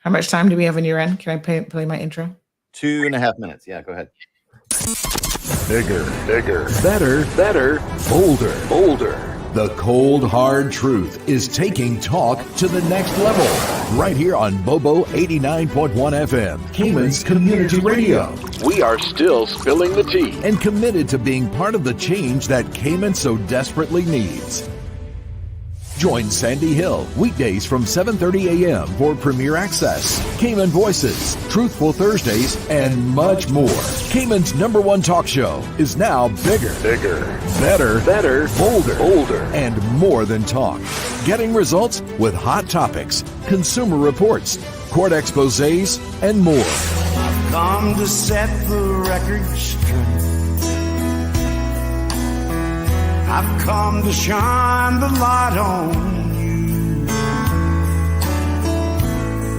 How much time do we have on your end? Can I play my intro? 2.5 minutes. Yeah, go ahead. Bigger, better, bolder. The cold, hard truth is taking talk to the next level. Right here on Bobo 89.1 FM, Cayman's community radio. We are still spilling the tea. And committed to being part of the change that Cayman so desperately needs. Join Sandy Hill weekdays from 7:30 a.m. for Premier Access, Cayman Voices, Truthful Thursdays, and much more. Cayman's #1 talk show is now bigger, better, bolder, and more than talk. Getting results with hot topics, consumer reports, court exposés, and more. I've come to set the record straight. I've come to shine the light on you.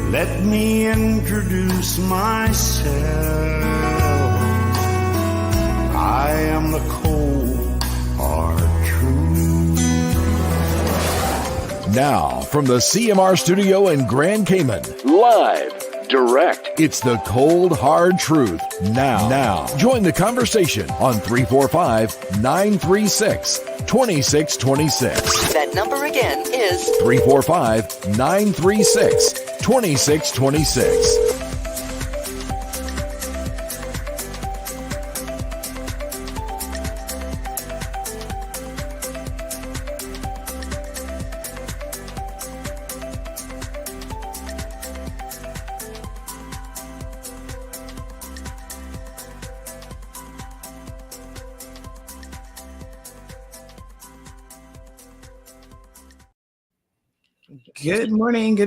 Let me introduce myself. I am the cold, hard truth. Now, from the CMR studio in Grand Cayman. Live, direct. It's the cold, hard truth. Now. Join the conversation on 345-936-2626. That number again is 345-936-2626. Good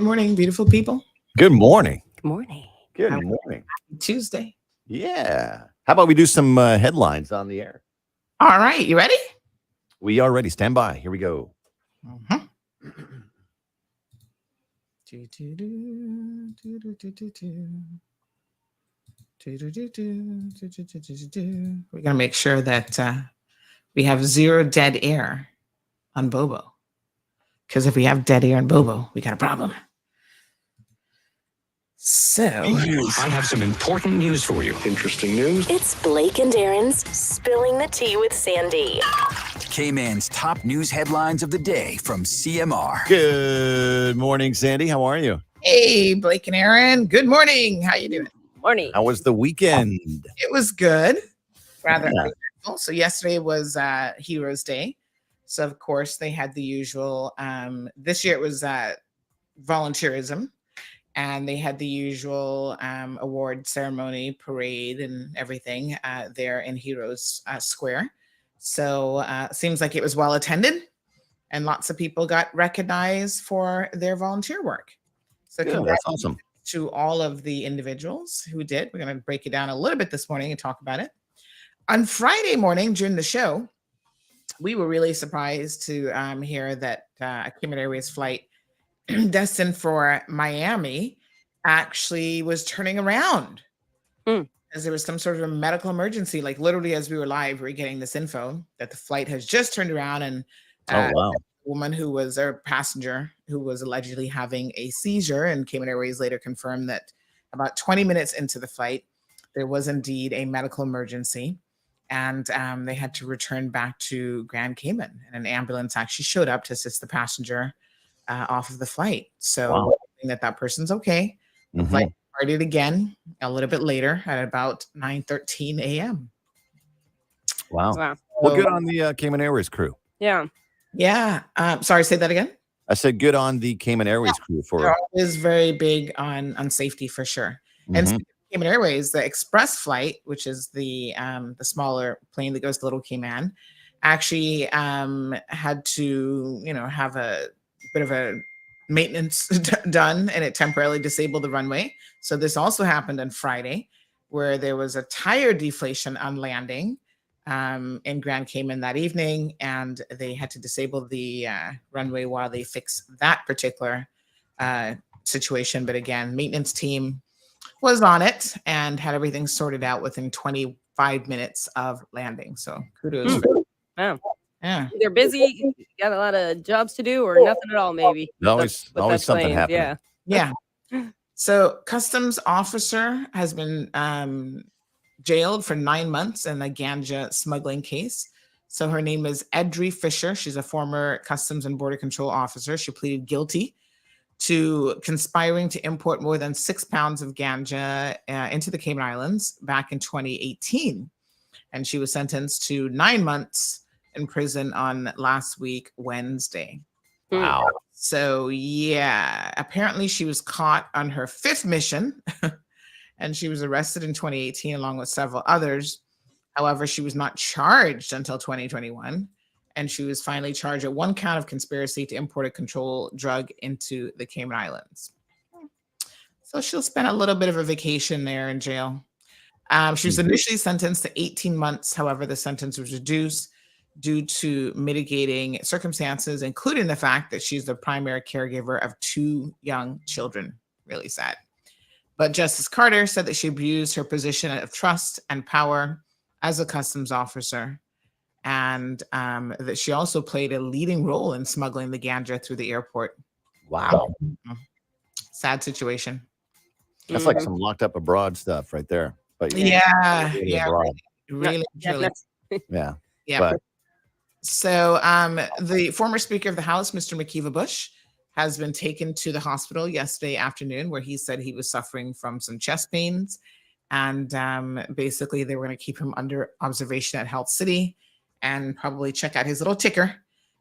morning, beautiful people. Good morning. good morning. Good morning. Tuesday. Yeah. How about we do some headlines on the air? All right, you ready? We are ready. Stand by. Here we go. We're gonna make sure that we have zero dead air on Bobo. Because if we have dead air on Bobo, we got a problem. So, I have some important news for you. Interesting news. It's Blake and Aaron's Spilling the Tea with Sandy. K-Man's top news headlines of the day from CMR. Good morning, Sandy. How are you? hey, Blake and Aaron. Good morning. How you doing? Morning. How was the weekend? It was good. Rather Yeah. eventful. So yesterday was Heroes Day. So of course they had the usual. This year it was volunteerism, and they had the usual award ceremony, parade, and everything there in Heroes Square. So seems like it was well attended, and lots of people got recognized for their volunteer work. So Good, that's awesome. to all of the individuals who did. We're going to break it down a little bit this morning and talk about it. On Friday morning during the show, we were really surprised to hear that a Cayman Airways flight destined for Miami actually was turning around as there was some sort of a medical emergency. Like literally as we were live, we were getting this info that the flight has just turned around, and wow. a woman who was a passenger who was allegedly having a seizure, and Cayman Airways later confirmed that about 20 minutes into the flight, there was indeed a medical emergency. And they had to return back to Grand Cayman, and an ambulance actually showed up to assist the passenger off of the flight. So Wow. hoping that person okay. The flight started again a little bit later at about 9:13 a.m. Wow. Wow. Well, good on the Cayman Airways crew. Yeah. Yeah. Sorry, say that again. I said good on the Cayman Airways crew for They're always very big on safety for sure. And speaking of Cayman Airways, the express flight, which is the smaller plane that goes to Little Cayman, actually had to have a bit of a maintenance done, and it temporarily disabled the runway. So this also happened on Friday, where there was a tire deflation on landing in Grand Cayman that evening, and they had to disable the runway while they fix that particular situation. But again, maintenance team was on it and had everything sorted out within 25 5 minutes of landing. So kudos. Wow. Yeah. They're busy, got a lot of jobs to do, or nothing at all, maybe. Always something planes. happening. Yeah. So customs officer has been jailed for 9 months in a ganja smuggling case. So her name is Edrie Fisher. She's a former Customs and Border Control officer. She pleaded guilty to conspiring to import more than 6 pounds of ganja into the Cayman Islands back in 2018. And she was sentenced to 9 months in prison on last week, Wednesday. Wow. So yeah, apparently she was caught on her 5th mission and she was arrested in 2018 along with several others. However, she was not charged until 2021, and she was finally charged with 1 count of conspiracy to import a controlled drug into the Cayman Islands. So she'll spend a little bit of a vacation there in jail. She was initially sentenced to 18 months. However, the sentence was reduced due to mitigating circumstances, including the fact that she's the primary caregiver of 2 young children. Really sad. But Justice Carter said that she abused her position of trust and power as a customs officer, and that she also played a leading role in smuggling the ganja through the airport. Wow. Sad situation. That's like some locked up abroad stuff right there. But Yeah, abroad. really. Yeah. But so the former Speaker of the House, Mr. McKeeva Bush, has been taken to the hospital yesterday afternoon, where he said he was suffering from some chest pains. And basically, they were going to keep him under observation at Health City and probably check out his little ticker,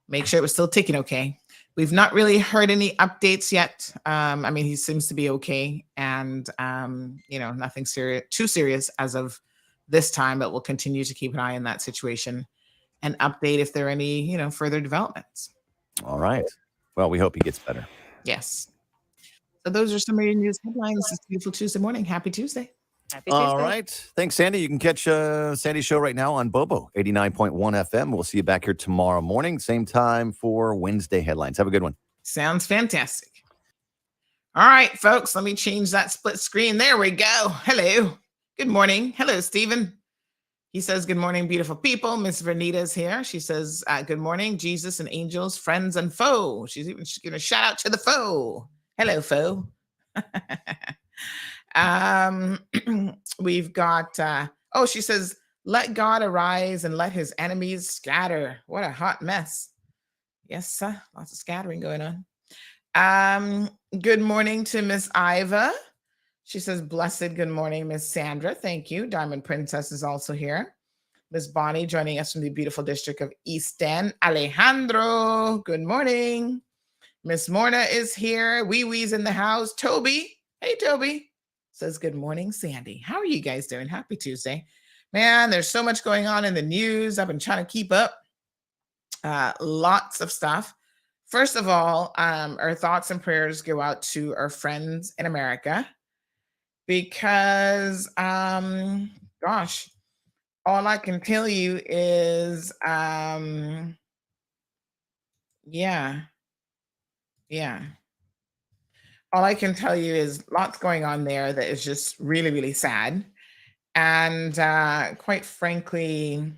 make sure it was still ticking okay. We've not really heard any updates yet. I mean, he seems to be okay, and nothing too serious as of this time. But we'll continue to keep an eye on that situation and update if there are any further developments. All right. Well, we hope he gets better. Yes. So those are some of your news headlines this beautiful Tuesday morning. Happy Tuesday. All right. Thanks, Sandy. You can catch Sandy's show right now on Bobo 89.1 FM. We'll see you back here tomorrow morning, same time for Wednesday headlines. Have a good one. Sounds fantastic. All right, folks, let me change that split screen. There we go. Hello. Good morning. Hello, Stephen. He says, good morning, beautiful people. Miss Vernita's here. She says, good morning, Jesus and angels, friends and foe. She's giving a shout out to the foe. Hello, foe. We've got, she says, let God arise and let his enemies scatter. What a hot mess. Yes, lots of scattering going on. Good morning to Miss Iva. She says, blessed good morning, Miss Sandra. Thank you. Diamond Princess is also here. Miss Bonnie joining us from the beautiful district of East End. Alejandro, good morning. Miss Morna is here. Wee Wee's in the house. Toby, hey, Toby. Says, good morning, Sandy. How are you guys doing? Happy Tuesday. Man, there's so much going on in the news. I've been trying to keep up. Lots of stuff. First of all, our thoughts and prayers go out to our friends in America because, gosh, all I can tell you is, yeah. All I can tell you is lots going on there that is just really, really sad. And quite frankly,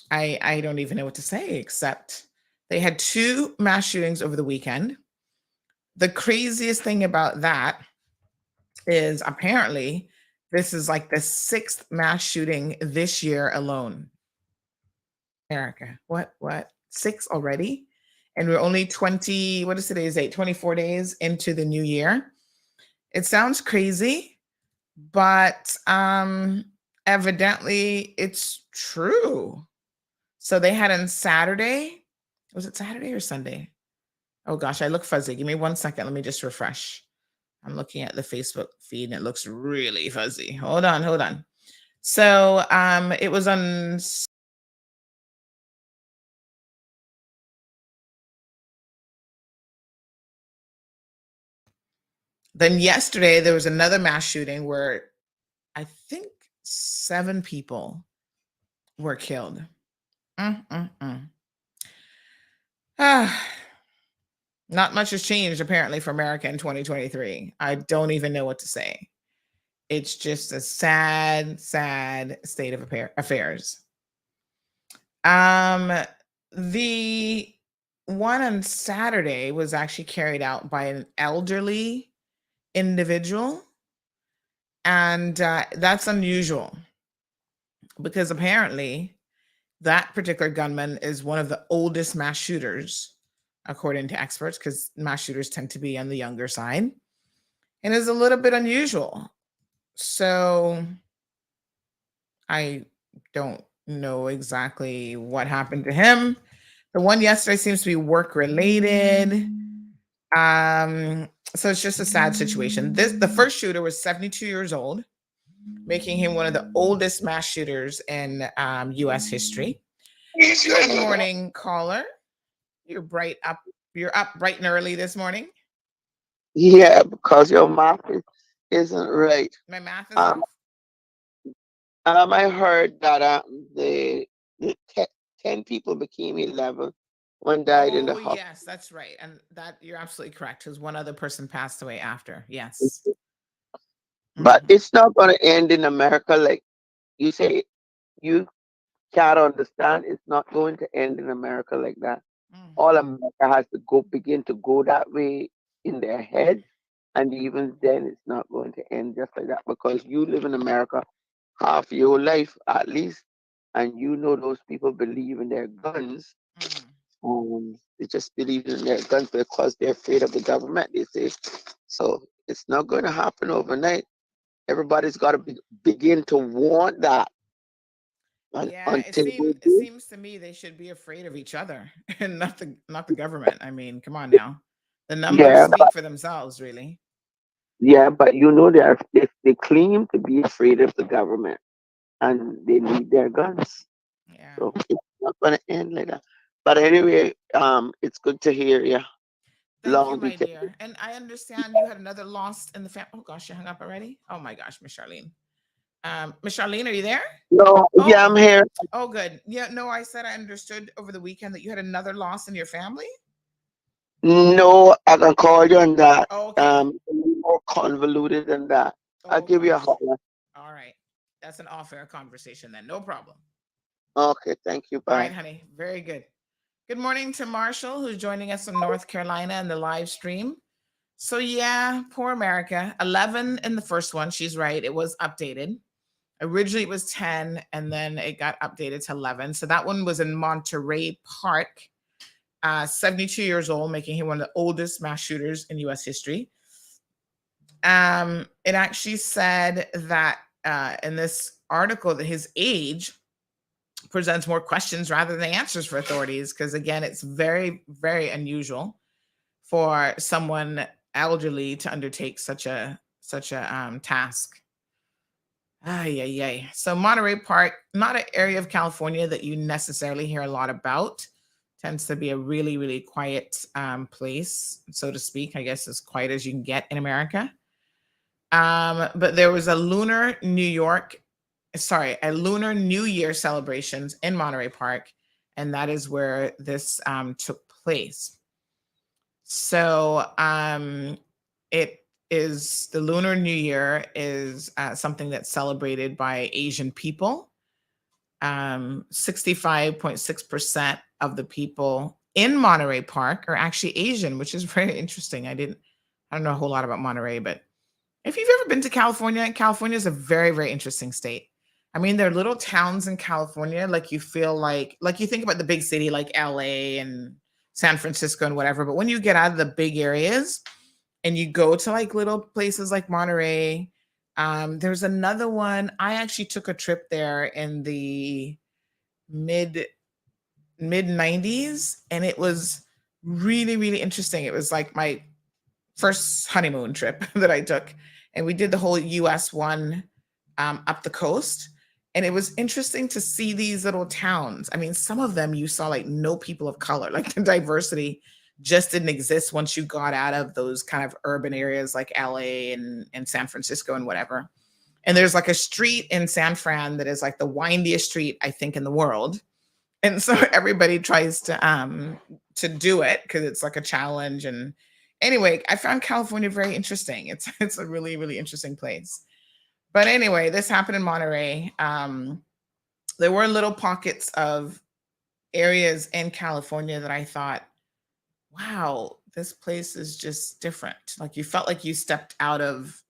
I don't even know what to say, except they had 2 mass shootings over the weekend. The craziest thing about that is apparently this is like the 6th mass shooting this year alone. America, what? 6 already? And we're only 20, what is today's date? 24 days into the new year. It sounds crazy, but evidently it's true. So they had on Saturday, was it Saturday or Sunday? Oh gosh, I look fuzzy. Give me 1 second. Let me just refresh. I'm looking at the Facebook feed and it looks really fuzzy. Hold on. So it was on Then yesterday, there was another mass shooting where I think 7 people were killed. Not much has changed, apparently, for America in 2023. I don't even know what to say. It's just a sad, sad state of affairs. The one on Saturday was actually carried out by an elderly individual, and that's unusual because apparently that particular gunman is one of the oldest mass shooters, according to experts, because mass shooters tend to be on the younger side, and is a little bit unusual. So I don't know exactly what happened to him. The one yesterday seems to be work related. So it's just a sad situation. The first shooter was 72 years old, making him one of the oldest mass shooters in U.S. history. Good morning, caller. You're up bright and early this morning. Yeah, because your math isn't right. My math is off. I heard that the 10 people became 11. One died in the hospital. Yes, that's right. And that you're absolutely correct, because one other person passed away after. Yes. But it's not going to end in America like you say. You can't understand. It's not going to end in America like that. All America has to begin to go that way in their head. And even then, it's not going to end just like that, because you live in America half your life at least, and you know those people believe in their guns. They just believe in their guns because they're afraid of the government, they say. So it's not going to happen overnight. Everybody's got to begin to want that. Yeah, it seems to me they should be afraid of each other and not the government. I mean, come on now. The numbers speak for themselves, really. Yeah, but you know they claim to be afraid of the government, and they need their guns. Yeah. So it's not going to end like that. But anyway, it's good to hear you. Thank you, my dear. And I understand you had another loss in the family. Oh gosh, you hung up already? Oh my gosh, Miss Charlene. Miss Charlene, are you there? No, yeah, I'm here. Oh, good. Yeah, no, I said I understood over the weekend that you had another loss in your family. No, I can call you on that. Oh, okay. More convoluted than that. I'll give you a holler. All right. That's an off-air conversation then. No problem. Okay, thank you. Bye. All right, honey. Very good. Good morning to Marshall, who's joining us from North Carolina in the live stream. So yeah, poor America. 11 in the first one. She's right. It was updated. Originally, it was 10, and then it got updated to 11. So that one was in Monterey Park. 72 years old, making him one of the oldest mass shooters in U.S. history. It actually said that in this article that his age presents more questions rather than answers for authorities, because again, it's very, very unusual for someone elderly to undertake such a task. So Monterey Park, not an area of California that you necessarily hear a lot about. Tends to be a really, really quiet place, so to speak. I guess as quiet as you can get in America. But there was a Lunar New Year celebrations in Monterey Park, and that is where this took place. So it is the Lunar New Year is something that's celebrated by Asian people. 65.6% of the people in Monterey Park are actually Asian, which is very interesting. I don't know a whole lot about Monterey, but if you've ever been to California, California is a very, very interesting state. I mean, there are little towns in California, like you feel like you think about the big city like LA and San Francisco and whatever, but when you get out of the big areas and you go to like little places like Monterey, there's another one. I actually took a trip there in the mid 90s, and it was really, really interesting. It was like my first honeymoon trip that I took, and we did the whole US one up the coast. And it was interesting to see these little towns. I mean, some of them you saw like no people of color, like the diversity just didn't exist once you got out of those kind of urban areas like LA and San Francisco and whatever. And there's like a street in San Fran that is like the windiest street, I think, in the world. And so everybody tries to do it because it's like a challenge. And anyway, I found California very interesting. It's a really, really interesting place. But anyway, this happened in Monterey. There were little pockets of areas in California that I thought, wow, this place is just different. Like you felt like you stepped out of,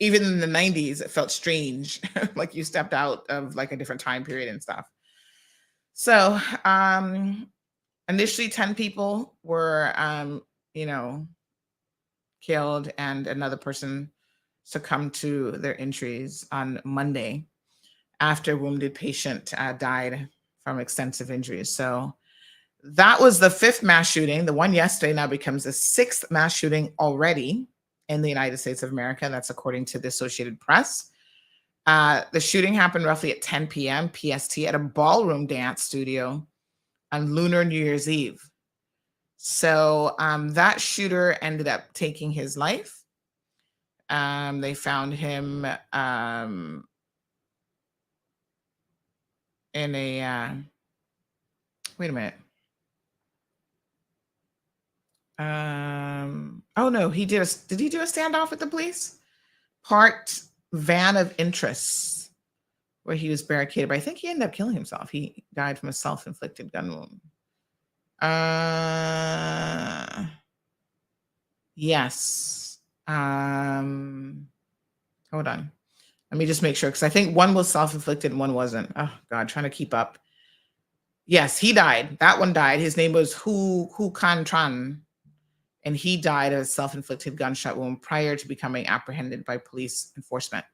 even in the 90s, it felt strange, like you stepped out of like a different time period and stuff. So initially 10 people were, you know, killed and another person succumbed to their injuries on Monday after a wounded patient died from extensive injuries. So that was the fifth mass shooting. The one yesterday now becomes the sixth mass shooting already in the United States of America. That's according to the Associated Press. The shooting happened roughly at 10 p.m. PST at a ballroom dance studio on Lunar New Year's Eve. So that shooter ended up taking his life. They found him in a, wait a minute. Oh no, did he do a standoff with the police? Parked van of interest where he was barricaded, but I think he ended up killing himself. He died from a self-inflicted gun wound. Yes. Hold on. Let me just make sure, because I think one was self-inflicted and one wasn't. Oh God, trying to keep up. Yes, he died. That one died. His name was Hu Kan Tran, and he died of a self-inflicted gunshot wound prior to becoming apprehended by police enforcement.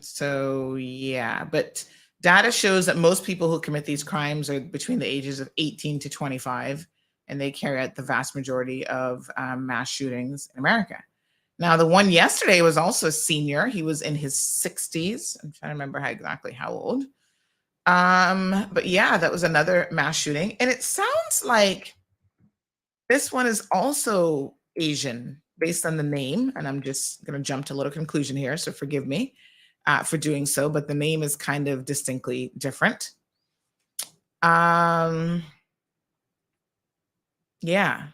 So yeah, but data shows that most people who commit these crimes are between the ages of 18 to 25, and they carry out the vast majority of mass shootings in America. Now, the one yesterday was also a senior. He was in his 60s. I'm trying to remember exactly how old. But yeah, that was another mass shooting. And it sounds like this one is also Asian based on the name. And I'm just going to jump to a little conclusion here. So forgive me for doing so, but the name is kind of distinctly different. Yeah.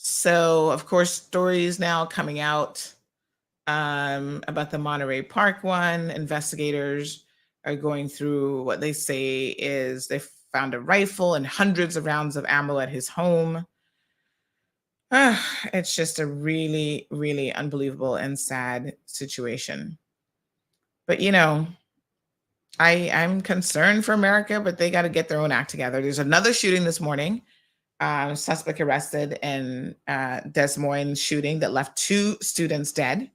So, of course, stories now coming out about the Monterey Park one. Investigators are going through what they say is they found a rifle and hundreds of rounds of ammo at his home. It's just a really, really unbelievable and sad situation. But, you know, I'm concerned for America, but they got to get their own act together. There's another shooting this morning. Suspect arrested in Des Moines shooting that left 2 students dead.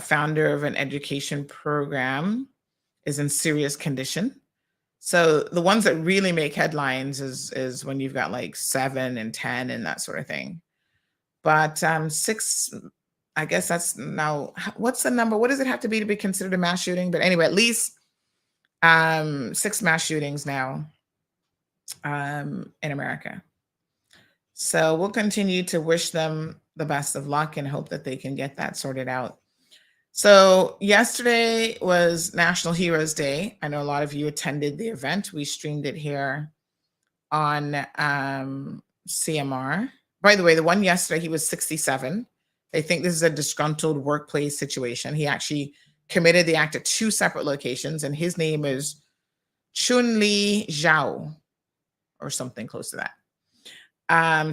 Founder of an education program is in serious condition. So the ones that really make headlines is when you've got like 7 and 10 and that sort of thing. But 6, I guess that's now, what's the number? What does it have to be considered a mass shooting? But anyway, at least 6 mass shootings now in America. So we'll continue to wish them the best of luck and hope that they can get that sorted out. So yesterday was National Heroes Day. I know a lot of you attended the event. We streamed it here on CMR. By the way, the one yesterday, he was 67. They think this is a disgruntled workplace situation. He actually committed the act at 2 separate locations, and his name is Chun-Li Zhao or something close to that.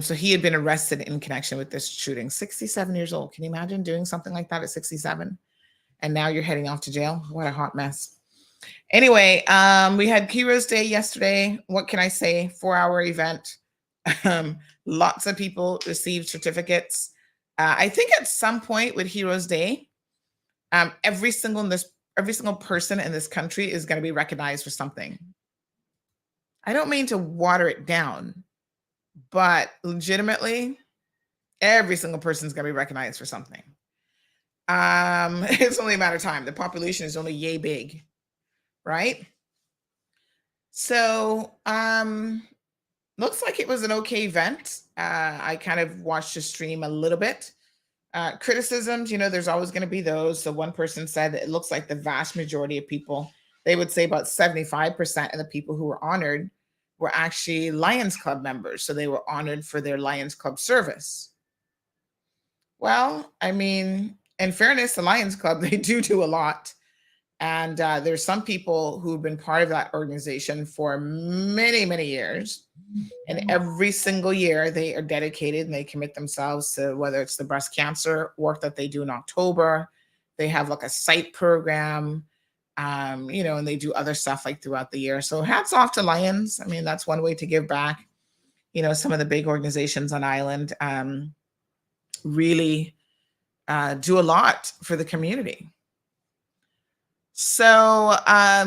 So he had been arrested in connection with this shooting. 67 years old. Can you imagine doing something like that at 67? And now you're heading off to jail? What a hot mess. Anyway, we had Heroes Day yesterday. What can I say? 4-hour event. Lots of people received certificates. I think at some point with Heroes Day, every single person in this country is going to be recognized for something. I don't mean to water it down, but legitimately, every single person is going to be recognized for something. It's only a matter of time. The population is only yay big, right? So, looks like it was an okay event. I kind of watched the stream a little bit. Criticisms, you know, there's always going to be those. So one person said it looks like the vast majority of people, they would say about 75% of the people who were honored were actually Lions Club members. So they were honored for their Lions Club service. Well, I mean, in fairness to Lions Club, they do a lot. And there's some people who've been part of that organization for many, many years. And every single year they are dedicated and they commit themselves to whether it's the breast cancer work that they do in October. They have like a site program, and they do other stuff like throughout the year. So hats off to Lions. I mean, that's one way to give back. Some of the big organizations on island really do a lot for the community. So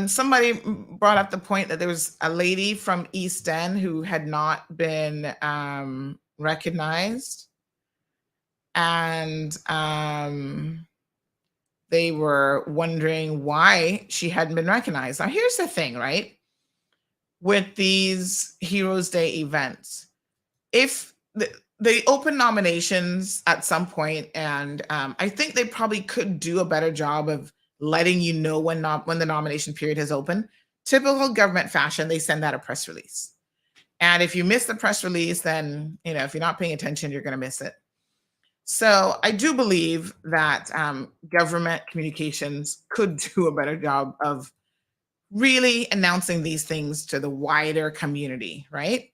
somebody brought up the point that there was a lady from East End who had not been recognized. And they were wondering why she hadn't been recognized. Now, here's the thing, right? With these Heroes Day events, if they open nominations at some point, and I think they probably could do a better job of letting you know when the nomination period has opened. Typical government fashion, they send out a press release. And if you miss the press release, then, if you're not paying attention, you're going to miss it. So I do believe that government communications could do a better job of really announcing these things to the wider community, right?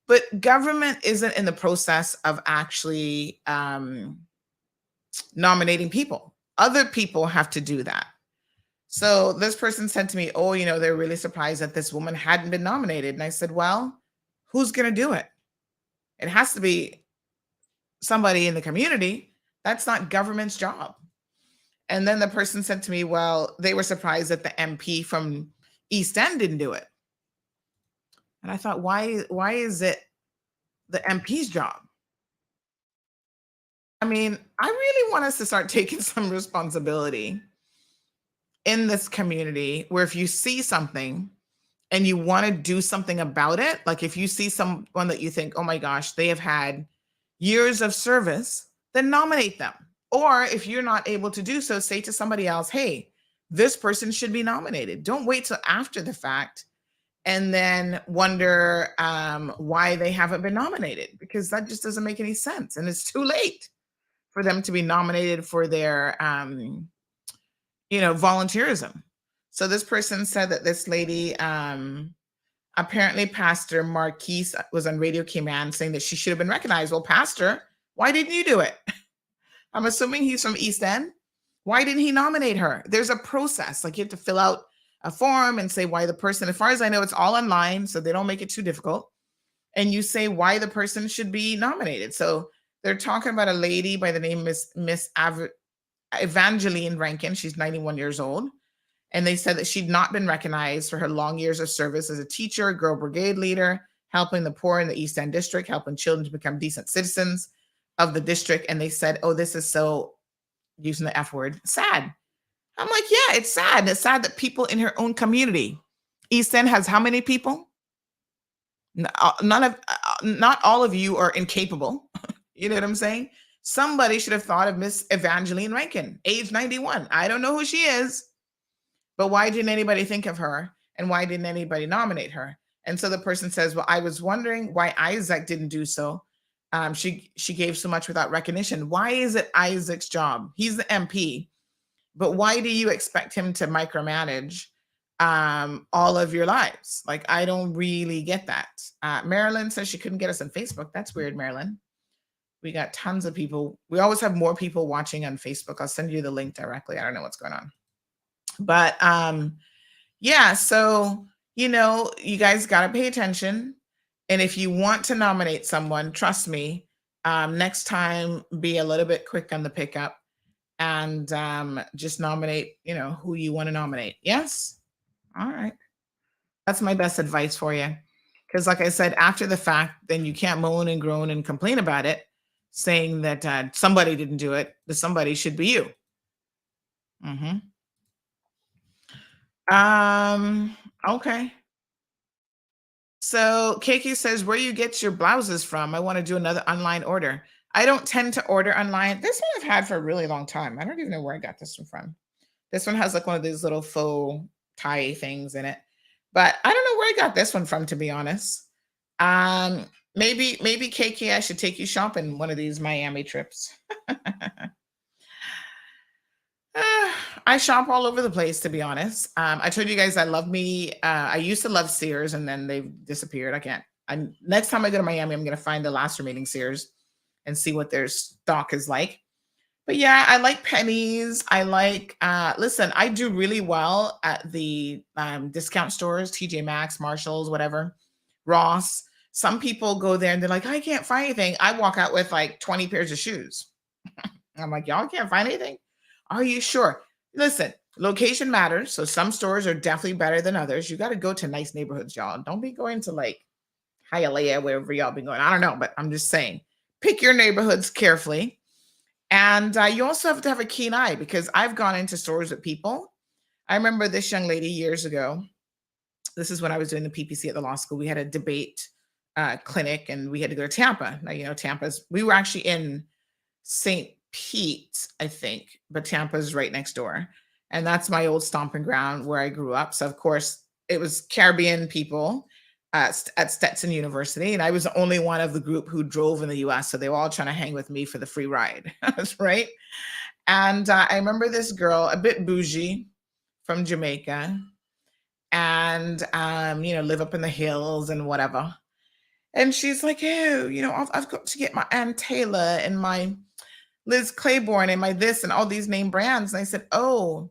But government isn't in the process of actually nominating people. Other people have to do that. So this person said to me, they're really surprised that this woman hadn't been nominated. And I said, well, who's going to do it? It has to be somebody in the community. That's not government's job. And then the person said to me, well, they were surprised that the MP from East End didn't do it. And I thought, why is it the MP's job? I mean, I really want us to start taking some responsibility in this community, where if you see something and you want to do something about it, like if you see someone that you think, oh my gosh, they have had years of service, then nominate them. Or if you're not able to do so, say to somebody else, hey, this person should be nominated. Don't wait till after the fact and then wonder why they haven't been nominated, because that just doesn't make any sense. And it's too late for them to be nominated for their, volunteerism. So this person said that this lady, apparently Pastor Marquise was on Radio Cayman saying that she should have been recognized. Well, Pastor, why didn't you do it? I'm assuming he's from East End. Why didn't he nominate her? There's a process. Like, you have to fill out a form and say why the person, as far as I know, it's all online, so they don't make it too difficult. And you say why the person should be nominated. So they're talking about a lady by the name Miss Evangeline Rankin. She's 91 years old. And they said that she'd not been recognized for her long years of service as a teacher, Girl Brigade leader, helping the poor in the East End district, helping children to become decent citizens of the district. And they said, oh, this is so, using the F word, sad. I'm like, yeah, it's sad. It's sad that people in her own community, East End has how many people? Not all of you are incapable. You know what I'm saying? Somebody should have thought of Miss Evangeline Rankin, age 91. I don't know who she is, but why didn't anybody think of her? And why didn't anybody nominate her? And so the person says, well, I was wondering why Isaac didn't do so. She gave so much without recognition. Why is it Isaac's job? He's the MP, but why do you expect him to micromanage all of your lives? Like, I don't really get that. Marilyn says she couldn't get us on Facebook. That's weird, Marilyn. We got tons of people. We always have more people watching on Facebook. I'll send you the link directly. I don't know what's going on. But yeah, so, you guys got to pay attention. And if you want to nominate someone, trust me, next time, be a little bit quick on the pickup and just nominate, who you want to nominate. Yes? All right. That's my best advice for you. Because like I said, after the fact, then you can't moan and groan and complain about it, saying that somebody didn't do it. The somebody should be you. Okay. So KK says, where you get your blouses from? I want to do another online order. I don't tend to order online. This one I've had for a really long time. I don't even know where I got this one from. This one has like one of these little faux tie things in it. But I don't know where I got this one from, to be honest. Maybe KK, I should take you shopping one of these Miami trips. I shop all over the place, to be honest. I told you guys I love me. I used to love Sears, and then they've disappeared. I can't. Next time I go to Miami, I'm going to find the last remaining Sears and see what their stock is like. But yeah, I like pennies. I like, listen, I do really well at the discount stores, TJ Maxx, Marshalls, whatever, Ross. Some people go there and they're like, I can't find anything. I walk out with like 20 pairs of shoes. I'm like, y'all can't find anything? Are you sure? Listen, location matters. So some stores are definitely better than others. You got to go to nice neighborhoods, y'all. Don't be going to like Hialeah, wherever y'all been going. I don't know, but I'm just saying, pick your neighborhoods carefully. And you also have to have a keen eye, because I've gone into stores with people. I remember this young lady years ago. This is when I was doing the PPC at the law school. We had a debate clinic, and we had to go to Tampa. Now, you know, we were actually in St. Pete, I think, but Tampa's right next door. And that's my old stomping ground where I grew up. So, of course, it was Caribbean people at Stetson University. And I was the only one of the group who drove in the US. So they were all trying to hang with me for the free ride. Right. And I remember this girl, a bit bougie, from Jamaica, and, live up in the hills and whatever. And she's like, oh, I've got to get my Ann Taylor and my Liz Claiborne and my this and all these name brands. And I said, oh,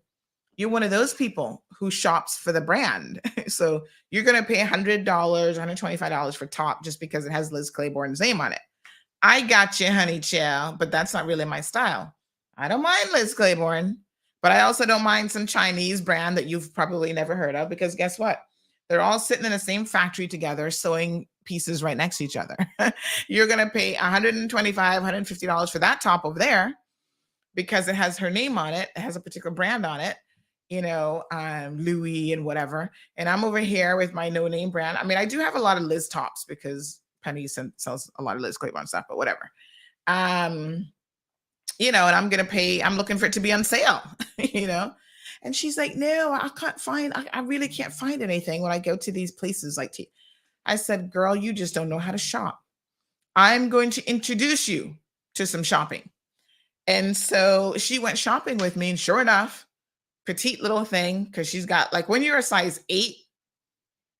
you're one of those people who shops for the brand. So you're going to pay $100, $125 for top just because it has Liz Claiborne's name on it. I got you, honey child, but that's not really my style. I don't mind Liz Claiborne, but I also don't mind some Chinese brand that you've probably never heard of, because guess what? They're all sitting in the same factory together, sewing pieces right next to each other. You're going to pay $125, $150 for that top over there because it has her name on it. It has a particular brand on it, Louis and whatever. And I'm over here with my no name brand. I mean, I do have a lot of Liz tops because Penny sells a lot of Liz Claiborne stuff, but whatever. And I'm looking for it to be on sale, And she's like, no, I really can't find anything when I go to these places like I said, girl, you just don't know how to shop. I'm going to introduce you to some shopping. And so she went shopping with me, and sure enough, petite little thing, because she's got, like, when you're a size 8,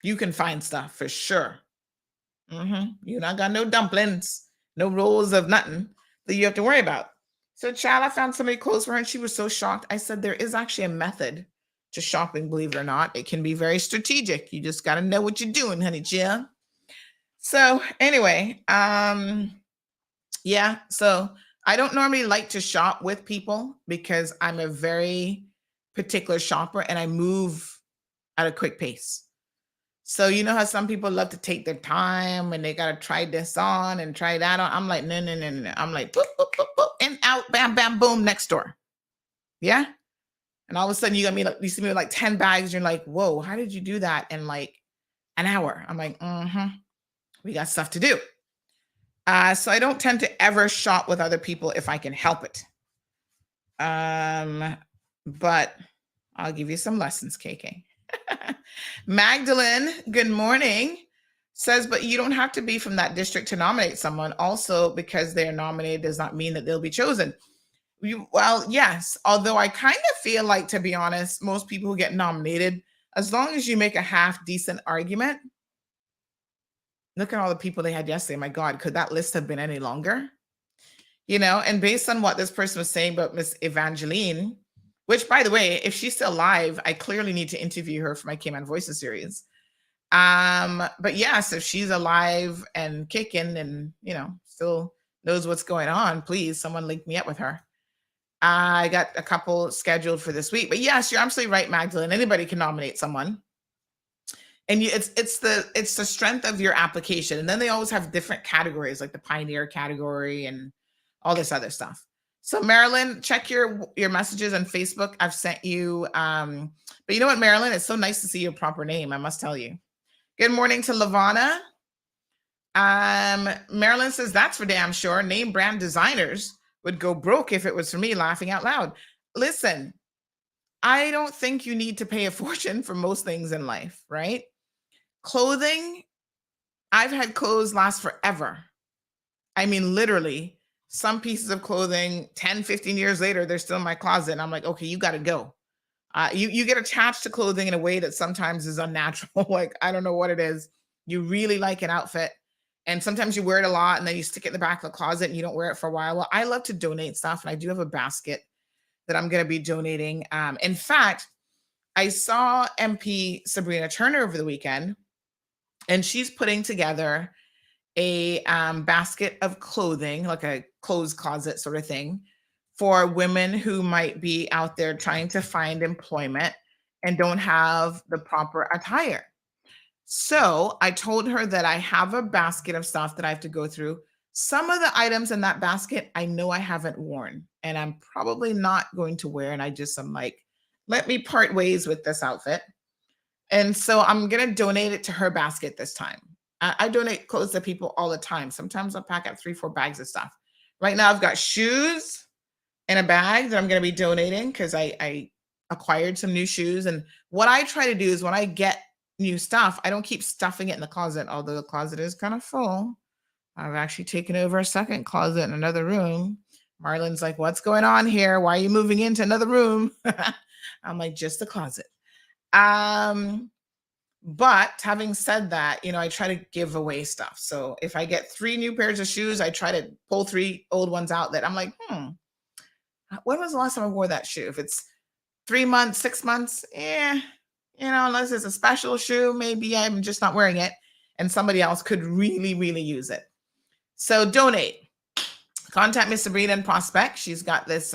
you can find stuff for sure. You not got no dumplings, no rolls of nothing that you have to worry about. So, child, I found somebody close for her, and she was so shocked. I said, there is actually a method to shopping, believe it or not. It can be very strategic. You just got to know what you're doing, honey, Jill. So anyway, yeah. So I don't normally like to shop with people because I'm a very particular shopper and I move at a quick pace. So you know how some people love to take their time and they got to try this on and try that on. I'm like, no. I'm like, boop, boop, boop, boop, and out, bam, bam, boom, next door. Yeah. And all of a sudden you see me with like 10 bags. You're like, whoa, how did you do that in like an hour? I'm like, we got stuff to do. So I don't tend to ever shop with other people if I can help it. But I'll give you some lessons, KK. Magdalene, good morning, says, but you don't have to be from that district to nominate someone. Also, because they're nominated does not mean that they'll be chosen. Well, yes, although I kind of feel like, to be honest, most people who get nominated, as long as you make a half decent argument. Look at all the people they had yesterday. My God, could that list have been any longer? And based on what this person was saying about Miss Evangeline, which, by the way, if she's still alive, I clearly need to interview her for my Cayman Voices series. But yes, if she's alive and kicking and, still knows what's going on, please, someone link me up with her. I got a couple scheduled for this week. But yes, you're absolutely right, Magdalene. Anybody can nominate someone. And it's the strength of your application. And then they always have different categories, like the pioneer category and all this other stuff. So Marilyn, check your messages on Facebook. I've sent you, but you know what, Marilyn, it's so nice to see your proper name, I must tell you. Good morning to Lavana. Marilyn says, that's for damn sure. Name brand designers would go broke if it was for me, laughing out loud. Listen, I don't think you need to pay a fortune for most things in life, right? Clothing, I've had clothes last forever. I mean, literally some pieces of clothing 10, 15 years later, they're still in my closet. And I'm like, okay, you got to go. You get attached to clothing in a way that sometimes is unnatural. Like, I don't know what it is. You really like an outfit, and sometimes you wear it a lot, and then you stick it in the back of the closet and you don't wear it for a while. Well, I love to donate stuff, and I do have a basket that I'm going to be donating. In fact, I saw MP Sabrina Turner over the weekend, and she's putting together a basket of clothing, like a clothes closet sort of thing, for women who might be out there trying to find employment and don't have the proper attire. So I told her that I have a basket of stuff that I have to go through. Some of the items in that basket I know I haven't worn and I'm probably not going to wear. And I'm like, let me part ways with this outfit. And so I'm going to donate it to her basket this time. I donate clothes to people all the time. Sometimes I'll pack up 3-4 bags of stuff. Right now I've got shoes in a bag that I'm going to be donating because I acquired some new shoes. And what I try to do is when I get new stuff, I don't keep stuffing it in the closet, although the closet is kind of full. I've actually taken over a second closet in another room. Marlon's like, what's going on here? Why are you moving into another room? I'm like, just the closet. But having said that, I try to give away stuff. So if I get 3 new pairs of shoes, I try to pull 3 old ones out that I'm like, when was the last time I wore that shoe? If it's 3 months, 6 months, unless it's a special shoe, maybe I'm just not wearing it and somebody else could really, really use it. So donate. Contact Miss Sabrina in Prospect. She's got this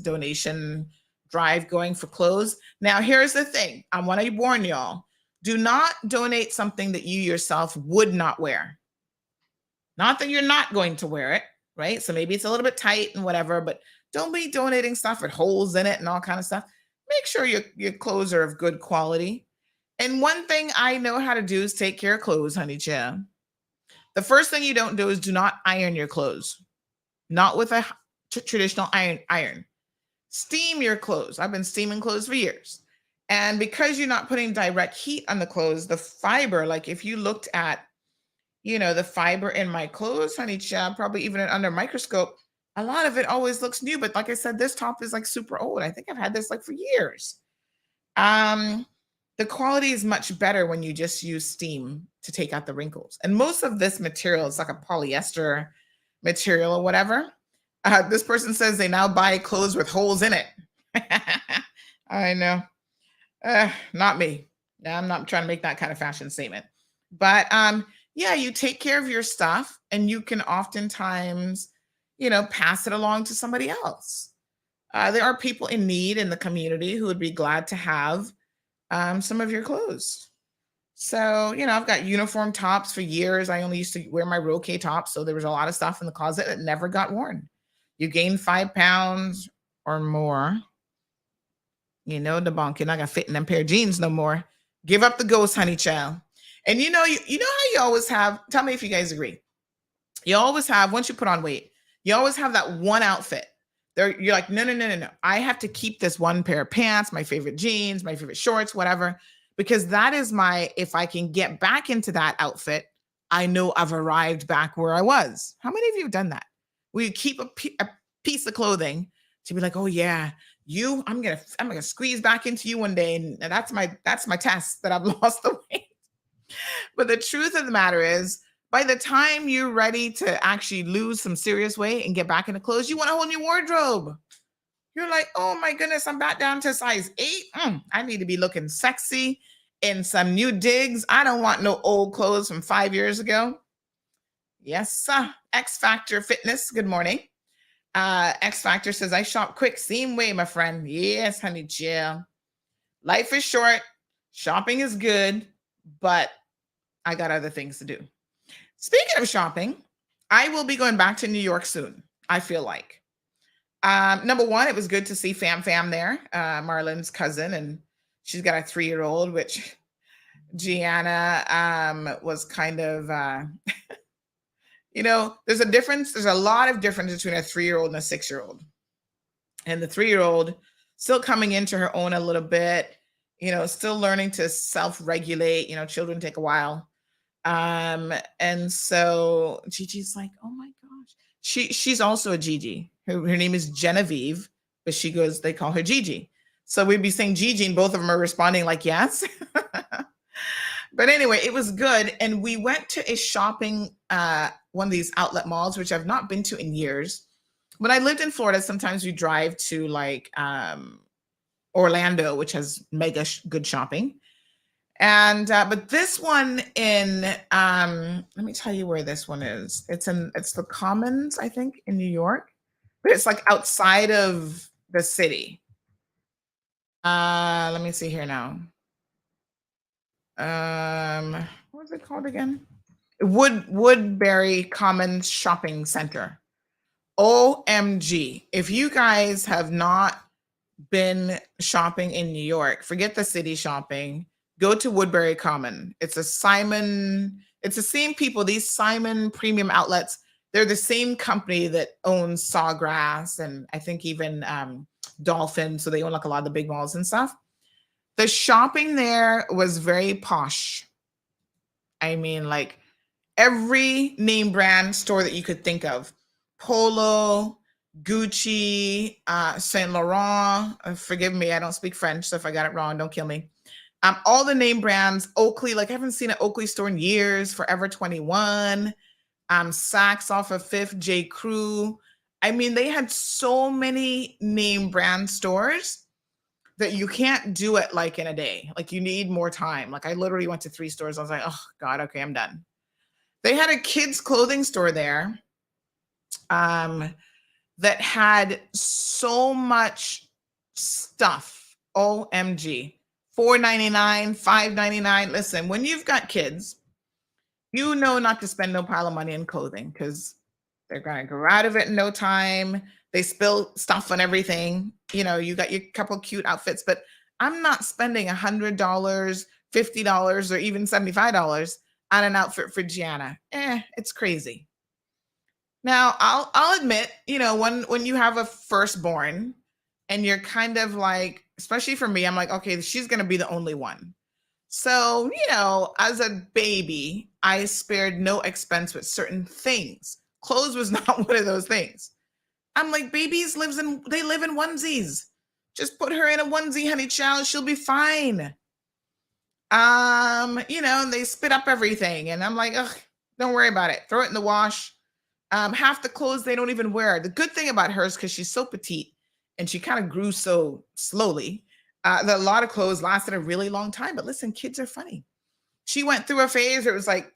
donation drive going for clothes. Now, here's the thing. I want to warn y'all. Do not donate something that you yourself would not wear. Not that you're not going to wear it, right? So maybe it's a little bit tight and whatever, but don't be donating stuff with holes in it and all kind of stuff. Make sure your clothes are of good quality. And one thing I know how to do is take care of clothes, honey chill. The first thing you don't do is do not iron your clothes. Not with a traditional iron. Steam your clothes. I've been steaming clothes for years. And because you're not putting direct heat on the clothes, the fiber, like if you looked at, the fiber in my clothes, honey child, probably even under a microscope, a lot of it always looks new. But like I said, this top is like super old. I think I've had this like for years. The quality is much better when you just use steam to take out the wrinkles. And most of this material is like a polyester material or whatever. This person says they now buy clothes with holes in it. I know. Not me. I'm not trying to make that kind of fashion statement. But you take care of your stuff and you can oftentimes, pass it along to somebody else. There are people in need in the community who would be glad to have some of your clothes. So, I've got uniform tops for years. I only used to wear my Roque tops. So there was a lot of stuff in the closet that never got worn. You gain 5 pounds or more, the bonk, you're not gonna fit in them pair of jeans no more. Give up the ghost, honey child. And you know how you always have, tell me if you guys agree. You always have, once you put on weight, you always have that one outfit. You're like, no. I have to keep this one pair of pants, my favorite jeans, my favorite shorts, whatever, because that is if I can get back into that outfit, I know I've arrived back where I was. How many of you have done that? Will you keep a piece of clothing to be like, oh yeah, I'm gonna squeeze back into you one day, and that's my test that I've lost the weight. But the truth of the matter is, by the time you're ready to actually lose some serious weight and get back into clothes, you want a whole new wardrobe. You're like, oh my goodness, I'm back down to size 8. I need to be looking sexy in some new digs. I don't want no old clothes from 5 years ago. Yes, X Factor Fitness. Good morning. X Factor says, I shop quick. Same way, my friend. Yes, honey, chill. Life is short. Shopping is good, but I got other things to do. Speaking of shopping, I will be going back to New York soon, I feel like. Number one, it was good to see Fam there, Marlon's cousin, and she's got a 3-year-old, which Gianna was kind of, there's a difference. There's a lot of difference between a 3-year-old and a 6-year-old. And the 3-year-old still coming into her own a little bit, still learning to self-regulate. Children take a while. And so Gigi's like, oh my gosh, She's also a Gigi. Her name is Genevieve, but they call her Gigi. So we'd be saying Gigi, and both of them are responding like yes. But anyway, it was good. And we went to a shopping, one of these outlet malls, which I've not been to in years. When I lived in Florida, sometimes we drive to like Orlando, which has mega good shopping. And but this one in let me tell you where this one is. It's the Commons, I think, in New York, but it's like outside of the city. Let me see here now. What was it called again? Woodbury Commons Shopping Center. OMG. If you guys have not been shopping in New York, forget the city shopping. Go to Woodbury Common. It's the same people, these Simon premium outlets. They're the same company that owns Sawgrass and I think even Dolphin. So they own like a lot of the big malls and stuff. The shopping there was very posh. I mean, like every name brand store that you could think of. Polo, Gucci, Saint Laurent. Forgive me, I don't speak French, so if I got it wrong, don't kill me. All the name brands, Oakley, like I haven't seen an Oakley store in years, Forever 21, Saks off of Fifth, J. Crew. I mean, they had so many name brand stores that you can't do it like in a day. Like you need more time. Like I literally went to 3 stores. I was like, oh God, okay, I'm done. They had a kids clothing store there that had so much stuff. OMG. $4.99, $5.99. Listen, when you've got kids, you know not to spend no pile of money in clothing because they're going to grow out of it in no time. They spill stuff on everything. You know, you got your couple cute outfits, but I'm not spending $100, $50, or even $75 on an outfit for Gianna. It's crazy. Now, I'll admit, you know, when you have a firstborn and you're kind of like, especially for me, I'm like, okay, she's going to be the only one. So, you know, as a baby, I spared no expense with certain things. Clothes was not one of those things. I'm like, babies live in onesies. Just put her in a onesie, honey child. She'll be fine. You know, and they spit up everything. And I'm like, ugh, don't worry about it. Throw it in the wash. Half the clothes they don't even wear. The good thing about her is because she's so petite and she kind of grew so slowly that a lot of clothes lasted a really long time. But listen, kids are funny. She went through a phase where it was like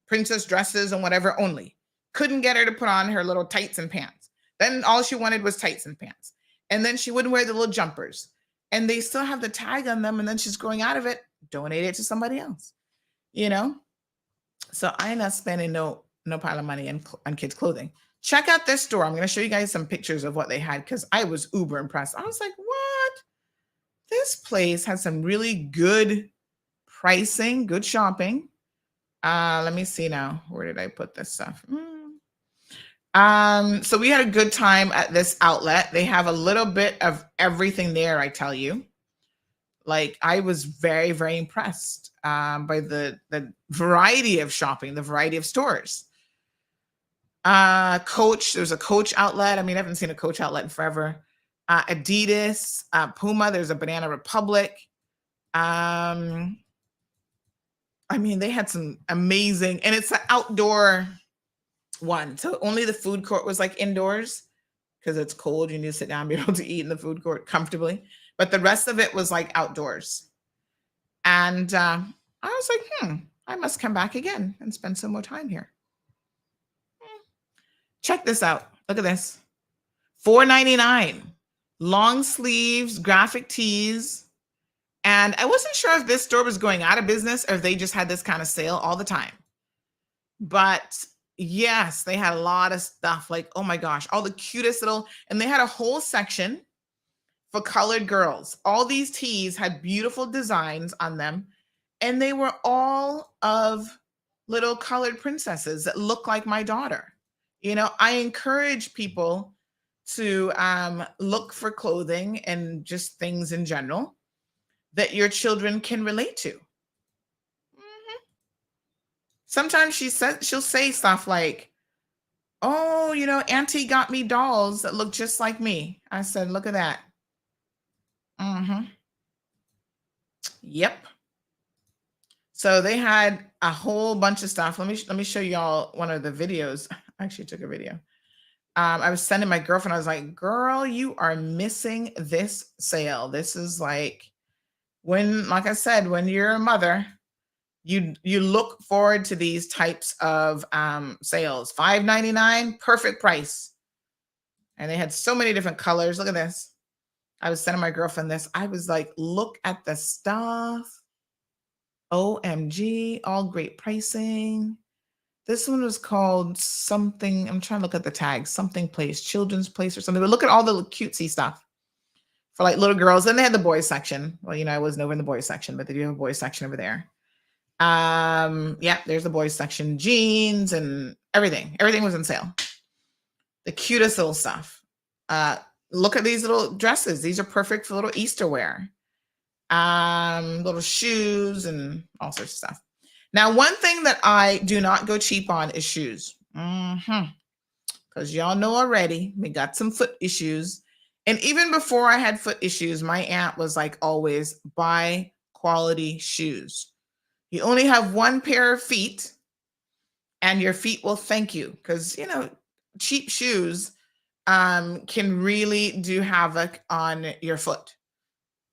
princess dresses and whatever only. Couldn't get her to put on her little tights and pants. Then all she wanted was tights and pants. And then she wouldn't wear the little jumpers. And they still have the tag on them. And then she's growing out of it. Donate it to somebody else. You know? So I'm not spending no pile of money on kids' clothing. Check out this store. I'm going to show you guys some pictures of what they had because I was uber impressed. I was like, what? This place has some really good pricing, good shopping. Let me see now. Where did I put this stuff? So we had a good time at this outlet. They have a little bit of everything there, I tell you. Like I was very, very impressed by the variety of shopping, the variety of stores. Coach, there's a Coach outlet. I mean, I haven't seen a Coach outlet in forever. Adidas, Puma, there's a Banana Republic. I mean, they had some amazing, and it's an outdoor one. So only the food court was like indoors because it's cold. You need to sit down and be able to eat in the food court comfortably. But the rest of it was like outdoors. And I was like, I must come back again and spend some more time here. Check this out. Look at this. $4.99. Long sleeves, graphic tees. And I wasn't sure if this store was going out of business or if they just had this kind of sale all the time. But yes, they had a lot of stuff like, oh my gosh, all the cutest little, and they had a whole section for colored girls. All these tees had beautiful designs on them. And they were all of little colored princesses that look like my daughter. You know, I encourage people to look for clothing and just things in general that your children can relate to. Sometimes she'll say stuff like, Oh, Auntie got me dolls that look just like me. I said, look at that. Mm-hmm. Yep. So they had a whole bunch of stuff. Let me show y'all one of the videos. I actually took a video. I was sending my girlfriend. I was like, girl, you are missing this sale. This is like like I said, when you're a mother, you look forward to these types of sales. $5.99, perfect price. And they had so many different colors. Look at this. I was sending my girlfriend this. I was like, look at the stuff. OMG, all great pricing. This one was called something. I'm trying to look at the tag. Something place, children's place or something. But look at all the cutesy stuff for like little girls. And they had the boys section. Well, I wasn't over in the boys section, but they do have a boys section over there. Yeah, there's the boys section. Jeans and everything. Everything was on sale. The cutest little stuff. Look at these little dresses. These are perfect for little Easter wear. Little shoes and all sorts of stuff. Now, one thing that I do not go cheap on is shoes. Because y'all know already, we got some foot issues. And even before I had foot issues, my aunt was like, always buy quality shoes. You only have one pair of feet and your feet will thank you. Because, cheap shoes can really do havoc on your foot.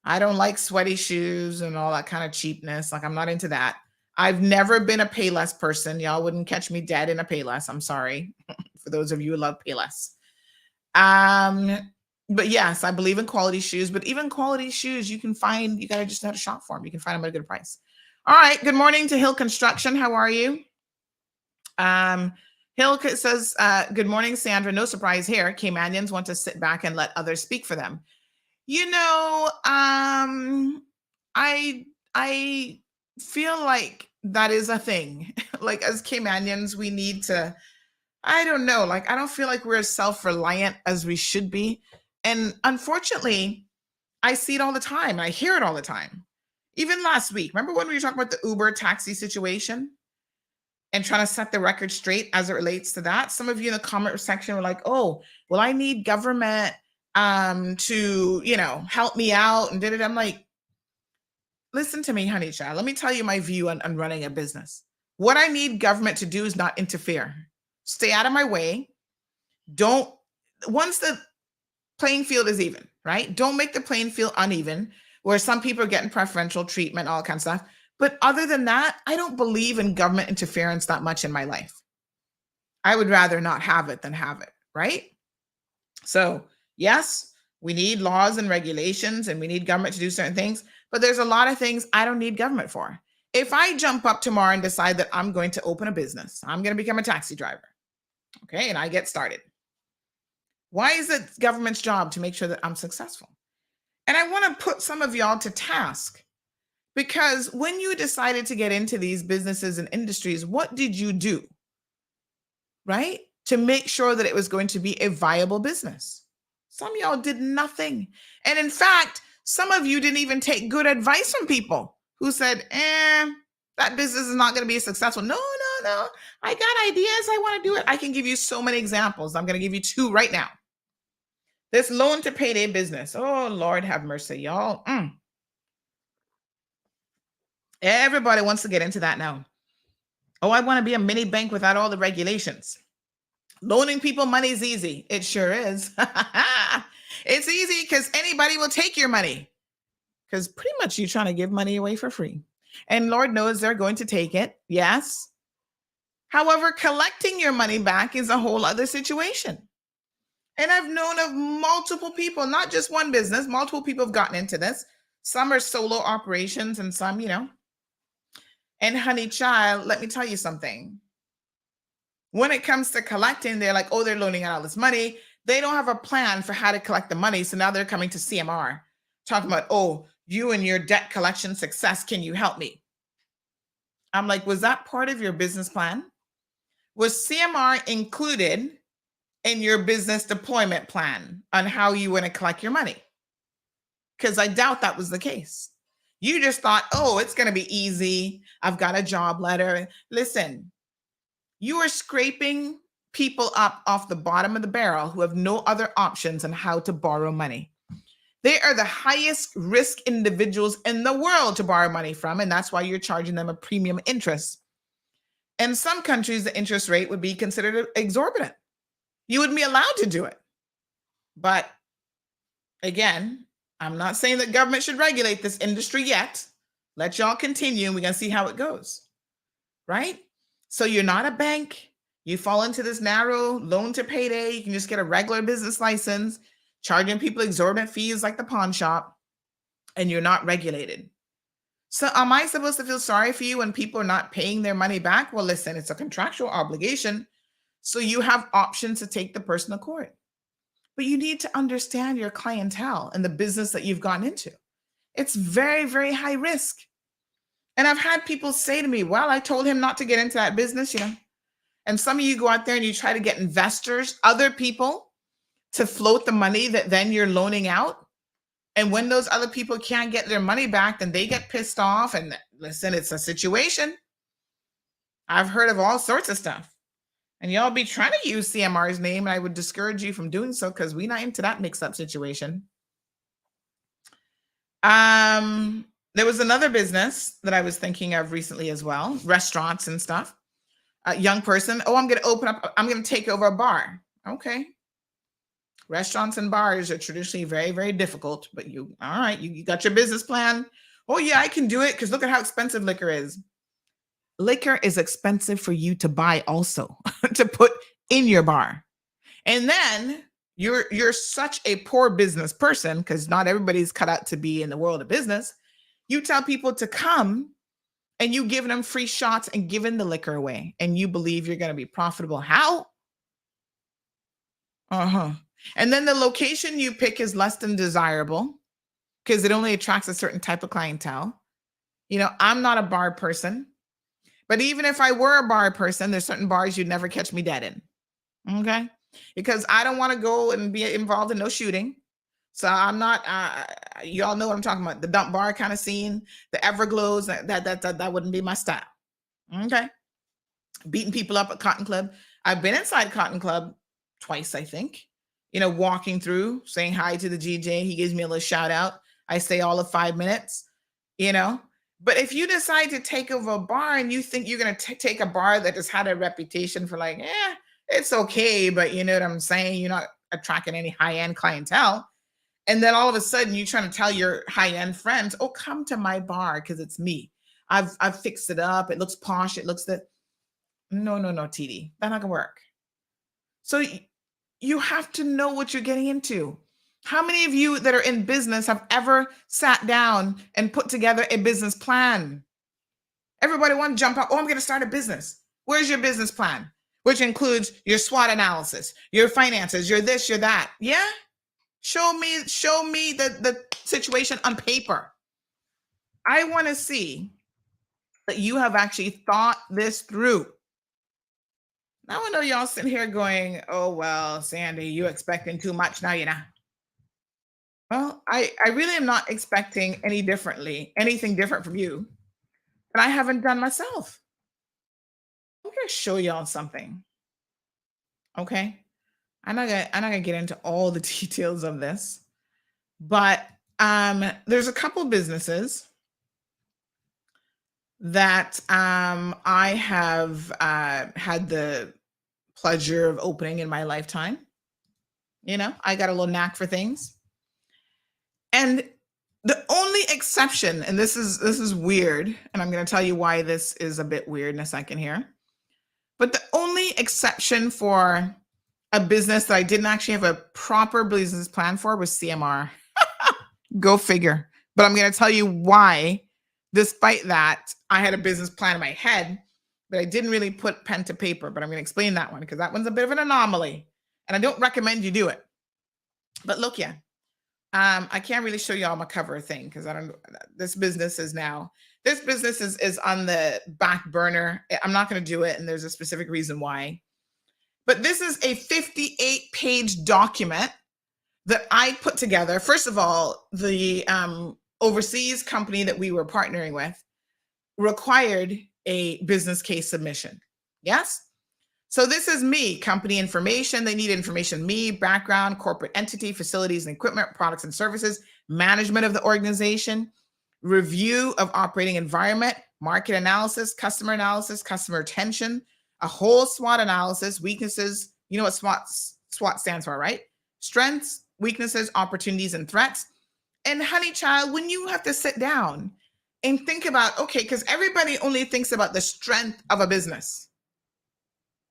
I don't like sweaty shoes and all that kind of cheapness. Like, I'm not into that. I've never been a Payless person. Y'all wouldn't catch me dead in a Payless. I'm sorry for those of you who love Payless. But yes, I believe in quality shoes. But even quality shoes, you got to just know how to shop for them. You can find them at a good price. All right. Good morning to Hill Construction. How are you? Hill says, good morning, Sandra. No surprise here. Caymanians want to sit back and let others speak for them. I feel like that is a thing. Like, as Caymanians, we need to, I don't know, like, I don't feel like we're as self-reliant as we should be. And unfortunately, I see it all the time. I hear it all the time. Even last week, remember when we were talking about the Uber taxi situation and trying to set the record straight as it relates to that? Some of you in the comment section were like, oh, well, I need government to, help me out. And I'm like, listen to me, honey child. Let me tell you my view on running a business. What I need government to do is not interfere. Stay out of my way. Once the playing field is even, right? Don't make the playing field uneven where some people are getting preferential treatment, all kinds of stuff. But other than that, I don't believe in government interference that much in my life. I would rather not have it than have it, right? So yes, we need laws and regulations and we need government to do certain things, but there's a lot of things I don't need government for. If I jump up tomorrow and decide that I'm going to open a business, I'm going to become a taxi driver, okay, and I get started. Why is it government's job to make sure that I'm successful? And I want to put some of y'all to task, because when you decided to get into these businesses and industries, what did you do, right? To make sure that it was going to be a viable business. Some of y'all did nothing. And in fact, some of you didn't even take good advice from people who said, that business is not going to be successful. No. I got ideas. I want to do it. I can give you so many examples. I'm going to give you 2 right now. This loan to payday business. Oh, Lord have mercy, y'all. Everybody wants to get into that now. Oh, I want to be a mini bank without all the regulations. Loaning people money is easy. It sure is. It's easy because anybody will take your money. Because pretty much you're trying to give money away for free. And Lord knows they're going to take it. Yes. However, collecting your money back is a whole other situation. And I've known of multiple people, not just one business, multiple people have gotten into this. Some are solo operations and some, And honey child, let me tell you something. When it comes to collecting, they're like, oh, they're loaning out all this money. They don't have a plan for how to collect the money. So now they're coming to CMR talking about, oh, you and your debt collection success, can you help me? I'm like, was that part of your business plan? Was CMR included in your business deployment plan on how you want to collect your money? Because I doubt that was the case. You just thought, oh, it's going to be easy. I've got a job letter. Listen, you are scraping people up off the bottom of the barrel who have no other options on how to borrow money. They are the highest risk individuals in the world to borrow money from, and that's why you're charging them a premium interest. In some countries, the interest rate would be considered exorbitant. You wouldn't be allowed to do it. But again, I'm not saying that government should regulate this industry yet. Let y'all continue, and we're going to see how it goes, right? So you're not a bank. You fall into this narrow loan to payday. You can just get a regular business license, charging people exorbitant fees like the pawn shop, and you're not regulated. So am I supposed to feel sorry for you when people are not paying their money back? Well, listen, it's a contractual obligation. So you have options to take the person to court. But you need to understand your clientele and the business that you've gotten into. It's very, very high risk. And I've had people say to me, well, I told him not to get into that business, And some of you go out there and you try to get investors, other people, to float the money that then you're loaning out. And when those other people can't get their money back, then they get pissed off. And listen, it's a situation. I've heard of all sorts of stuff. And y'all be trying to use CMR's name, and I would discourage you from doing so because we're not into that mix-up situation. There was another business that I was thinking of recently as well, restaurants and stuff. A young person, I'm going to take over a bar. Okay. Restaurants and bars are traditionally very, very difficult, but you got your business plan. Oh yeah, I can do it because look at how expensive liquor is. Liquor is expensive for you to buy also, to put in your bar. And then you're such a poor business person, because not everybody's cut out to be in the world of business. You tell people to come and you give them free shots and giving the liquor away, and you believe you're going to be profitable. How? And then the location you pick is less than desirable because it only attracts a certain type of clientele. I'm not a bar person, but even if I were a bar person, there's certain bars you'd never catch me dead in. Okay. Because I don't want to go and be involved in no shooting. So I'm not, y'all know what I'm talking about. The dump bar kind of scene, the Everglows, that wouldn't be my style. Okay. Beating people up at Cotton Club. I've been inside Cotton Club twice, I think. Walking through, saying hi to the GJ. He gives me a little shout out. I stay all of 5 minutes, But if you decide to take over a bar and you think you're going to take a bar that has had a reputation for it's okay, but you know what I'm saying? You're not attracting any high-end clientele. And then all of a sudden you're trying to tell your high-end friends, oh, come to my bar because it's me. I've fixed it up. It looks posh. It looks that. No, TD. That's not going to work. So you have to know what you're getting into. How many of you that are in business have ever sat down and put together a business plan? Everybody want to jump up. Oh, I'm going to start a business. Where's your business plan? Which includes your SWOT analysis, your finances, your this, your that. Yeah? Show me the situation on paper. I want to see that you have actually thought this through. Now I know y'all sitting here going, oh, well, Sandy, you expecting too much now, Well, I really am not expecting anything different from you that I haven't done myself. I'm going to show y'all something. Okay? I'm not gonna get into all the details of this, but there's a couple businesses that I have had the pleasure of opening in my lifetime. I got a little knack for things. And the only exception, and this is weird, and I'm going to tell you why this is a bit weird in a second here, but the only exception for a business that I didn't actually have a proper business plan for was CMR. Go figure. But I'm going to tell you why, despite that, I had a business plan in my head, but I didn't really put pen to paper. But I'm going to explain that one because that one's a bit of an anomaly. And I don't recommend you do it. But look, I can't really show you all my cover thing because this business is on the back burner. I'm not going to do it. And there's a specific reason why. But this is a 58-page document that I put together. First of all, the overseas company that we were partnering with required a business case submission. Yes? So this is me, company information. They need information, me, background, corporate entity, facilities and equipment, products and services, management of the organization, review of operating environment, market analysis, customer retention, a whole SWOT analysis, weaknesses. You know what SWOT stands for, right? Strengths, weaknesses, opportunities, and threats. And honey child, when you have to sit down and think about, okay, because everybody only thinks about the strength of a business.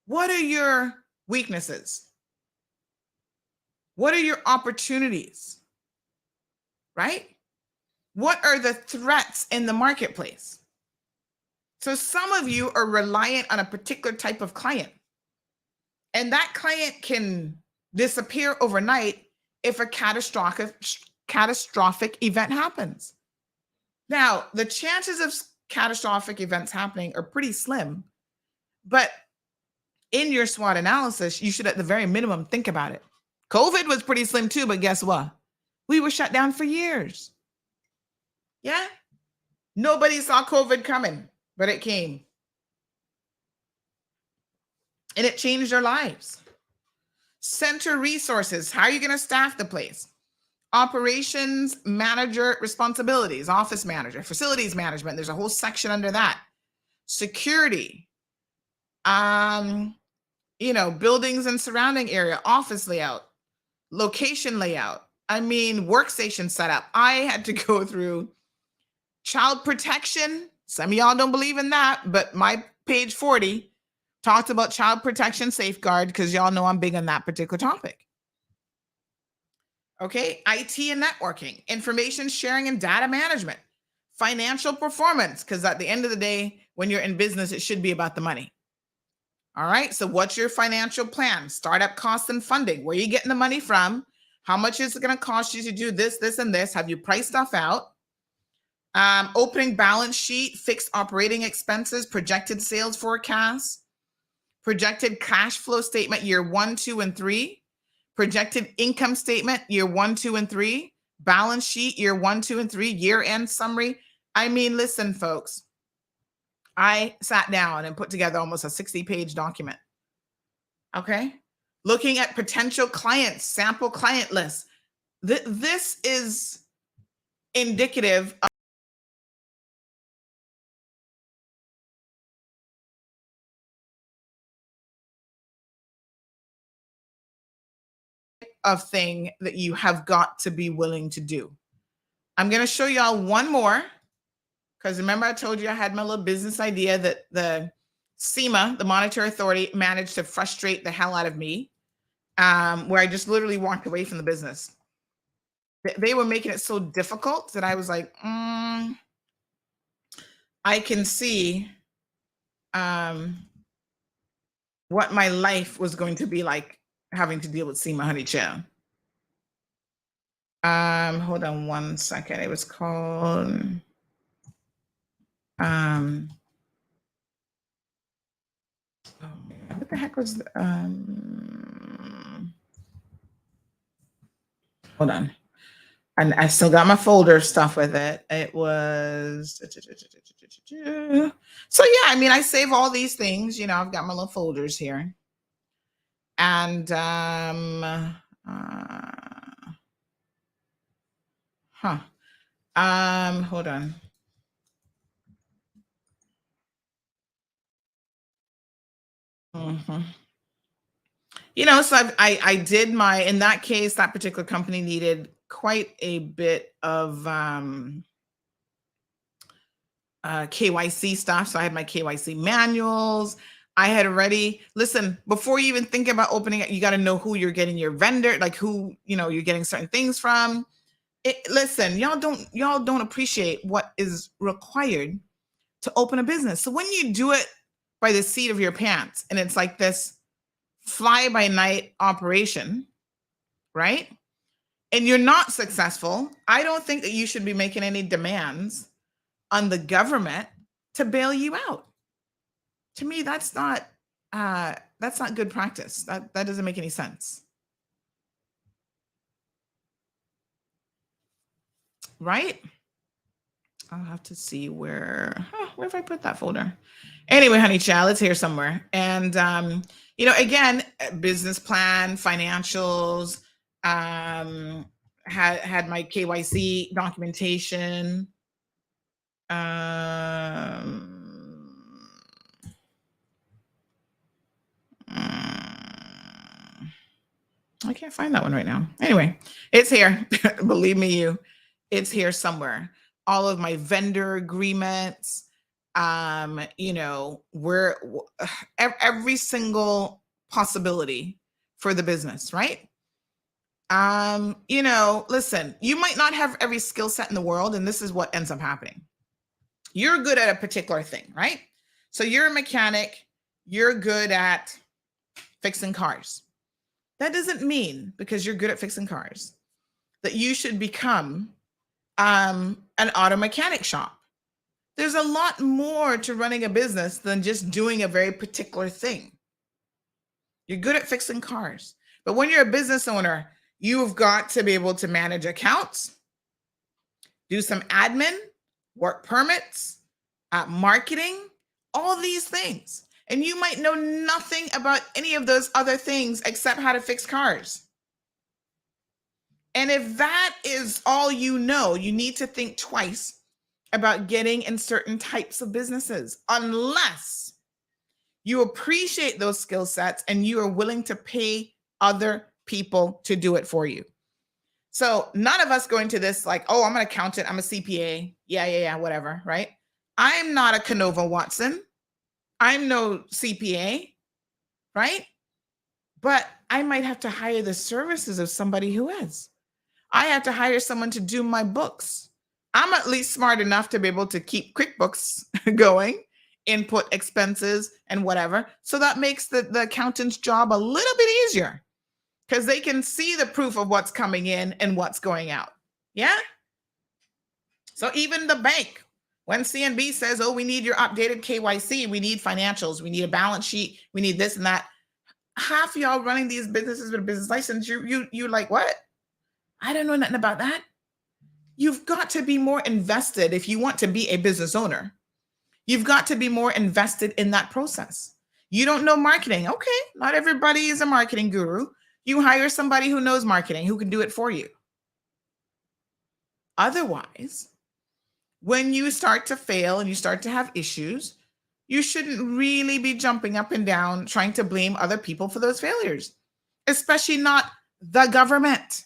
What are your weaknesses? What are your opportunities? Right? What are the threats in the marketplace? So some of you are reliant on a particular type of client, and that client can disappear overnight if a catastrophic event happens. Now, the chances of catastrophic events happening are pretty slim, but in your SWOT analysis, you should at the very minimum think about it. COVID was pretty slim too, but guess what? We were shut down for years. Yeah? Nobody saw COVID coming, but it came. And it changed our lives. Center resources. How are you going to staff the place? Operations manager responsibilities, office manager, facilities management. There's a whole section under that. Security. Buildings and surrounding area, office layout, location layout. Workstation setup. I had to go through child protection. Some of y'all don't believe in that, but my page 40 talked about child protection safeguard because y'all know I'm big on that particular topic. Okay, IT and networking, information sharing and data management, financial performance, because at the end of the day, when you're in business, it should be about the money. All right, so what's your financial plan? Startup costs and funding. Where are you getting the money from? How much is it going to cost you to do this, this, and this? Have you priced stuff out? Opening balance sheet, fixed operating expenses, projected sales forecasts, projected cash flow statement year 1, 2, and 3, projected income statement year 1, 2, and 3, balance sheet year 1, 2, and 3, year-end summary. Listen, folks. I sat down and put together almost a 60-page document. Okay. Looking at potential clients, sample client lists. This is indicative of thing that you have got to be willing to do. I'm going to show y'all one more. Because remember, I told you I had my little business idea that the SEMA, the Monetary Authority, managed to frustrate the hell out of me, where I just literally walked away from the business. They were making it so difficult that I was like, I can see what my life was going to be like having to deal with SEMA, honey child. Hold on one second. It was called... what the heck was hold on. And I still got my folder stuff with it. It was so yeah, I save all these things, I've got my little folders here. And hold on. So I did in that case, that particular company needed quite a bit of KYC stuff. So I had my KYC manuals. I had already, listen, before you even think about opening it, you got to know who you're getting your vendor, like who, you're getting certain things from. Listen, y'all don't appreciate what is required to open a business. So when you do it by the seat of your pants, and it's like this fly-by-night operation, right? And you're not successful, I don't think that you should be making any demands on the government to bail you out. To me, that's not good practice. That doesn't make any sense. Right? I'll have to see where have I put that folder? Anyway, honey child, it's here somewhere. And, again, business plan, financials, had my KYC documentation. I can't find that one right now. Anyway, it's here. Believe me, it's here somewhere. All of my vendor agreements, where every single possibility for the business, right? Listen, you might not have every skill set in the world, and this is what ends up happening. You're good at a particular thing, right? So you're a mechanic, you're good at fixing cars. That doesn't mean because you're good at fixing cars that you should become an auto mechanic shop. There's a lot more to running a business than just doing a very particular thing. You're good at fixing cars, but when you're a business owner, you've got to be able to manage accounts, do some admin, work permits, marketing, all these things. And you might know nothing about any of those other things except how to fix cars. And if that is all you know, you need to think twice about getting in certain types of businesses, unless you appreciate those skill sets and you are willing to pay other people to do it for you. So none of us go into this like, oh, I'm an accountant, I'm a CPA. Yeah, whatever, right? I'm not a Canova Watson. I'm no CPA, right? But I might have to hire the services of somebody who is. I have to hire someone to do my books. I'm at least smart enough to be able to keep QuickBooks going, input expenses and whatever. So that makes the accountant's job a little bit easier because they can see the proof of what's coming in and what's going out. Yeah? So even the bank, when CNB says, oh, we need your updated KYC, we need financials, we need a balance sheet, we need this and that. Half of y'all running these businesses with a business license, you're like, what? I don't know nothing about that. You've got to be more invested if you want to be a business owner. You've got to be more invested in that process. You don't know marketing. Okay, not everybody is a marketing guru. You hire somebody who knows marketing, who can do it for you. Otherwise, when you start to fail and you start to have issues, you shouldn't really be jumping up and down trying to blame other people for those failures, especially not the government.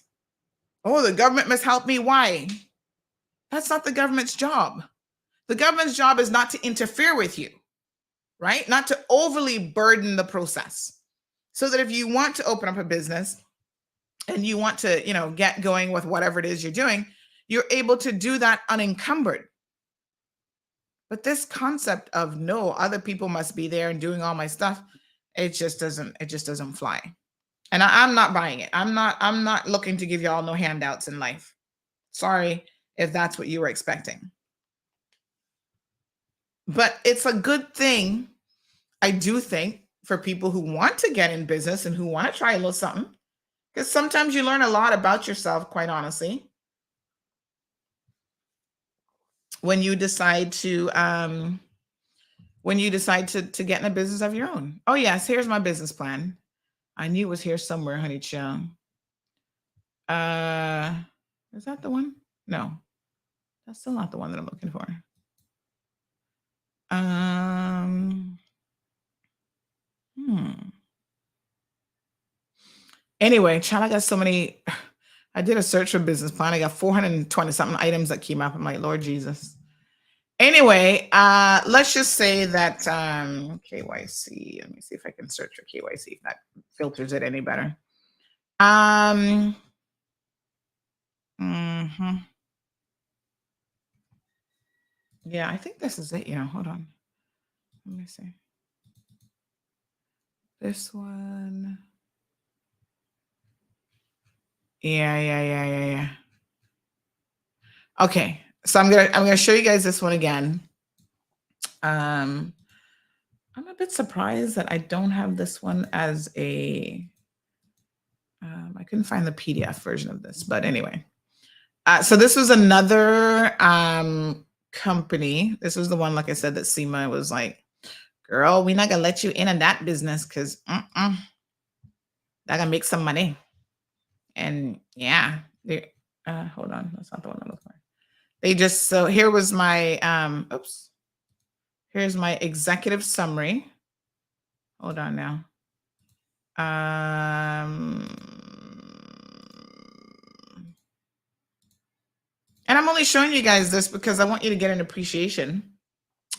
Oh, the government must help me. Why? That's not the government's job. The government's job is not to interfere with you, right? Not to overly burden the process. So that if you want to open up a business and you want to, get going with whatever it is you're doing, you're able to do that unencumbered. But this concept of no, other people must be there and doing all my stuff, it just doesn't fly. And I'm not buying it. I'm not looking to give y'all no handouts in life. Sorry if that's what you were expecting. But it's a good thing, I do think, for people who want to get in business and who want to try a little something. Because sometimes you learn a lot about yourself, quite honestly, when you decide to get in a business of your own. Oh yes, here's my business plan. I knew it was here somewhere, honey chill. Is that the one? No, that's still not the one that I'm looking for. Anyway, child, I got so many. I did a search for business plan. I got 420 something items that came up. I'm like, Lord Jesus. Anyway, let's just say that KYC. Let me see if I can search for KYC if that filters it any better. Yeah, I think this is it. Yeah, hold on. Let me see. This one. Yeah. Okay, so I'm gonna show you guys this one again. I'm a bit surprised that I don't have this one as a. I couldn't find the PDF version of this, but anyway. So this was another company. This was the one, like I said, that SEMA was like girl, we're not gonna let you in on that business because they're gonna make some money. And yeah, hold on, that's not the one I'm looking for. They just, so here was my here's my executive summary. Hold on now. And I'm only showing you guys this because I want you to get an appreciation.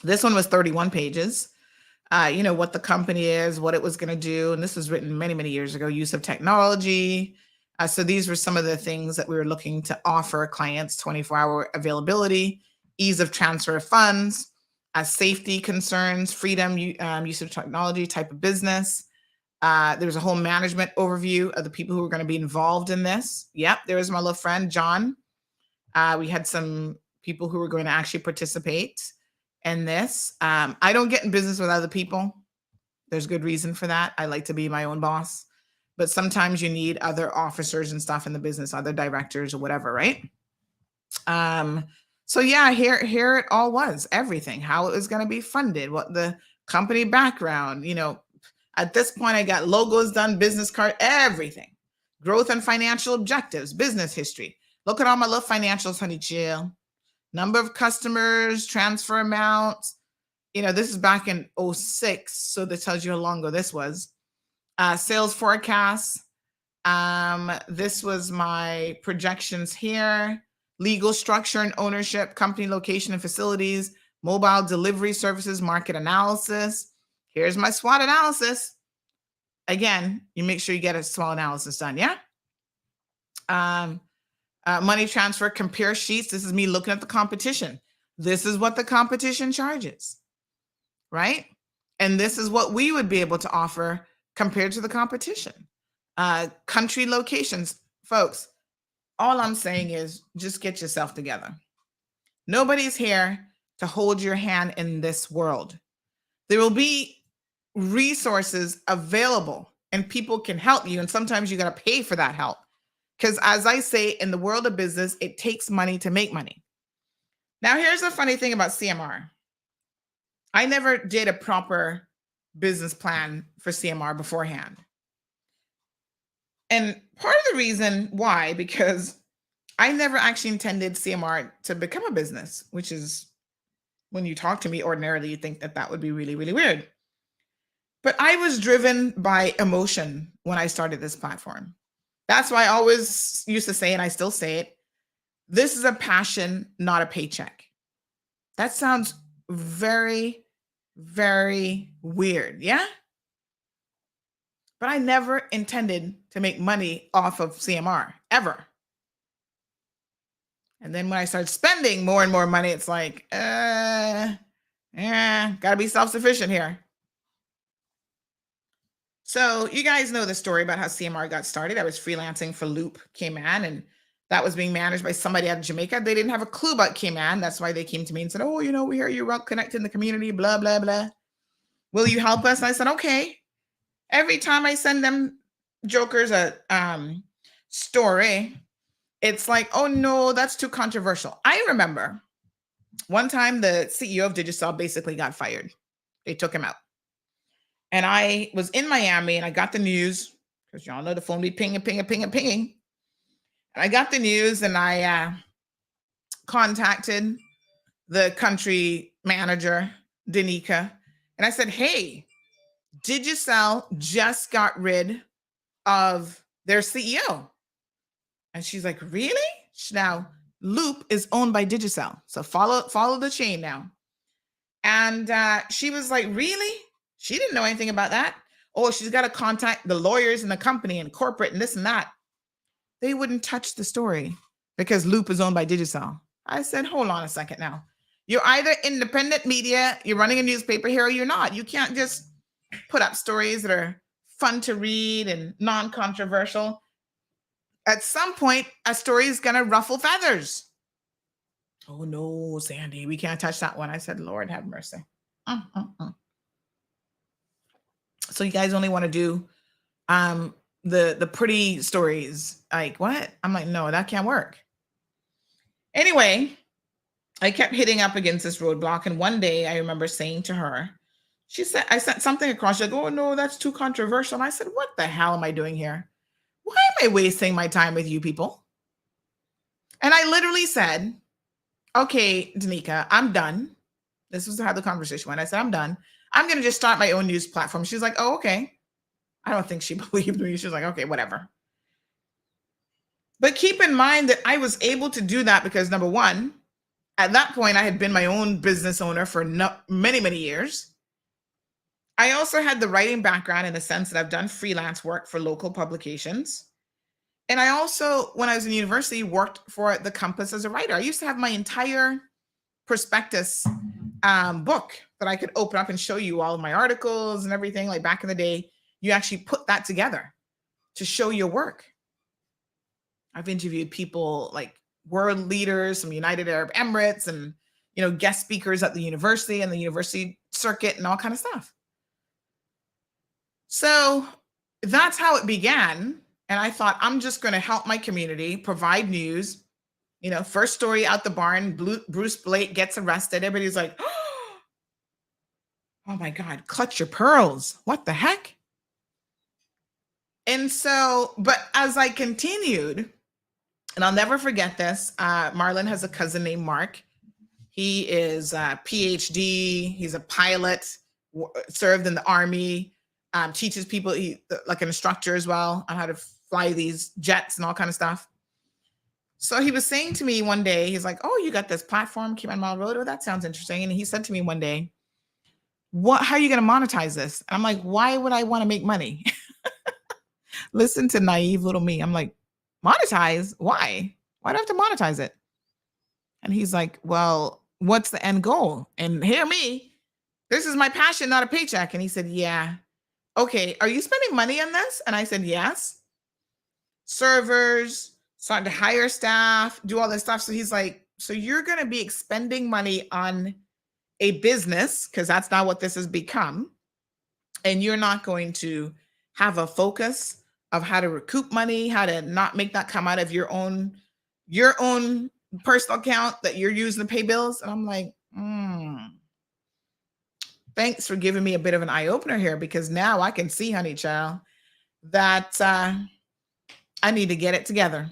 This one was 31 pages. You know, what the company is, what it was going to do. And this was written many, many years ago, use of technology. So these were some of the things that we were looking to offer clients: 24-hour availability, ease of transfer of funds, safety concerns, freedom, use of technology, type of business. There was a whole management overview of the people who were going to be involved in this. Yep, there was my little friend, John. We had some people who were going to actually participate in this. I don't get in business with other people. There's good reason for that. I like to be my own boss. But sometimes you need other officers and stuff in the business, other directors or whatever, right? So yeah, here it all was, everything, how it was going to be funded, what the company background, you know. At this point, I got logos done, business card, everything. Growth and financial objectives, business history. Look at all my little financials, honey, chill. Number of customers, transfer amounts. You know, this is back in 06, so that tells you how long ago this was. Sales forecasts. This was my projections here. Legal structure and ownership, company location and facilities, mobile delivery services, market analysis. Here's my SWOT analysis. Again, you make sure you get a SWOT analysis done, yeah? Money transfer, compare sheets. This is me looking at the competition. This is what the competition charges, right? And this is what we would be able to offer compared to the competition. Country locations, folks, all I'm saying is just get yourself together. Nobody's here to hold your hand in this world. There will be resources available and people can help you. And sometimes you got to pay for that help. Because as I say, in the world of business, it takes money to make money. Now, here's the funny thing about CMR. I never did a proper business plan for CMR beforehand. And part of the reason why, because I never actually intended CMR to become a business, which is, when you talk to me ordinarily, you think that that would be really, really weird. But I was driven by emotion when I started this platform. That's why I always used to say, and I still say it, this is a passion, not a paycheck. That sounds very, very weird, yeah? But I never intended to make money off of CMR, ever. And then when I started spending more and more money, it's like, gotta be self-sufficient here. So you guys know the story about how CMR got started. I was freelancing for Loop Cayman, and that was being managed by somebody out of Jamaica. They didn't have a clue about Cayman. That's why they came to me and said, oh, you know, we hear you're well connected in the community, blah, blah, blah. Will you help us? And I said, okay. Every time I send them jokers a story, it's like, oh no, that's too controversial. I remember one time the CEO of Digicel basically got fired. They took him out. And I was in Miami and I got the news, because y'all know the phone be pinging, pinging, pinging, pinging. And I got the news and I contacted the country manager, Danica, and I said, hey, Digicel just got rid of their CEO. And she's like, really? Now, Loop is owned by Digicel. So follow the chain now. And she was like, really? She didn't know anything about that. Oh, she's got to contact the lawyers in the company and corporate and this and that. They wouldn't touch the story because Loop is owned by Digicel. I said, hold on a second now. You're either independent media, you're running a newspaper here, or you're not. You can't just put up stories that are fun to read and non-controversial. At some point, a story is going to ruffle feathers. Oh no, Sandy, we can't touch that one. I said, Lord have mercy. So you guys only want to do the pretty stories. Like, what? I'm like, no, that can't work. Anyway, I kept hitting up against this roadblock. And one day I remember saying to her, She said, I sent something across. She's like, oh no, that's too controversial. And I said, what the hell am I doing here? Why am I wasting my time with you people? And I literally said, okay, Danica, I'm done. This was how the conversation went. I said, I'm done. I'm going to just start my own news platform. She's like, oh, okay. I don't think she believed me. She was like, okay, whatever. But keep in mind that I was able to do that because, number one, at that point, I had been my own business owner for many, many years. I also had the writing background in the sense that I've done freelance work for local publications. And I also, when I was in university, worked for the Compass as a writer. I used to have my entire prospectus book that I could open up and show you all of my articles and everything. Like back in the day, you actually put that together to show your work. I've interviewed people like world leaders from United Arab Emirates and, guest speakers at the university and the university circuit and all kind of stuff. So that's how it began. And I thought, I'm just going to help my community, provide news. First story out the barn, Bruce Blake gets arrested. Everybody's like, oh my God, clutch your pearls. What the heck? And so, but as I continued, and I'll never forget this, Marlon has a cousin named Mark. He is a PhD. He's a pilot, served in the Army, teaches people, like an instructor as well, on how to fly these jets and all kind of stuff. So he was saying to me one day, he's like, oh, you got this platform, Cayman Mile Road. Oh, that sounds interesting. And he said to me one day, how are you going to monetize this? And I'm like, why would I want to make money? Listen to naive little me. I'm like, monetize? Why? Why do I have to monetize it? And he's like, well, what's the end goal? And hear me, this is my passion, not a paycheck. And he said, yeah. Okay, are you spending money on this? And I said, yes. Servers, starting to hire staff, do all this stuff. So he's like, so you're going to be expending money on a business, because that's not what this has become. And you're not going to have a focus of how to recoup money, how to not make that come out of your own personal account that you're using to pay bills. And I'm like, thanks for giving me a bit of an eye-opener here, because now I can see, honey child, that I need to get it together.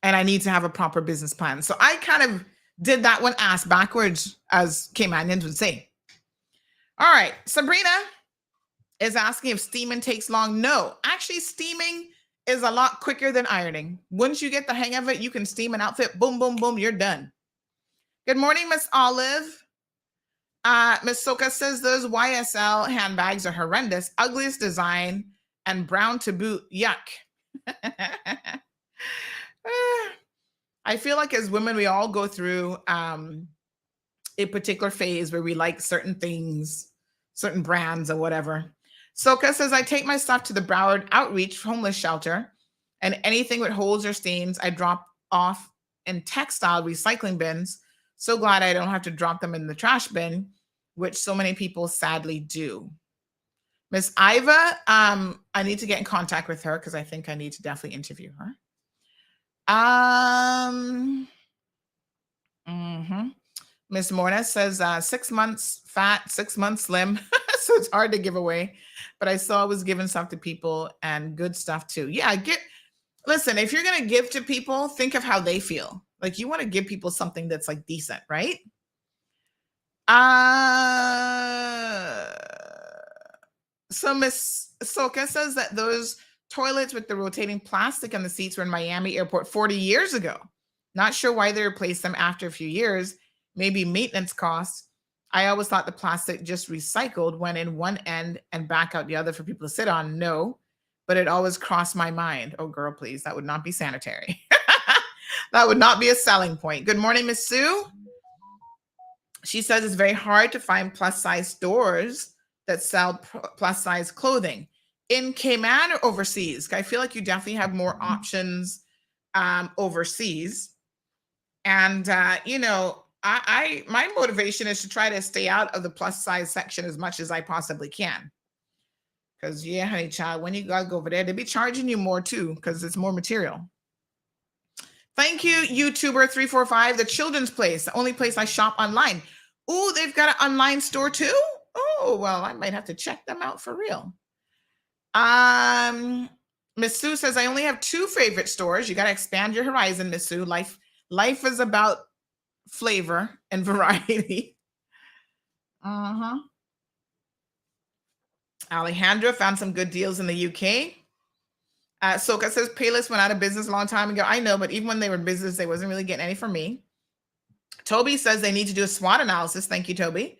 And I need to have a proper business plan. So I kind of did that one ass backwards, as Caymanians would say. All right, Sabrina is asking if steaming takes long. No, actually steaming is a lot quicker than ironing. Once you get the hang of it, you can steam an outfit. Boom, boom, boom, you're done. Good morning, Miss Olive. Miss Soka says those YSL handbags are horrendous. Ugliest design and brown to boot. Yuck. I feel like as women, we all go through a particular phase where we like certain things, certain brands or whatever. Soka says, I take my stuff to the Broward Outreach homeless shelter, and anything with holes or stains, I drop off in textile recycling bins. So glad I don't have to drop them in the trash bin, which so many people sadly do. Miss Iva, I need to get in contact with her because I think I need to definitely interview her. Miss Morna says 6 months fat, 6 months slim. So it's hard to give away, but I saw I was giving stuff to people and good stuff too. Yeah, listen, if you're going to give to people, think of how they feel. Like you want to give people something that's like decent, right? So Miss Soka says that those toilets with the rotating plastic on the seats were in Miami airport 40 years ago. Not sure why they replaced them after a few years. Maybe maintenance costs. I always thought the plastic just recycled, went in one end and back out the other for people to sit on. No, but it always crossed my mind. Oh, girl, please. That would not be sanitary. That would not be a selling point. Good morning, Miss Sue. She says it's very hard to find plus size stores that sell plus size clothing in Cayman or overseas. I feel like you definitely have more options overseas. And, my motivation is to try to stay out of the plus size section as much as I possibly can. Because, yeah, honey child, when you gotta go over there, they be charging you more too, because it's more material. Thank you, YouTuber 345, the Children's Place, the only place I shop online. Oh, they've got an online store too? Oh, well, I might have to check them out for real. Miss Sue says, I only have 2 favorite stores. You got to expand your horizon, Miss Sue. Life is about flavor and variety. Uh-huh. Alejandra found some good deals in the UK. Soka says, Payless went out of business a long time ago. I know, but even when they were in business, they wasn't really getting any from me. Toby says they need to do a SWOT analysis. Thank you, Toby.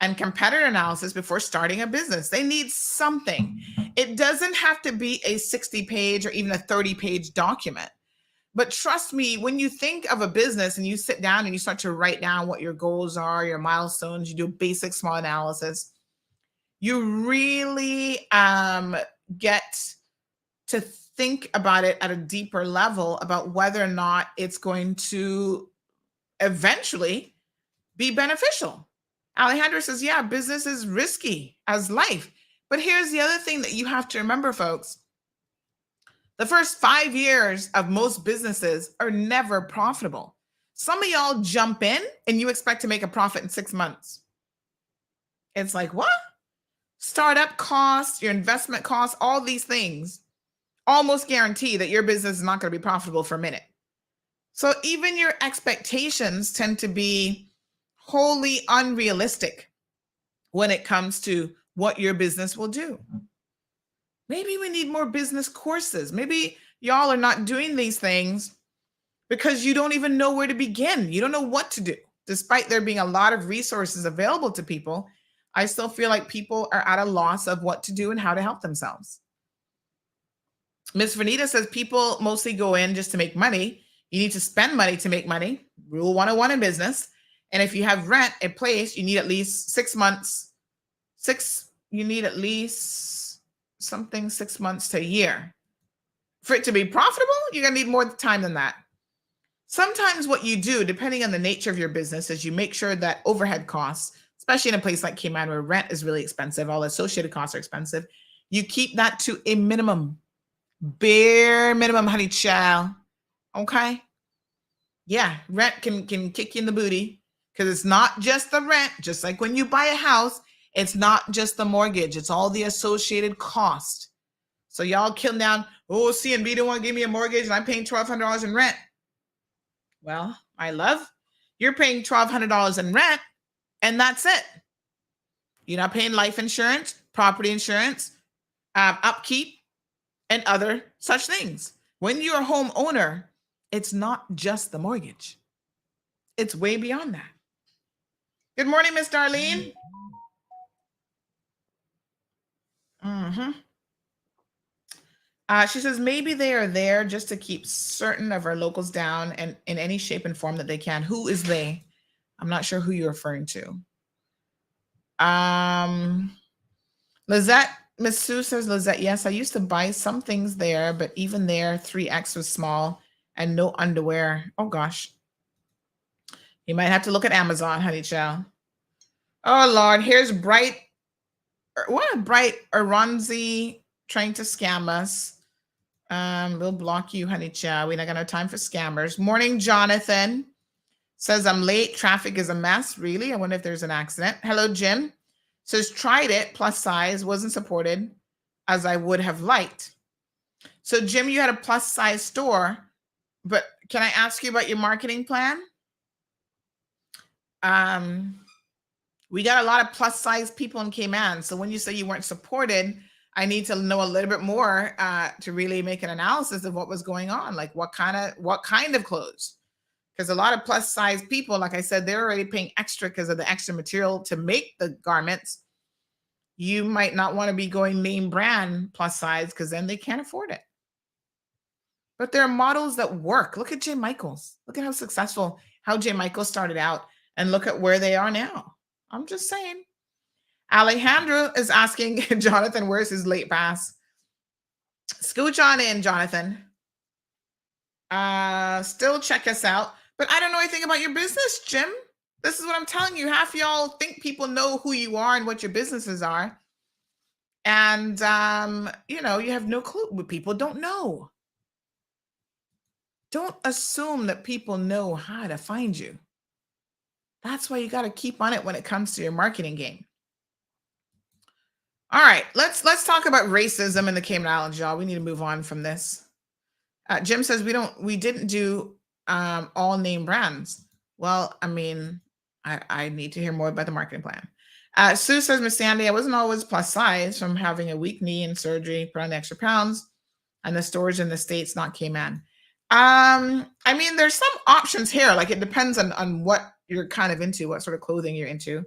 And competitor analysis before starting a business. They need something. It doesn't have to be a 60-page or even a 30-page document. But trust me, when you think of a business and you sit down and you start to write down what your goals are, your milestones, you do a basic SWOT analysis, you really get to think about it at a deeper level about whether or not it's going to eventually be beneficial. Alejandro says, yeah, business is risky as life. But here's the other thing that you have to remember, folks. The first 5 years of most businesses are never profitable. Some of y'all jump in and you expect to make a profit in 6 months. It's like, what? Startup costs, your investment costs, all these things almost guarantee that your business is not going to be profitable for a minute. So even your expectations tend to be wholly unrealistic when it comes to what your business will do. Maybe we need more business courses. Maybe y'all are not doing these things because you don't even know where to begin. You don't know what to do. Despite there being a lot of resources available to people, I still feel like people are at a loss of what to do and how to help themselves. Miss Vanita says people mostly go in just to make money. You need to spend money to make money. Rule 101 in business. And if you have rent a place, you need at least 6 months. You need at least 6 months to a year. For it to be profitable, you're going to need more time than that. Sometimes what you do, depending on the nature of your business, is you make sure that overhead costs, especially in a place like Cayman where rent is really expensive, all associated costs are expensive, you keep that to a minimum. Bare minimum, honey child. Okay? Yeah, rent can kick you in the booty because it's not just the rent. Just like when you buy a house, it's not just the mortgage. It's all the associated cost. So y'all kill down, oh, CNB didn't want to give me a mortgage and I'm paying $1,200 in rent. Well, my love, you're paying $1,200 in rent and that's it. You're not paying life insurance, property insurance, upkeep, and other such things. When you're a homeowner, it's not just the mortgage. It's way beyond that. Good morning, Miss Darlene. She says maybe they are there just to keep certain of our locals down and in any shape and form that they can. Who is they? I'm not sure who you're referring to. Lizette, Miss Sue says, Lizette, yes, I used to buy some things there, but even there, 3X was small and no underwear. Oh, gosh. You might have to look at Amazon, honey child. Oh, Lord. Here's Bright Aronzi trying to scam us. We'll block you, honey child. We're not going to have time for scammers. Morning, Jonathan. Says, I'm late. Traffic is a mess. Really? I wonder if there's an accident. Hello, Jim. Says, tried it. Plus size. Wasn't supported as I would have liked. So, Jim, you had a plus size store. But can I ask you about your marketing plan? We got a lot of plus size people in Cayman. So when you say you weren't supported, I need to know a little bit more to really make an analysis of what was going on. Like what kind of clothes? Because a lot of plus size people, like I said, they're already paying extra because of the extra material to make the garments. You might not want to be going name brand plus size because then they can't afford it. But there are models that work. Look at J. Michaels. Look at how successful, how J. Michaels started out and look at where they are now. I'm just saying. Alejandro is asking Jonathan, where's his late pass? Scooch on in, Jonathan. Still check us out. But I don't know anything about your business, Jim. This is what I'm telling you. Half y'all think people know who you are and what your businesses are. And, you have no clue what people don't know. Don't assume that people know how to find you. That's why you got to keep on it when it comes to your marketing game. All right, let's talk about racism in the Cayman Islands, y'all. We need to move on from this. Jim says we didn't do all name brands. Well, I mean, I need to hear more about the marketing plan. Sue says, Miss Sandy, I wasn't always plus size from having a weak knee and surgery, put on the extra pounds, and the storage in the States, not Cayman. I mean, there's some options here. Like, it depends on what you're kind of into, what sort of clothing you're into.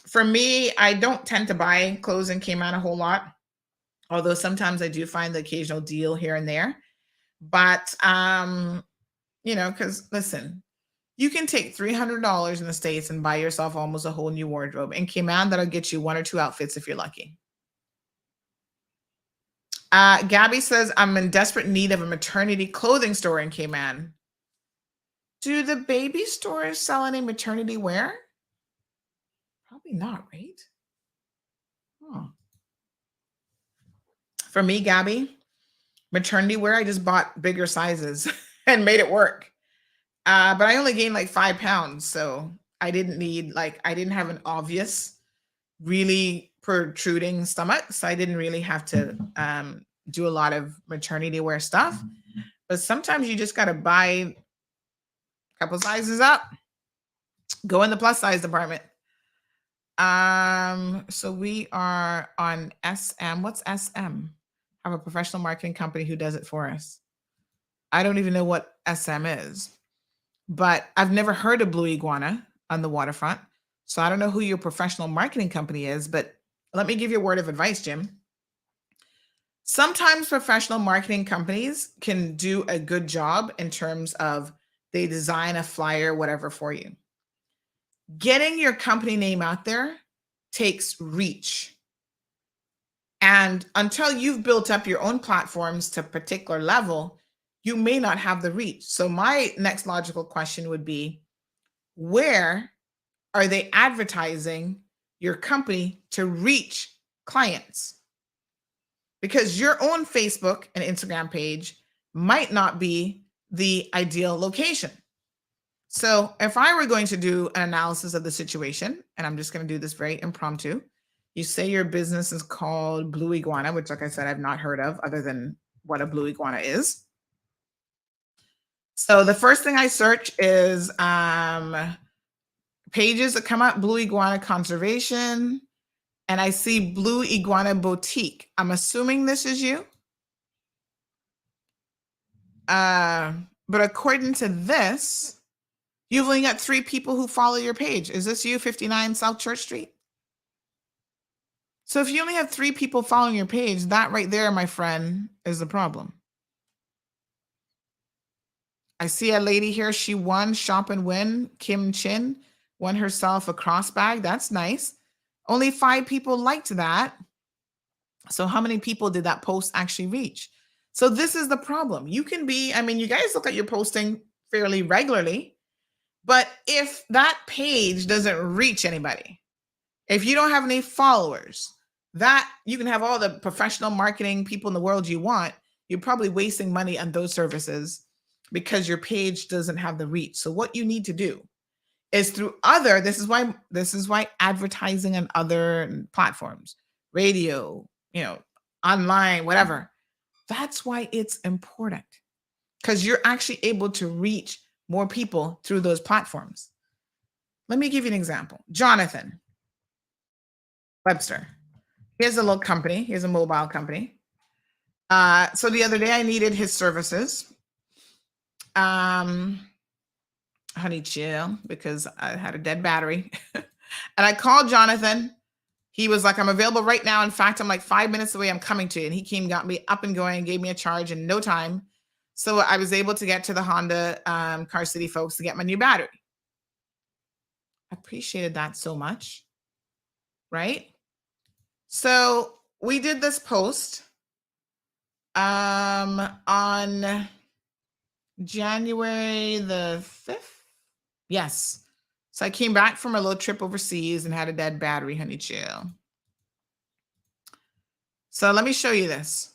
For me, I don't tend to buy clothes in Cayman a whole lot, although sometimes I do find the occasional deal here and there. But, because listen, you can take $300 in the States and buy yourself almost a whole new wardrobe. In Cayman, that'll get you 1 or 2 outfits if you're lucky. Gabby says, I'm in desperate need of a maternity clothing store in Cayman. Do the baby stores sell any maternity wear? Probably not, right? Oh. For me, Gabby, maternity wear, I just bought bigger sizes and made it work. But I only gained like 5 pounds. So I didn't have an obvious, really protruding stomach. So I didn't really have to do a lot of maternity wear stuff. But sometimes you just got to buy a couple sizes up, go in the plus size department. So we are on SM. What's SM? I have a professional marketing company who does it for us. I don't even know what SM is, but I've never heard of Blue Iguana on the waterfront. So I don't know who your professional marketing company is, but let me give you a word of advice, Jim. Sometimes professional marketing companies can do a good job in terms of they design a flyer, whatever, for you. Getting your company name out there takes reach. And until you've built up your own platforms to a particular level, you may not have the reach. So my next logical question would be, where are they advertising your company to reach clients? Because your own Facebook and Instagram page might not be the ideal location. So if I were going to do an analysis of the situation, and I'm just going to do this very impromptu, you say your business is called Blue Iguana, which, like I said, I've not heard of other than what a Blue Iguana is. So the first thing I search is pages that come up, Blue Iguana Conservation, and I see Blue Iguana Boutique. I'm assuming this is you. But according to this, you've only got 3 people who follow your page. Is this you, 59 South Church Street? So if you only have 3 people following your page, that right there, my friend, is the problem. I see a lady here. She won Shop and Win. Kim Chin won herself a cross bag. That's nice. Only 5 people liked that. So how many people did that post actually reach? So this is the problem. You can be, I mean, you guys look at your posting fairly regularly, but if that page doesn't reach anybody, if you don't have any followers, that you can have all the professional marketing people in the world you want, you're probably wasting money on those services because your page doesn't have the reach. So what you need to do is through other, this is why advertising on other platforms, radio, online, whatever. That's why it's important, because you're actually able to reach more people through those platforms. Let me give you an example. Jonathan Webster. He has a little company. He has a mobile company. So the other day I needed his services. Honey chill, because I had a dead battery. And I called Jonathan. He was like, I'm available right now. In fact, I'm like 5 minutes away. I'm coming to you. And he came, got me up and going, and gave me a charge in no time. So I was able to get to the Honda Car City folks to get my new battery. I appreciated that so much. Right? So we did this post on January the 5th. Yes. So I came back from a little trip overseas and had a dead battery, honey chill. So let me show you this.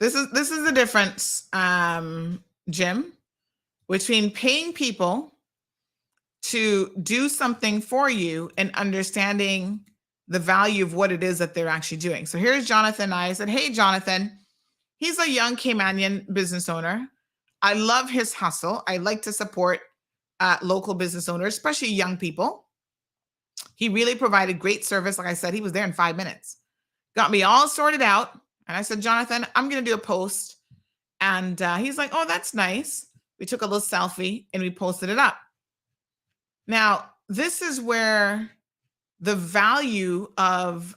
This is the difference, Jim, between paying people to do something for you and understanding the value of what it is that they're actually doing. So here's Jonathan. I said, hey, Jonathan, he's a young Caymanian business owner. I love his hustle. I like to support local business owners, especially young people. He really provided great service. Like I said, he was there in 5 minutes. Got me all sorted out. And I said, Jonathan, I'm going to do a post. And he's like, oh, that's nice. We took a little selfie and we posted it up. Now, this is where the value of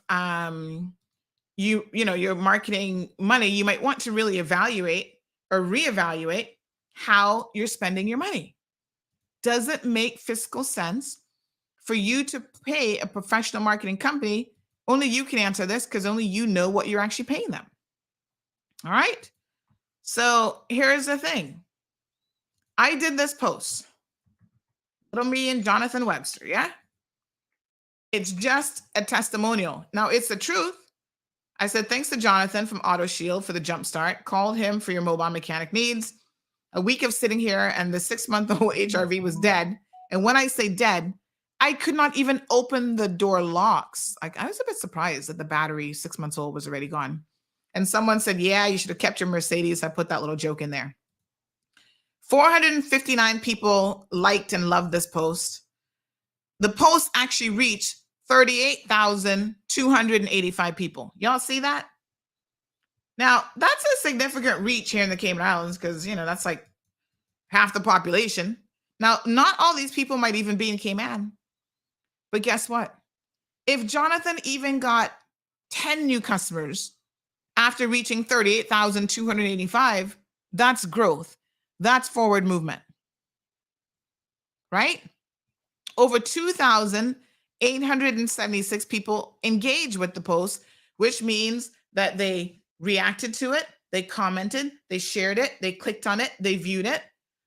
your marketing money, you might want to really evaluate or reevaluate how you're spending your money. Does it make fiscal sense for you to pay a professional marketing company? Only you can answer this because only you know what you're actually paying them. All right. So here's the thing. I did this post. Little me and Jonathan Webster. Yeah. It's just a testimonial. Now it's the truth. I said, thanks to Jonathan from Auto Shield for the jumpstart. Called him for your mobile mechanic needs. A week of sitting here and the 6-month-old HRV was dead. And when I say dead, I could not even open the door locks. Like, I was a bit surprised that the battery 6 months old was already gone. And someone said, yeah, you should have kept your Mercedes. I put that little joke in there. 459 people liked and loved this post. The post actually reached 38,285 people. Y'all see that? Now, that's a significant reach here in the Cayman Islands because, that's like half the population. Now, not all these people might even be in Cayman. But guess what? If Jonathan even got 10 new customers after reaching 38,285, that's growth. That's forward movement. Right? Over 2,876 people engaged with the post, which means that they reacted to it, they commented, they shared it, they clicked on it, they viewed it.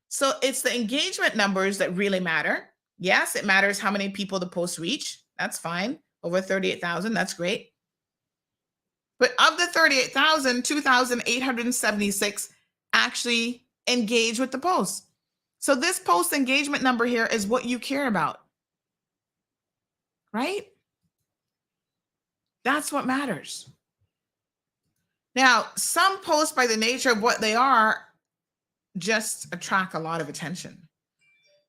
So it's the engagement numbers that really matter. Yes, it matters how many people the post reach. That's fine. Over 38,000, that's great. But of the 38,000, 2,876 actually engage with the post. So this post engagement number here is what you care about, right? That's what matters. Now, some posts by the nature of what they are just attract a lot of attention.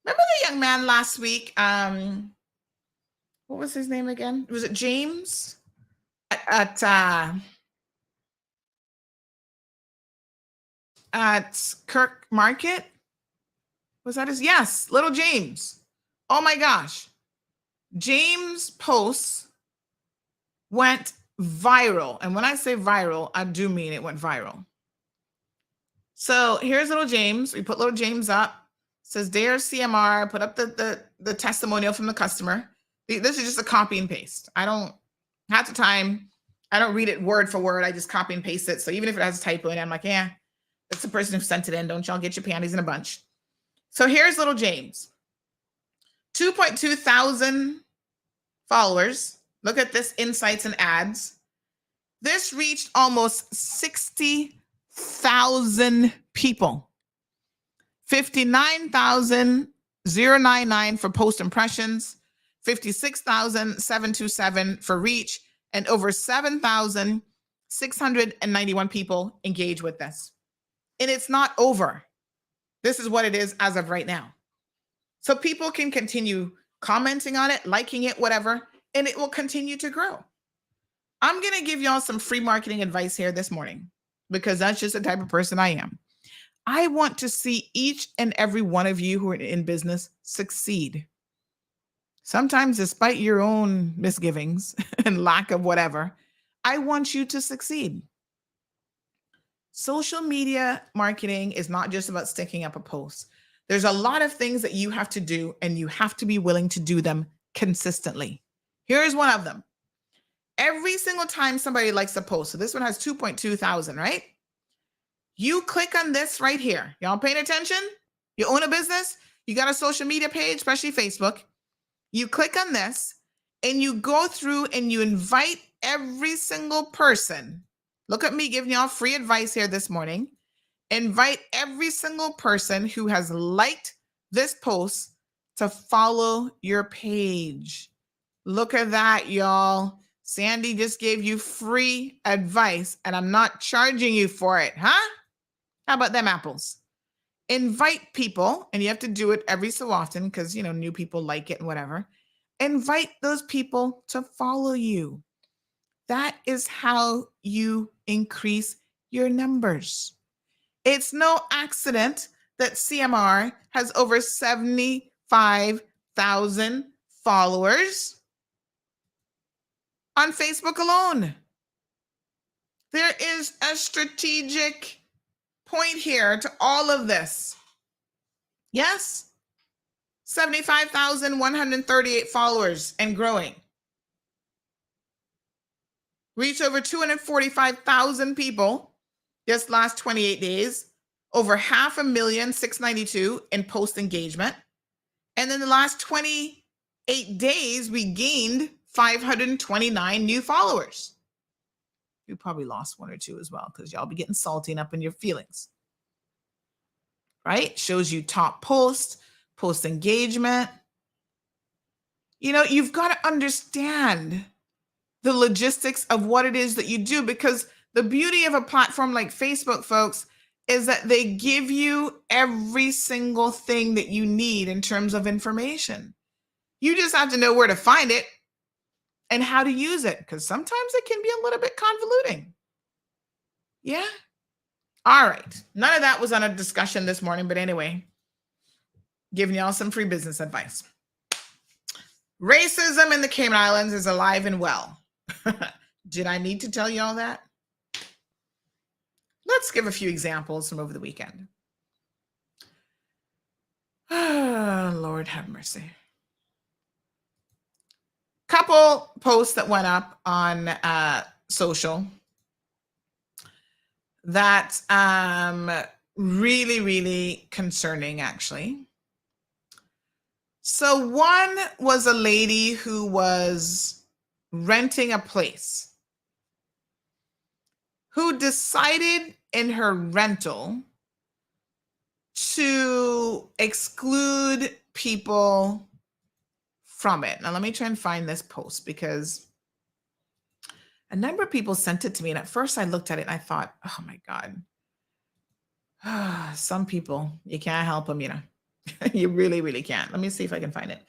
Remember the young man last week? What was his name again? Was it James? At Kirk Market? Was that his? Yes, little James. Oh my gosh. James' posts went viral. And when I say viral, I do mean it went viral. So here's little James. We put little James up. It says, Dear CMR, put up the testimonial from the customer. This is just a copy and paste. I don't have the time. I don't read it word for word. I just copy and paste it. So even if it has a typo in it, I'm like, yeah, that's the person who sent it in. Don't y'all get your panties in a bunch. So here's little James. 2.2 thousand followers. Look at this, insights and ads. This reached almost 60,000 people. 59,099 for post impressions, 56,727 for reach, and over 7,691 people engage with this. And it's not over. This is what it is as of right now. So people can continue commenting on it, liking it, whatever, and it will continue to grow. I'm going to give y'all some free marketing advice here this morning because that's just the type of person I am. I want to see each and every one of you who are in business succeed. Sometimes despite your own misgivings and lack of whatever, I want you to succeed. Social media marketing is not just about sticking up a post. There's a lot of things that you have to do, and you have to be willing to do them consistently. Here's one of them. Every single time somebody likes a post, so this one has 2.2 thousand, right? You click on this right here. Y'all paying attention? You own a business? You got a social media page, especially Facebook. You click on this and you go through and you invite every single person. Look at me giving y'all free advice here this morning. Invite every single person who has liked this post to follow your page. Look at that, y'all. Sandy just gave you free advice, and I'm not charging you for it, huh? How about them apples? Invite people, and you have to do it every so often because, new people like it and whatever. Invite those people to follow you. That is how you increase your numbers. It's no accident that CMR has over 75,000 followers on Facebook alone. There is a strategic point here to all of this. Yes, 75,138 followers and growing. Reach over 245,000 people just last 28 days. Over 500,692 in post engagement. And then the last 28 days, we gained 529 new followers. You probably lost one or two as well because y'all be getting salty and up in your feelings. Right? Shows you top post engagement. You've got to understand the logistics of what it is that you do, because the beauty of a platform like Facebook, folks, is that they give you every single thing that you need in terms of information. You just have to know where to find it and how to use it, because sometimes it can be a little bit convoluting. Yeah. All right. None of that was on a discussion this morning, but anyway, giving y'all some free business advice. Racism in the Cayman Islands is alive and well. Did I need to tell you all that? Let's give a few examples from over the weekend. Oh, Lord have mercy. Couple posts that went up on social that really, really concerning, actually. So one was a lady who was renting a place, who decided in her rental to exclude people from it. Now, let me try and find this post because a number of people sent it to me. And at first I looked at it and I thought, oh my God, some people, you can't help them, you really, really can't. Let me see if I can find it.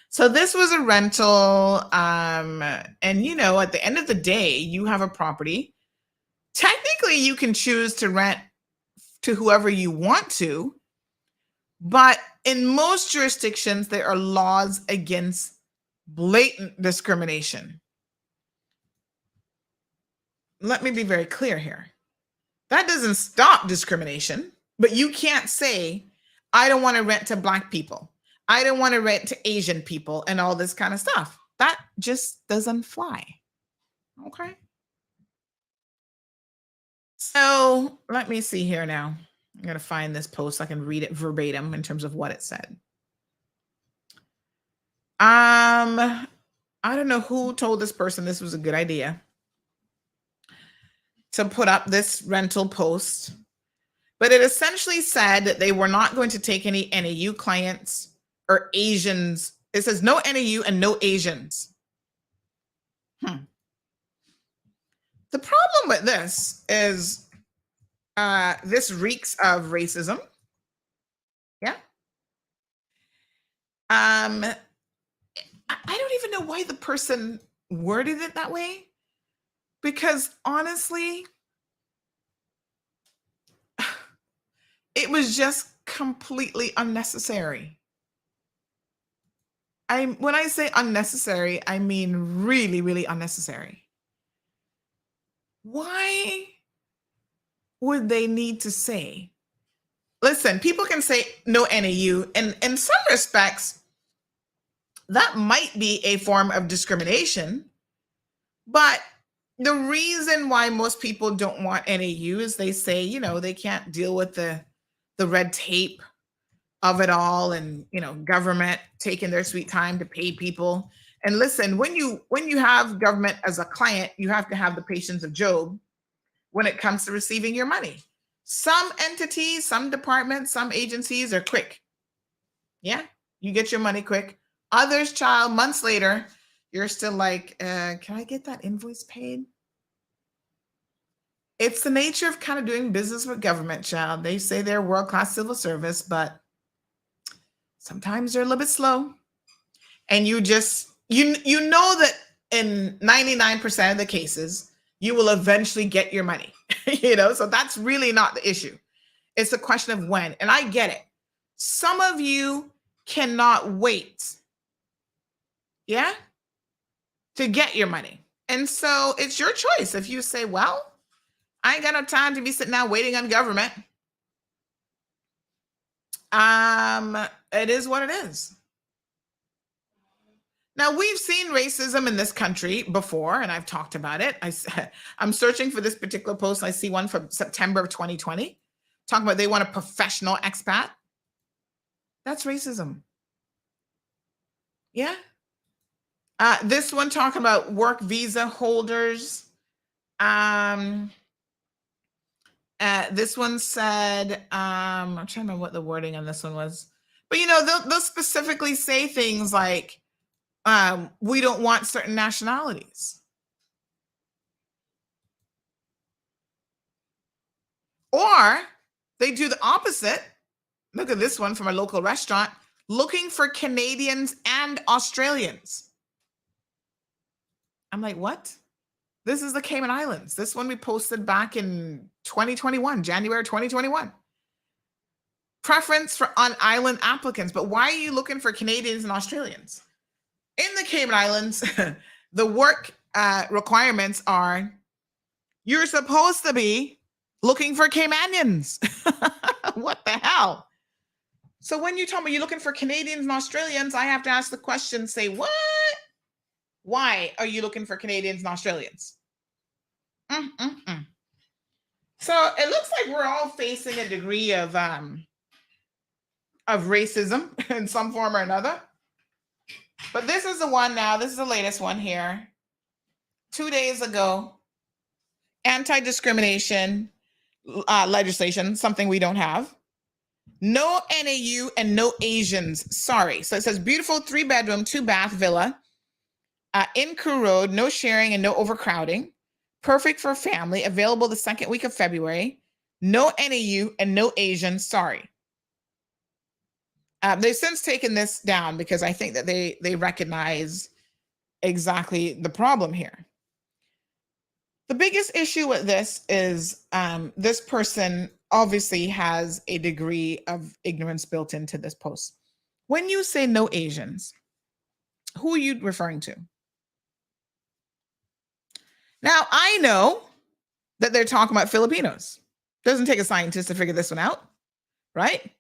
So this was a rental. And, at the end of the day, you have a property. Technically, you can choose to rent to whoever you want to. But in most jurisdictions, there are laws against blatant discrimination. Let me be very clear here. That doesn't stop discrimination, but you can't say, I don't want to rent to Black people. I don't want to rent to Asian people and all this kind of stuff. That just doesn't fly. Okay. So let me see here now. I'm going to find this post so I can read it verbatim in terms of what it said. I don't know who told this person this was a good idea to put up this rental post, but it essentially said that they were not going to take any NAU clients or Asians. It says no NAU and no Asians. The problem with this is this reeks of racism. Yeah. I don't even know why the person worded it that way, because honestly, it was just completely unnecessary. When I say unnecessary, I mean really, really unnecessary. Why would they need to say, listen, people can say no NAU, and in some respects, that might be a form of discrimination, but the reason why most people don't want NAU is they say, they can't deal with the red tape of it all, and government taking their sweet time to pay people. And listen, when you have government as a client, you have to have the patience of Job when it comes to receiving your money. Some entities, some departments, some agencies are quick. Yeah, you get your money quick. Others, child, months later, you're still like, can I get that invoice paid? It's the nature of kind of doing business with government, child. They say they're world-class civil service, but sometimes they're a little bit slow. And you just, you know that in 99% of the cases, you will eventually get your money, so that's really not the issue. It's a question of when. And I get it. Some of you cannot wait, to get your money. And so it's your choice. If you say, well, I ain't got no time to be sitting out waiting on government. It is what it is. Now, we've seen racism in this country before, and I've talked about it. I'm searching for this particular post. I see one from September of 2020, talking about they want a professional expat. That's racism. Yeah. This one talking about work visa holders. This one said, I'm trying to remember what the wording on this one was. But, they'll specifically say things like, we don't want certain nationalities. Or they do the opposite. Look at this one from a local restaurant, looking for Canadians and Australians. I'm like, what? This is the Cayman Islands. This one we posted back in 2021, January 2021. Preference for on-island applicants. But why are you looking for Canadians and Australians? In the Cayman Islands, the work requirements are, you're supposed to be looking for Caymanians. What the hell? So when you tell me you're looking for Canadians and Australians, I have to ask the question, say, what? Why are you looking for Canadians and Australians? So it looks like we're all facing a degree of racism in some form or another. But this is the one now. This is the latest one here. 2 days ago, anti-discrimination legislation, something we don't have. No NAU and no Asians. Sorry. So it says beautiful 3-bedroom, 2-bath villa in Crew Road, no sharing and no overcrowding. Perfect for family. Available the second week of February. No NAU and no Asians. Sorry. They've since taken this down because I think that they recognize exactly the problem here. The biggest issue with this is this person obviously has a degree of ignorance built into this post. When you say no Asians, who are you referring to? Now, I know that they're talking about Filipinos. Doesn't take a scientist to figure this one out, right?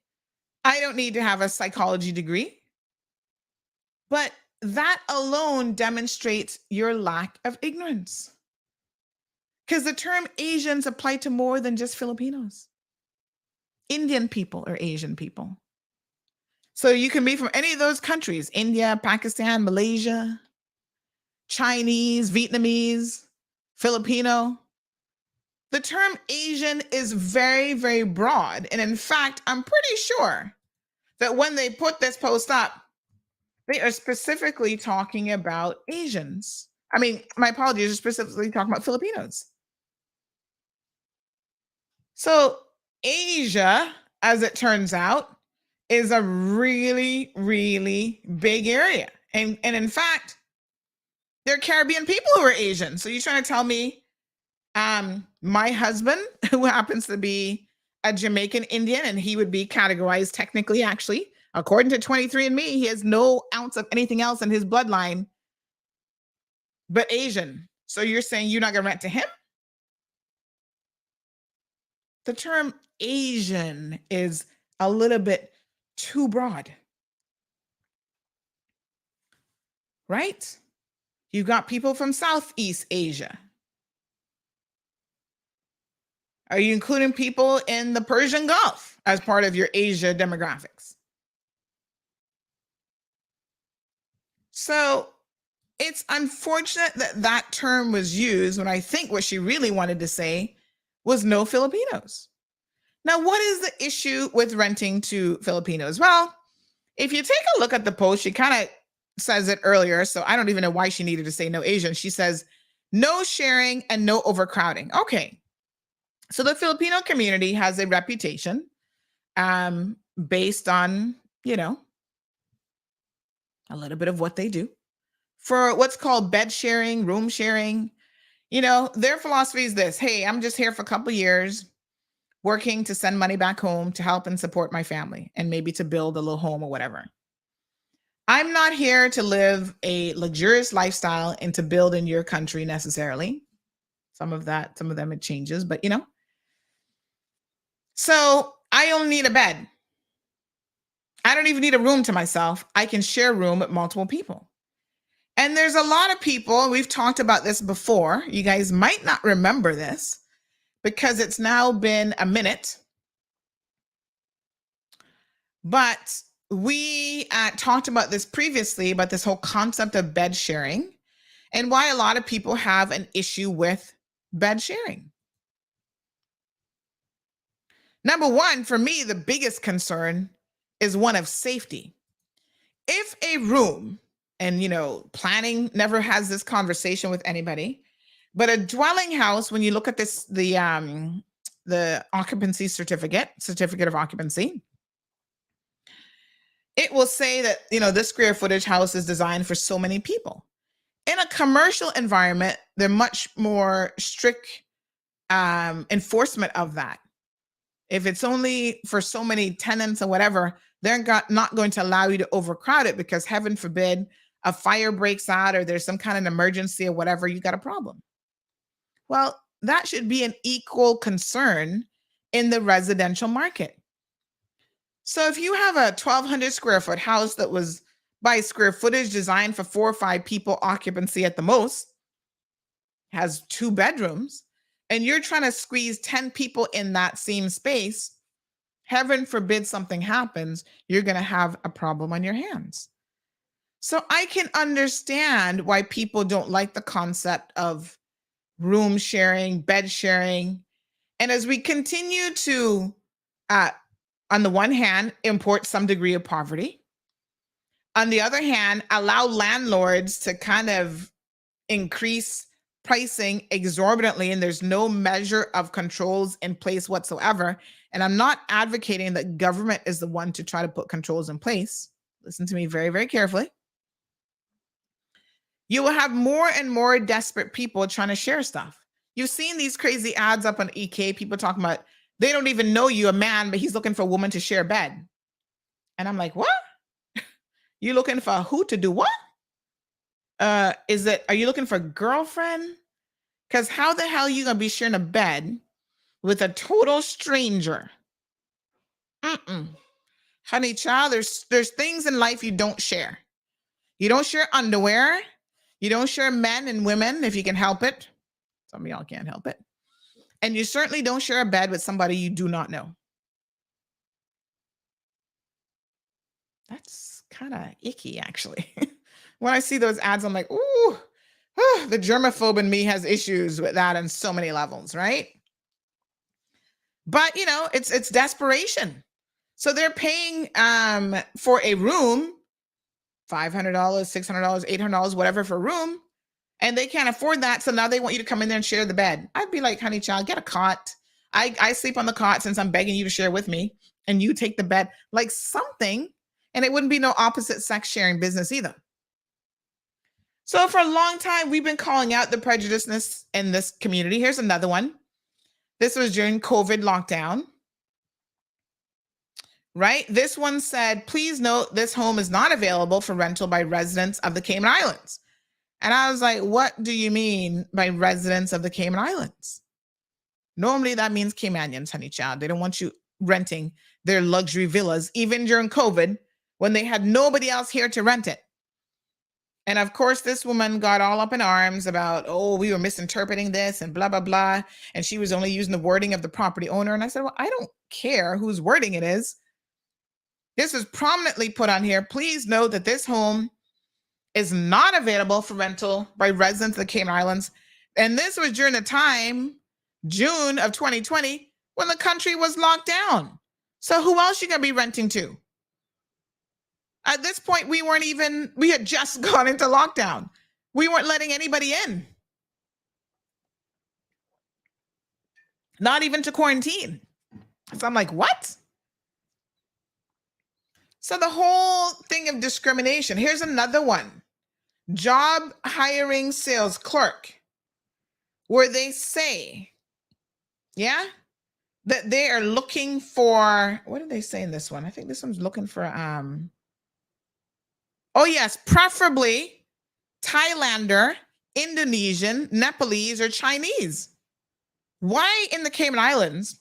I don't need to have a psychology degree, but that alone demonstrates your lack of ignorance. Because the term Asians apply to more than just Filipinos. Indian people are Asian people. So you can be from any of those countries, India, Pakistan, Malaysia, Chinese, Vietnamese, Filipino. The term Asian is very, very broad. And in fact, I'm pretty sure that when they put this post up, they are specifically talking about Asians. I mean, my apologies, are specifically talking about Filipinos. So Asia, as it turns out, is a really, really big area. And in fact, there are Caribbean people who are Asian. So you're trying to tell me my husband, who happens to be a Jamaican Indian, and he would be categorized technically, actually, according to 23andMe, he has no ounce of anything else in his bloodline but Asian. So you're saying you're not going to rent to him? The term Asian is a little bit too broad, right? You've got people from Southeast Asia. Are you including people in the Persian Gulf as part of your Asia demographics? So it's unfortunate that that term was used when I think what she really wanted to say was no Filipinos. Now, what is the issue with renting to Filipinos? Well, if you take a look at the post, she kind of says it earlier, so I don't even know why she needed to say no Asian. She says, no sharing and no overcrowding. Okay. So the Filipino community has a reputation based on, a little bit of what they do for what's called bed sharing, room sharing. Their philosophy is this: hey, I'm just here for a couple years working to send money back home to help and support my family and maybe to build a little home or whatever. I'm not here to live a luxurious lifestyle and to build in your country necessarily. Some of them it changes, but so I only need a bed. I don't even need a room to myself. I can share a room with multiple people. And there's a lot of people, we've talked about this before. You guys might not remember this because it's now been a minute. But we talked about this previously, about this whole concept of bed sharing and why a lot of people have an issue with bed sharing. Number one, for me, the biggest concern is one of safety. If a room, and planning never has this conversation with anybody, but a dwelling house, when you look at this, the occupancy certificate of occupancy, it will say that, this square footage house is designed for so many people. In a commercial environment, they're much more strict enforcement of that. If it's only for so many tenants or whatever, they're not going to allow you to overcrowd it because heaven forbid a fire breaks out or there's some kind of emergency or whatever, you got a problem. Well, that should be an equal concern in the residential market. So if you have a 1,200 square foot house that was by square footage designed for 4 or 5 people occupancy at the most, has 2 bedrooms, and you're trying to squeeze 10 people in that same space, heaven forbid something happens, you're going to have a problem on your hands. So I can understand why people don't like the concept of room sharing, bed sharing. And as we continue to, on the one hand, import some degree of poverty, on the other hand, allow landlords to kind of increase pricing exorbitantly, and there's no measure of controls in place whatsoever. And I'm not advocating that government is the one to try to put controls in place. Listen to me very, very carefully. You will have more and more desperate people trying to share stuff. You've seen these crazy ads up on EK, people talking about, they don't even know you, a man, but he's looking for a woman to share a bed. And I'm like, what? You looking for who to do what? Are you looking for a girlfriend? Because how the hell are you going to be sharing a bed with a total stranger? Honey child, there's things in life you don't share. You don't share underwear. You don't share men and women if you can help it. Some of y'all can't help it. And you certainly don't share a bed with somebody you do not know. That's kind of icky, actually. When I see those ads, I'm like, ooh, the germaphobe in me has issues with that on so many levels, right? But, it's desperation. So they're paying for a room, $500, $600, $800, whatever for a room, and they can't afford that. So now they want you to come in there and share the bed. I'd be like, honey child, get a cot. I sleep on the cot since I'm begging you to share with me, and you take the bed, like something, and it wouldn't be no opposite sex sharing business either. So for a long time, we've been calling out the prejudiceness in this community. Here's another one. This was during COVID lockdown, right? This one said, please note this home is not available for rental by residents of the Cayman Islands. And I was like, what do you mean by residents of the Cayman Islands? Normally that means Caymanians, honey child. They don't want you renting their luxury villas, even during COVID, when they had nobody else here to rent it. And of course, this woman got all up in arms about, we were misinterpreting this and blah, blah, blah. And she was only using the wording of the property owner. And I said, well, I don't care whose wording it is. This is prominently put on here. Please note that this home is not available for rental by residents of the Cayman Islands. And this was during the time, June of 2020, when the country was locked down. So who else you going to be renting to? At this point, we had just gone into lockdown. We weren't letting anybody in. Not even to quarantine. So I'm like, what? So the whole thing of discrimination. Here's another one. Job hiring sales clerk, where they say, that they are looking for, what did they say in this one? I think this one's looking for, preferably Thailander, Indonesian, Nepalese, or Chinese. Why in the Cayman Islands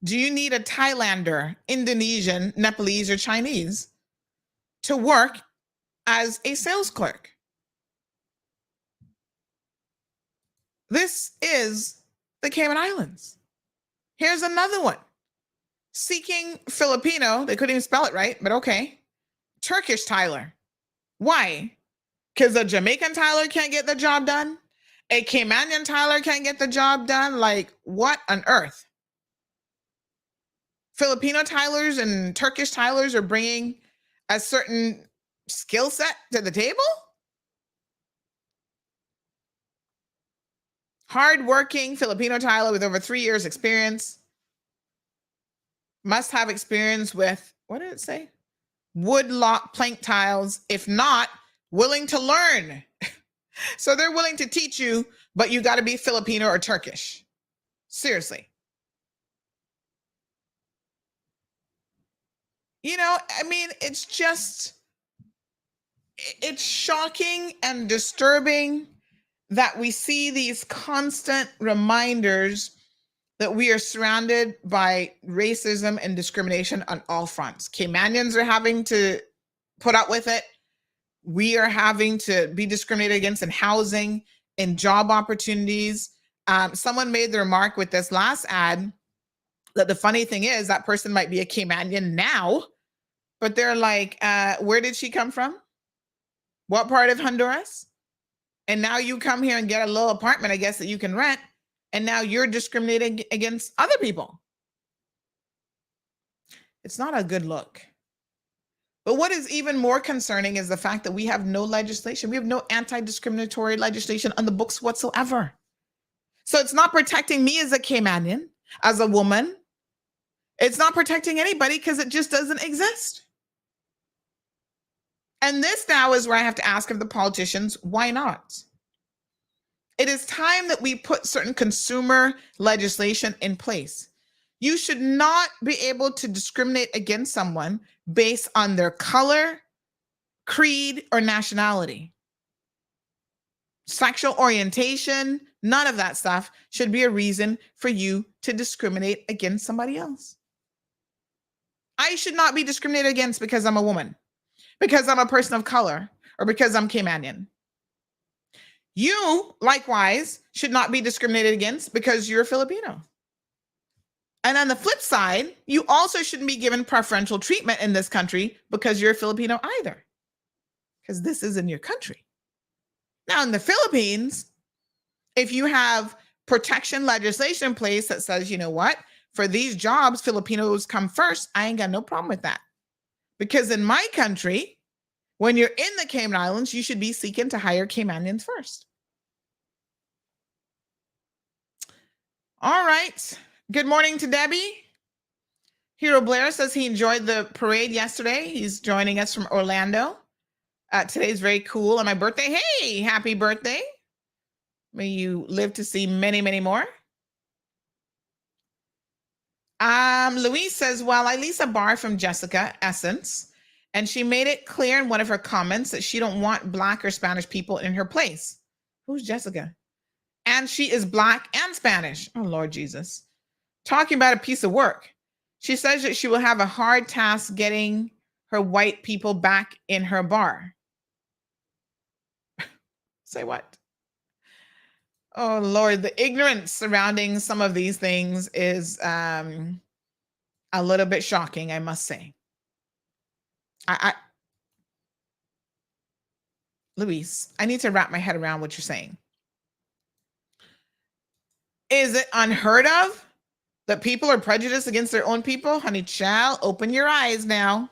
do you need a Thailander, Indonesian, Nepalese, or Chinese to work as a sales clerk? This is the Cayman Islands. Here's another one. Seeking Filipino, they couldn't even spell it right, but okay. Turkish Tyler. Why? Because a Jamaican Tyler can't get the job done? A Caymanian Tyler can't get the job done? Like, what on earth? Filipino Tylers and Turkish Tylers are bringing a certain skill set to the table? Hardworking Filipino Tyler with over 3 years experience. Must have experience with, what did it say? Wood lock plank tiles. If not, willing to learn. So they're willing to teach you, but you got to be Filipino or Turkish. Seriously. It's shocking and disturbing that we see these constant reminders that we are surrounded by racism and discrimination on all fronts. Caymanians are having to put up with it. We are having to be discriminated against in housing, in job opportunities. Someone made the remark with this last ad that the funny thing is that person might be a Caymanian now, but they're like, where did she come from? What part of Honduras? And now you come here and get a little apartment, I guess, that you can rent. And now you're discriminating against other people. It's not a good look. But what is even more concerning is the fact that we have no legislation. We have no anti-discriminatory legislation on the books whatsoever. So it's not protecting me as a Caymanian, as a woman. It's not protecting anybody because it just doesn't exist. And this now is where I have to ask of the politicians, why not? It is time that we put certain consumer legislation in place. You should not be able to discriminate against someone based on their color, creed, or nationality. Sexual orientation, none of that stuff should be a reason for you to discriminate against somebody else. I should not be discriminated against because I'm a woman, because I'm a person of color, or because I'm Caymanian. You, likewise, should not be discriminated against because you're Filipino. And on the flip side, you also shouldn't be given preferential treatment in this country because you're Filipino either, because this isn't your country. Now, in the Philippines, if you have protection legislation in place that says, you know what, for these jobs, Filipinos come first, I ain't got no problem with that. Because in my country, when you're in the Cayman Islands, you should be seeking to hire Caymanians first. All right. Good morning to Debbie. Hero Blair says he enjoyed the parade yesterday. He's joining us from Orlando. Today's very cool on my birthday. Hey, happy birthday. May you live to see many, many more. Louise says, well, I lease a bar from Jessica Essence, and she made it clear in one of her comments that she don't want Black or Spanish people in her place. Who's Jessica? And she is Black and Spanish. Oh, Lord Jesus. Talking about a piece of work. She says that she will have a hard task getting her white people back in her bar. Say what? Oh, Lord, the ignorance surrounding some of these things is a little bit shocking, I must say. Luis, I need to wrap my head around what you're saying. Is it unheard of that people are prejudiced against their own people? Honey child, open your eyes now.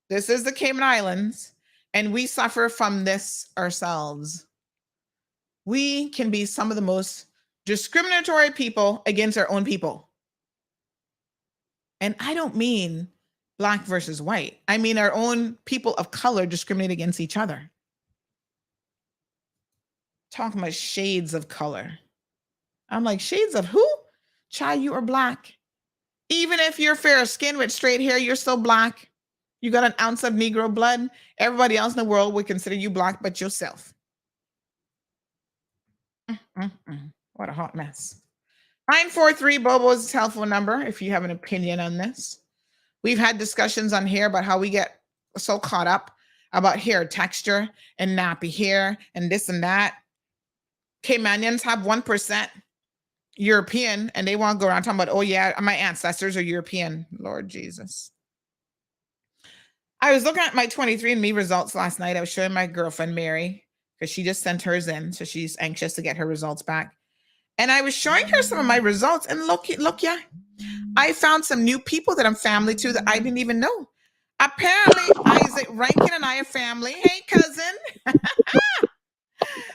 This is the Cayman Islands, and we suffer from this ourselves. We can be some of the most discriminatory people against our own people. And I don't mean black versus white. I mean our own people of color discriminate against each other. Talking about shades of color. I'm like, shades of who? Child, you are black. Even if you're fair skinned with straight hair, you're still black. You got an ounce of Negro blood. Everybody else in the world would consider you black, but yourself. What a hot mess. 943 Bobo's telephone number if you have an opinion on this. We've had discussions on here about how we get so caught up about hair texture and nappy hair and this and that. Caymanians have 1% European, and they want to go around talking about, oh yeah, my ancestors are European. Lord Jesus. I was looking at my 23andMe results last night. I was showing my girlfriend Mary because she just sent hers in, so she's anxious to get her results back. And I was showing her some of my results, and look, yeah, I found some new people that I'm family to that I didn't even know. Apparently, Isaac Rankin and I are family. Hey, cousin.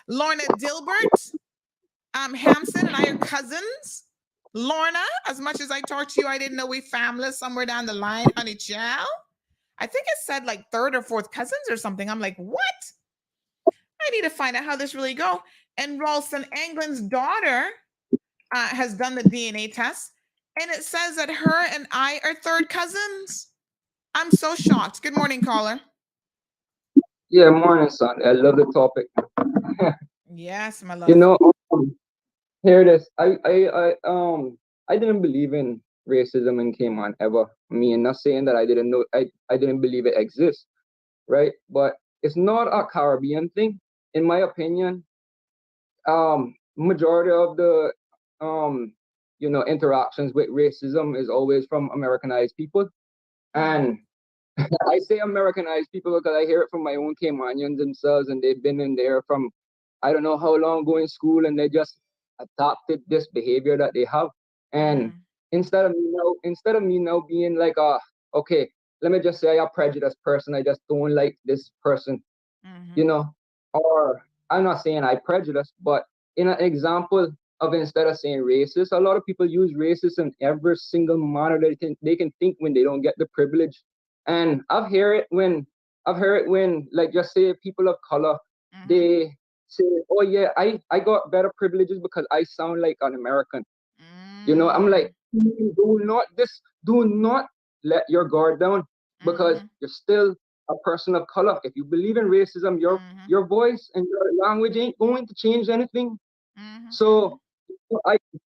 Lorna Dilbert. Hampson and I are cousins. Lorna, as much as I talked to you, I didn't know we family somewhere down the line, honey child. I think it said like third or fourth cousins or something. I'm like, what? I need to find out how this really go. And Ralston Anglin's daughter has done the DNA test, and it says that her and I are third cousins. I'm so shocked. Good morning, caller. Yeah, morning, son. I love the topic. Yes, my love. You know, here it is. I didn't believe in racism in Cayman ever. I mean, not saying that I didn't know. I didn't believe it exists, right? But it's not a Caribbean thing, in my opinion. Majority of the interactions with racism is always from Americanized people, and I say Americanized people because I hear it from my own Caymanians themselves, and they've been in there from I don't know how long going to school, and they just adopted this behavior that they have. And instead of me now being like, okay, let me just say I'm a prejudiced person, I just don't like this person, or I'm not saying I prejudice, but in an example of instead of saying racist, a lot of people use racist in every single manner they can think when they don't get the privilege. And I've heard it when like just say people of color, they say, oh yeah, I got better privileges because I sound like an American. I'm like, do not let your guard down, because you're still a person of color. If you believe in racism, your voice and your language ain't going to change anything. So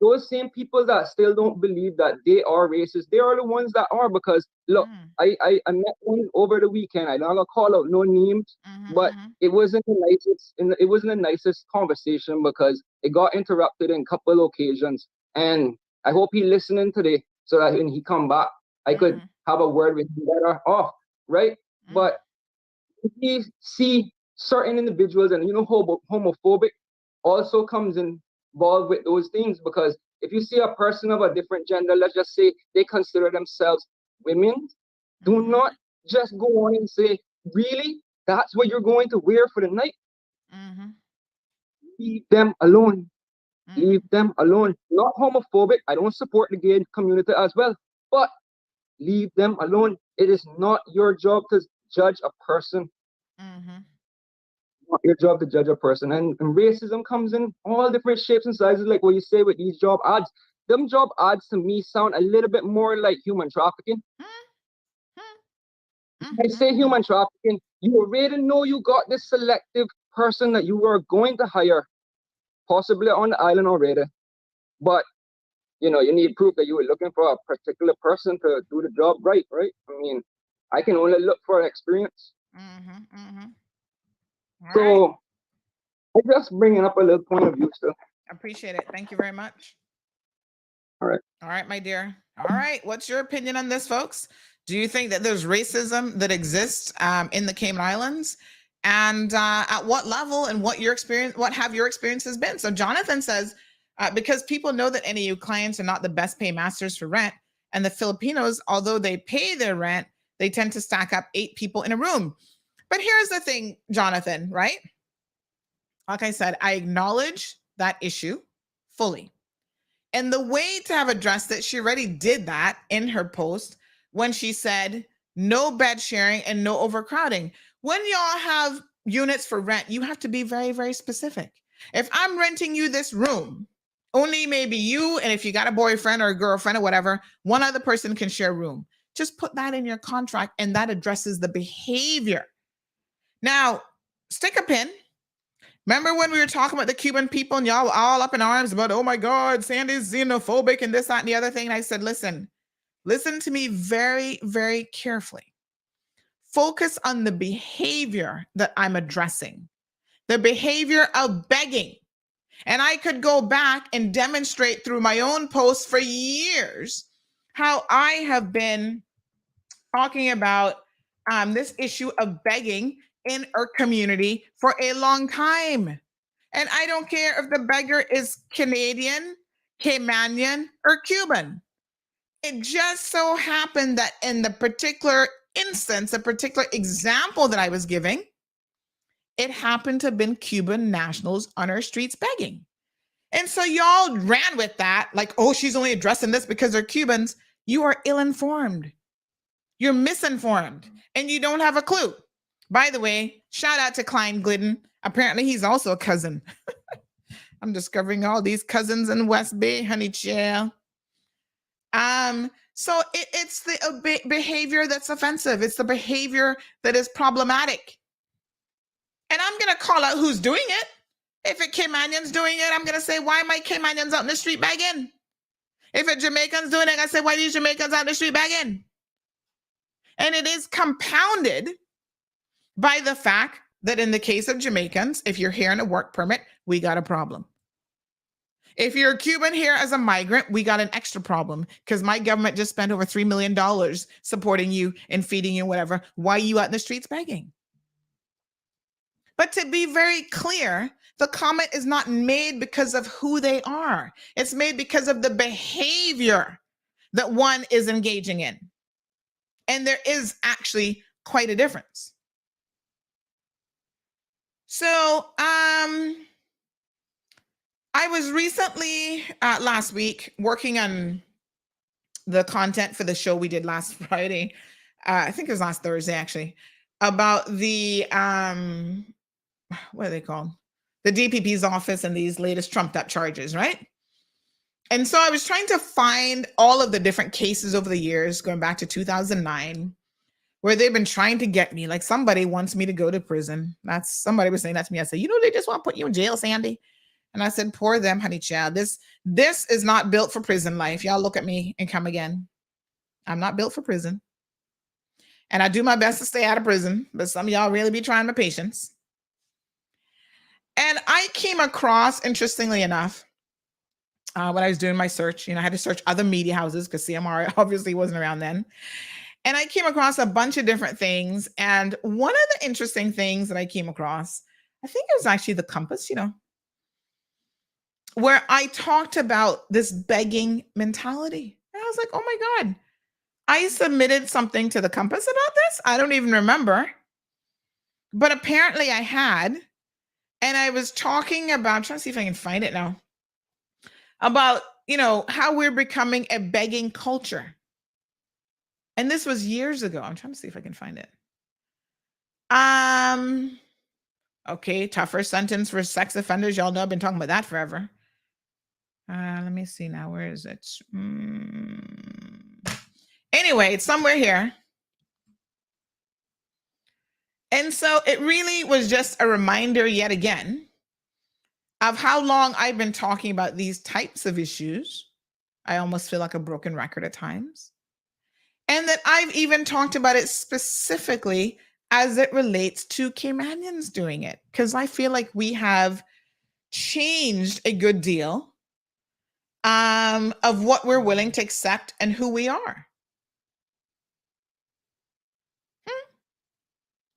those same people that still don't believe that they are racist, they are the ones that are, because look, I met one over the weekend. I'm not gonna call out no names, but it wasn't the nicest conversation because it got interrupted in a couple of occasions. And I hope he listening today so that when he come back, I could have a word with him better off, right? But if you see certain individuals, and homophobic also comes involved with those things, because if you see a person of a different gender, let's just say they consider themselves women, do not just go on and say, really, that's what you're going to wear for the night? Leave them alone. Leave them alone. Not homophobic. I don't support the gay community as well, but leave them alone. It is not your job to judge a person. Not your job to judge a person. And racism comes in all different shapes and sizes, like what you say with these job ads. Them job ads to me sound a little bit more like human trafficking. I say human trafficking, you already know you got this selective person that you are going to hire, possibly on the island already, but you need proof that you were looking for a particular person to do the job right? I mean, I can only look for experience. So I'm just bringing up a little point of view still. Appreciate it. Thank you very much. All right, my dear. All right, what's your opinion on this, folks? Do you think that there's racism that exists in the Cayman Islands? And at what level, and what have your experiences been? So Jonathan says, because people know that NAU clients are not the best paymasters for rent, and the Filipinos, although they pay their rent, they tend to stack up 8 people in a room. But here's the thing, Jonathan, right? Like I said, I acknowledge that issue fully. And the way to have addressed it, she already did that in her post when she said no bed sharing and no overcrowding. When y'all have units for rent, you have to be very, very specific. If I'm renting you this room, only maybe you, and if you got a boyfriend or a girlfriend or whatever, one other person can share a room. Just put that in your contract, and that addresses the behavior. Now, stick a pin. Remember when we were talking about the Cuban people and y'all were all up in arms about, oh my God, Sandy's xenophobic and this, that, and the other thing. And I said, listen to me very, very carefully. Focus on the behavior that I'm addressing, the behavior of begging. And I could go back and demonstrate through my own posts for years how I have been talking about this issue of begging in our community for a long time. And I don't care if the beggar is Canadian, Caymanian, or Cuban. It just so happened that in the particular instance, a particular example that I was giving, it happened to have been Cuban nationals on our streets begging. And so y'all ran with that, like, oh, she's only addressing this because they're Cubans. You are ill-informed. You're misinformed, and you don't have a clue. By the way, shout out to Klein Glidden. Apparently, he's also a cousin. I'm discovering all these cousins in West Bay, honey child. So it's the behavior that's offensive. It's the behavior that is problematic. And I'm going to call out who's doing it. If a Caymanian's doing it, I'm going to say, why am I Caymanians out in the street begging? If a Jamaican's doing it, I say, why are these Jamaicans out in the street begging? And it is compounded by the fact that in the case of Jamaicans, if you're here on a work permit, we got a problem. If you're a Cuban here as a migrant, we got an extra problem because my government just spent over $3 million supporting you and feeding you, whatever. Why are you out in the streets begging? But to be very clear, the comment is not made because of who they are. It's made because of the behavior that one is engaging in. And there is actually quite a difference. So I was recently, last week, working on the content for the show we did last Friday. I think it was last Thursday, actually, about the, what are they called? The DPP's office and these latest trumped up charges, right? And so I was trying to find all of the different cases over the years, going back to 2009, where they've been trying to get me. Like somebody wants me to go to prison. Somebody was saying that to me. I said, they just want to put you in jail, Sandy. And I said, poor them, honey child. This is not built for prison life. Y'all look at me and come again. I'm not built for prison. And I do my best to stay out of prison, but some of y'all really be trying my patience. And I came across, interestingly enough, when I was doing my search, I had to search other media houses because CMR obviously wasn't around then. And I came across a bunch of different things. And one of the interesting things that I came across, I think it was actually the Compass, where I talked about this begging mentality. And I was like, oh my God, I submitted something to the Compass about this. I don't even remember. But apparently I had. And I was talking about, I'm trying to see if I can find it now, about, how we're becoming a begging culture. And this was years ago. I'm trying to see if I can find it. Okay, tougher sentence for sex offenders. Y'all know I've been talking about that forever. Let me see now. Where is it? Anyway, it's somewhere here. And so it really was just a reminder yet again of how long I've been talking about these types of issues. I almost feel like a broken record at times. And that I've even talked about it specifically as it relates to Caymanians doing it. Because I feel like we have changed a good deal of what we're willing to accept and who we are.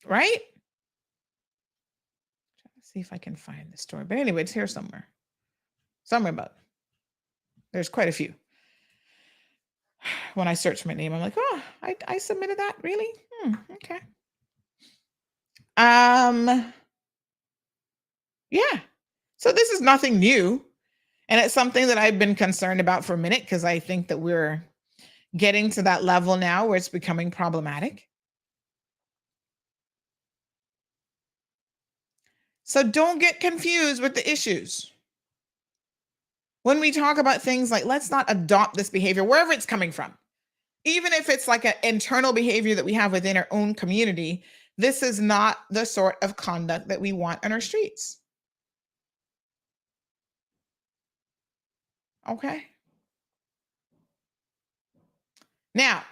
Right? Let's see if I can find the story. But anyway, it's here somewhere. Somewhere about. There's quite a few. When I search my name, I'm like, oh, I submitted that. Really? Okay. Yeah. So this is nothing new. And it's something that I've been concerned about for a minute because I think that we're getting to that level now where it's becoming problematic. So don't get confused with the issues. When we talk about things like, let's not adopt this behavior, wherever it's coming from, even if it's like an internal behavior that we have within our own community, this is not the sort of conduct that we want on our streets. Okay. Now,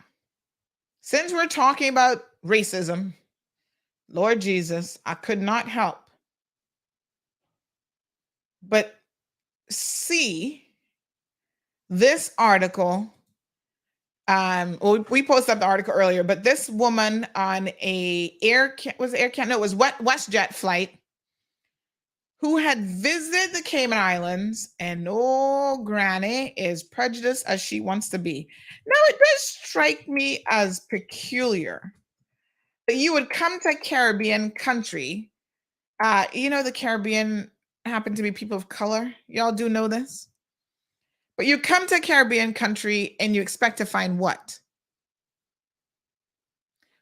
since we're talking about racism, Lord Jesus, I could not help but see this article. Well, we posted up the article earlier, but this woman on a WestJet flight who had visited the Cayman Islands, and granny is prejudiced as she wants to be. Now, it does strike me as peculiar that you would come to a Caribbean country. The Caribbean happen to be people of color. Y'all do know this. But you come to a Caribbean country and you expect to find what?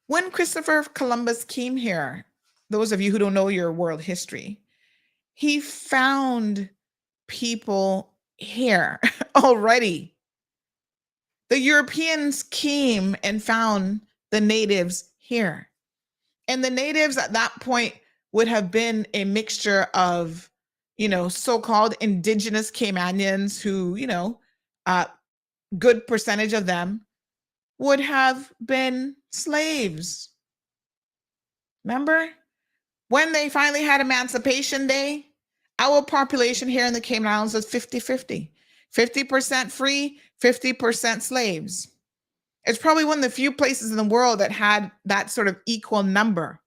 When Christopher Columbus came here, those of you who don't know your world history, he found people here already. The Europeans came and found the natives here. And the natives at that point would have been a mixture of, so-called indigenous Caymanians who, good percentage of them would have been slaves. Remember? When they finally had Emancipation Day, our population here in the Cayman Islands was 50-50. 50% free, 50% slaves. It's probably one of the few places in the world that had that sort of equal number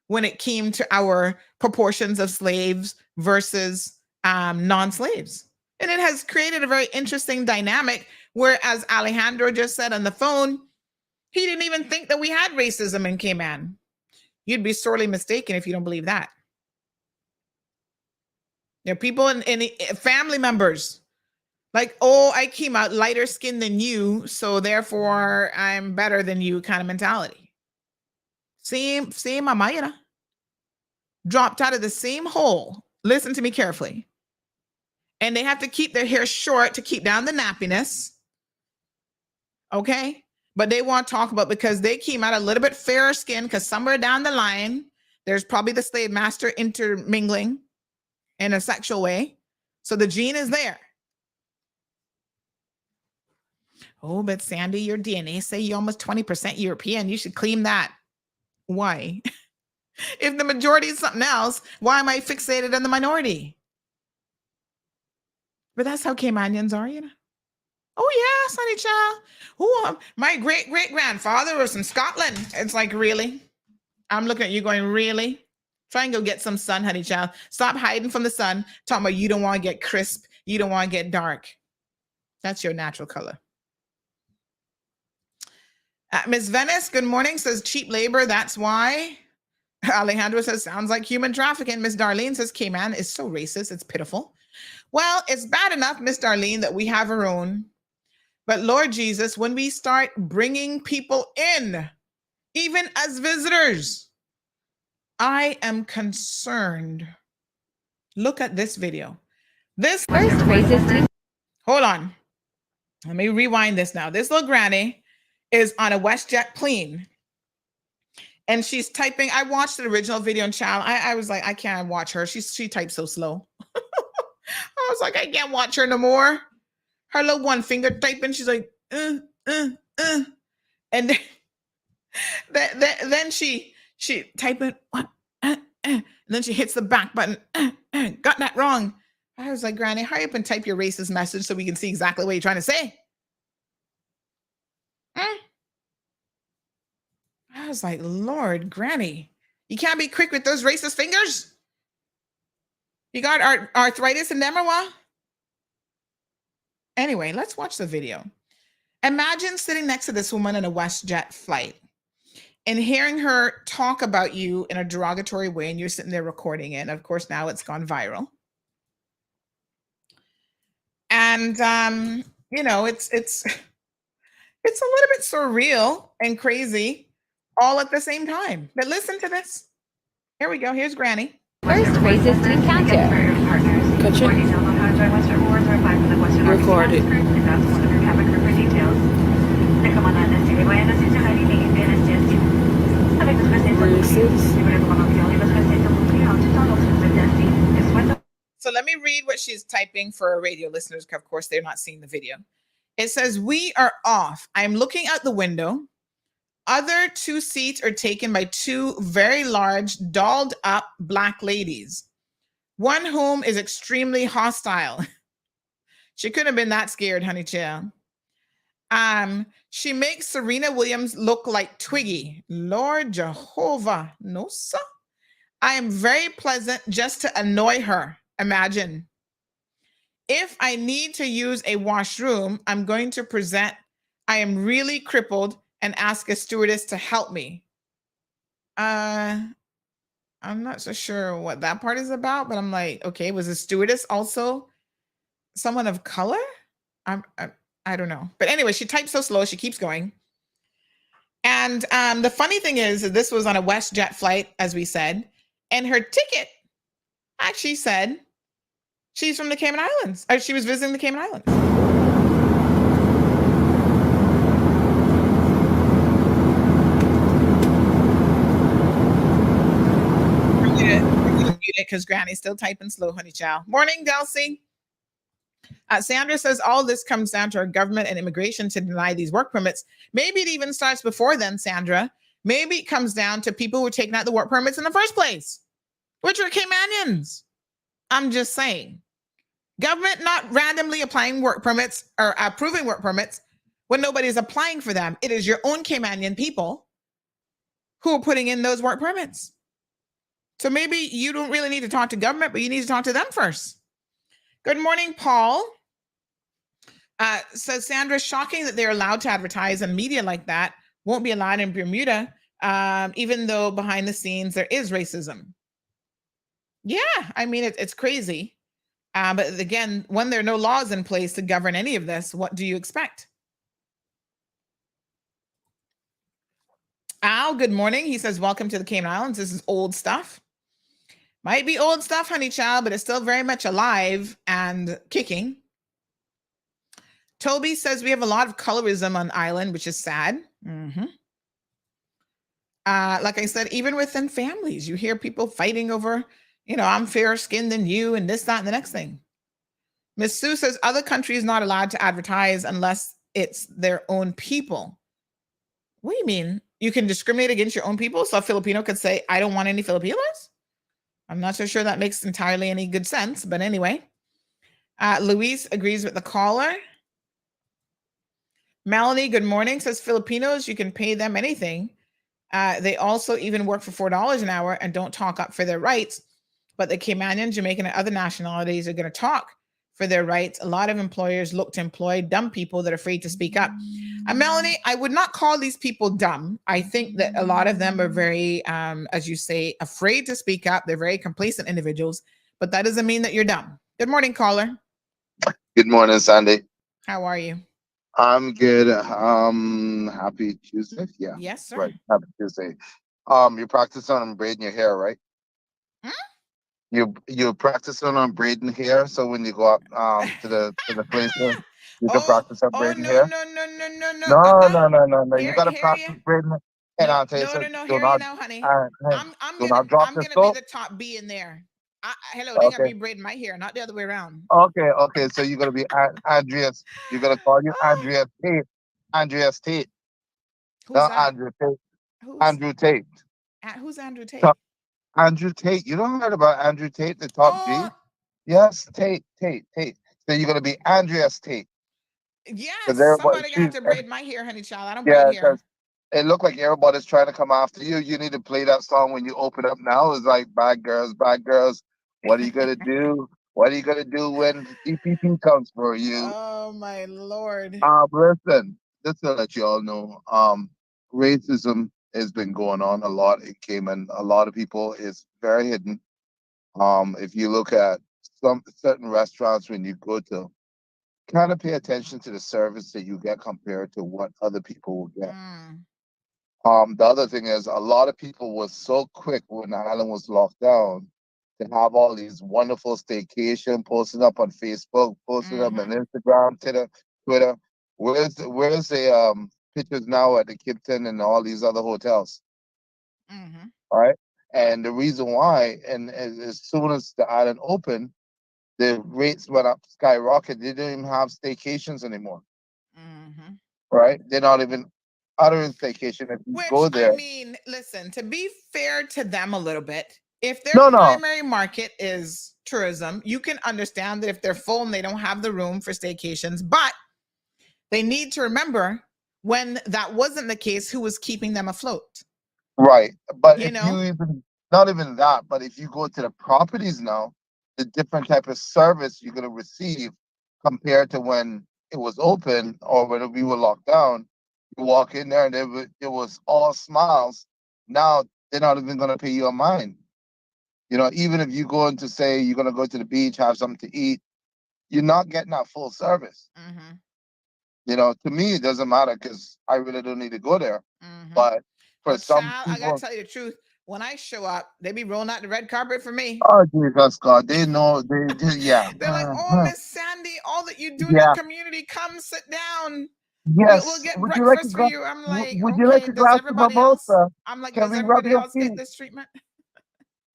when it came to our proportions of slaves versus non-slaves. And it has created a very interesting dynamic where, as Alejandro just said on the phone, he didn't even think that we had racism in Cayman. You'd be sorely mistaken if you don't believe that. People in family members, like, I came out lighter skinned than you, so therefore I'm better than you kind of mentality. Same Amayana. Dropped out of the same hole. Listen to me carefully. And they have to keep their hair short to keep down the nappiness. Okay? But they want to talk about, because they came out a little bit fairer skin, because somewhere down the line, there's probably the slave master intermingling in a sexual way. So the gene is there. Oh, but Sandy, your DNA say you're almost 20% European. You should claim that. Why? If the majority is something else, why am I fixated on the minority? But that's how Caymanians are, Oh, yeah, Sonny Child. Oh, my great-great-grandfather was from Scotland. It's like, really? I'm looking at you going, really? Try and go get some sun, honey child. Stop hiding from the sun. Talking about you don't want to get crisp. You don't want to get dark. That's your natural color. Ms. Venice, good morning, says cheap labor. That's why. Alejandro says, sounds like human trafficking. Miss Darlene says, Cayman is so racist. It's pitiful. Well, it's bad enough, Miss Darlene, that we have our own. But Lord Jesus, when we start bringing people in, even as visitors, I am concerned. Look at this video. This first racist. Hold on. Let me rewind this now. This little granny is on a WestJet plane. And she's typing. I watched the original video in Chow. I was like, I can't watch her. She types so slow. I was like, I can't watch her no more. Her little one finger typing. She's like, And then she typing, and then she hits the back button. Got that wrong. I was like, Granny, hurry up and type your racist message so we can see exactly what you're trying to say. I was like, Lord, Granny, you can't be quick with those racist fingers. You got arthritis in them or what? Anyway, let's watch the video. Imagine sitting next to this woman in a WestJet flight and hearing her talk about you in a derogatory way, and you're sitting there recording it. And of course, now it's gone viral. And it's it's a little bit surreal and crazy all at the same time. But listen to this. Here we go. Here's Granny. First racist encounter. Gotcha. Record it. So let me read what she's typing for our radio listeners, because of course they're not seeing the video. It says, "We are off. I'm looking out the window. Other two seats are taken by two very large, dolled up black ladies, one whom is extremely hostile." She couldn't have been that scared, honey chill. She makes Serena Williams look like Twiggy. Lord Jehovah, no sir. I am very pleasant just to annoy her. Imagine. If I need to use a washroom, I'm going to present I am really crippled and ask a stewardess to help me. I'm not so sure what that part is about, but I'm like, okay, was a stewardess also someone of color? I don't know. But anyway, she types so slow, she keeps going. And the funny thing is that this was on a WestJet flight, as we said, and her ticket actually said she's from the Cayman Islands. Or she was visiting the Cayman Islands. Because Granny's still typing slow, honey chow. Morning, Delcy. Sandra says all this comes down to our government and immigration to deny these work permits. Maybe it even starts before then, Sandra. Maybe it comes down to people who are taking out the work permits in the first place, which are Caymanians. I'm just saying. Government not randomly applying work permits or approving work permits when nobody's applying for them. It is your own Caymanian people who are putting in those work permits. So maybe you don't really need to talk to government, but you need to talk to them first. Good morning, Paul. Says Sandra, shocking that they're allowed to advertise in media like that. Won't be allowed in Bermuda, even though behind the scenes there is racism. Yeah, I mean, it's crazy. But again, when there are no laws in place to govern any of this, what do you expect? Al, good morning. He says, welcome to the Cayman Islands. This is old stuff. Might be old stuff, honey child, but it's still very much alive and kicking. Toby says we have a lot of colorism on island, which is sad. Mm-hmm. Like I said, even within families, you hear people fighting over, I'm fairer skinned than you and this, that, and the next thing. Miss Sue says other countries not allowed to advertise unless it's their own people. What do you mean? You can discriminate against your own people? So a Filipino could say, I don't want any Filipinos? I'm not so sure that makes entirely any good sense, but anyway. Luis agrees with the caller. Melanie, good morning, says Filipinos, you can pay them anything. They also even work for $4 an hour and don't talk up for their rights. But the Caymanian, Jamaican, and other nationalities are going to talk for their rights. A lot of employers look to employ dumb people that are afraid to speak up. Melanie, I would not call these people dumb. I think that a lot of them are very, as you say, afraid to speak up. They're very complacent individuals, but that doesn't mean that you're dumb. Good morning, caller. Good morning, Sandy. How are you? I'm good. Happy Tuesday. Yeah. Yes, sir. Right. Happy Tuesday. You practicing on braiding your hair, right? You practicing on braiding hair, so when you go up to the place, you can practice on braiding hair. No. No. You gotta practice braiding. And I'll tell you something. No. Hear you now, honey. I'm gonna be the top B in there. Hello, they're gonna be braiding my hair, not the other way around. Okay. So you're gonna be Andreas. You're gonna call you Andreas Tate. Andreas Tate. Who's Not that? Andrew Tate. Andrew Tate. Who's Andrew Tate? Andrew Tate. You don't heard about Andrew Tate, the top G? Yes, Tate. So you're gonna be Andreas Tate. Yes, somebody got to braid my hair, honey child. I don't braid hair. It looked like everybody's trying to come after you. You need to play that song when you open up now. It's like bad girls. What are you gonna do? What are you gonna do when EPP comes for you? Oh my Lord. Listen. just to let you all know, racism has been going on a lot in Cayman. A lot of people is very hidden. If you look at some certain restaurants when you go to, kind of pay attention to the service that you get compared to what other people will get. The other thing is a lot of people were so quick when the island was locked down to have all these wonderful staycation posting up on Facebook, posting up on Instagram, Twitter. Where's the pictures now at the Kipton and all these other hotels? All right. And the reason why, and as soon as the island opened, the rates went up, skyrocket. They didn't even have staycations anymore. Right? They're not even uttering staycation. If you go there, I mean, listen, to be fair to them a little bit, if their No. primary market is tourism, you can understand that if they're full and they don't have the room for staycations, but they need to remember when that wasn't the case, who was keeping them afloat. right. But You if know? you even, not even that, but if you go to the properties now, the different type of service you're going to receive compared to when it was open or when we were locked down, you walk in there and it was all smiles. Now they're not even going to pay you a mind. You know, even if you go in to say you're going to go to the beach, have something to eat, you're not getting that full service. You know, to me, it doesn't matter because I really don't need to go there. But for some Child, people, I gotta tell you the truth. When I show up, they be rolling out the red carpet for me. oh Jesus God, they know yeah. They're like, "Oh, Miss Sandy, all that you do in Yeah. the community, come sit down. We'll Yes. get Would you like breakfast for you." I'm like, would you like "Okay, a does glass of everybody else?" mimosa? I'm like, Can "Does we rub everybody your else get feet? this treatment?"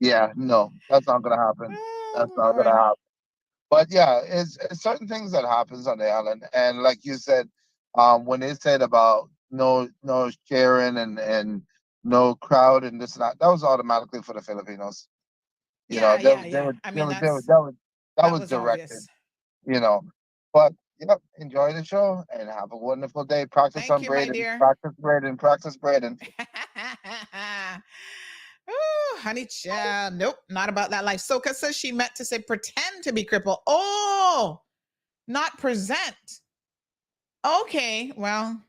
Yeah, no, that's not gonna happen. That's not Lord. gonna happen. But yeah, it's certain things that happens on the island, and like you said, when they said about no sharing and no crowd and this and that was automatically for the Filipinos. You know, Yeah. I mean, that was was directed. obvious. You know, but yep, enjoy the show and have a wonderful day. Practice Thank on you, my braiding, dear. practice braiding, practice braiding. Ooh, honey child. Nope, not about that life. Soka says she meant to say pretend to be crippled. Oh, not present. Okay, well,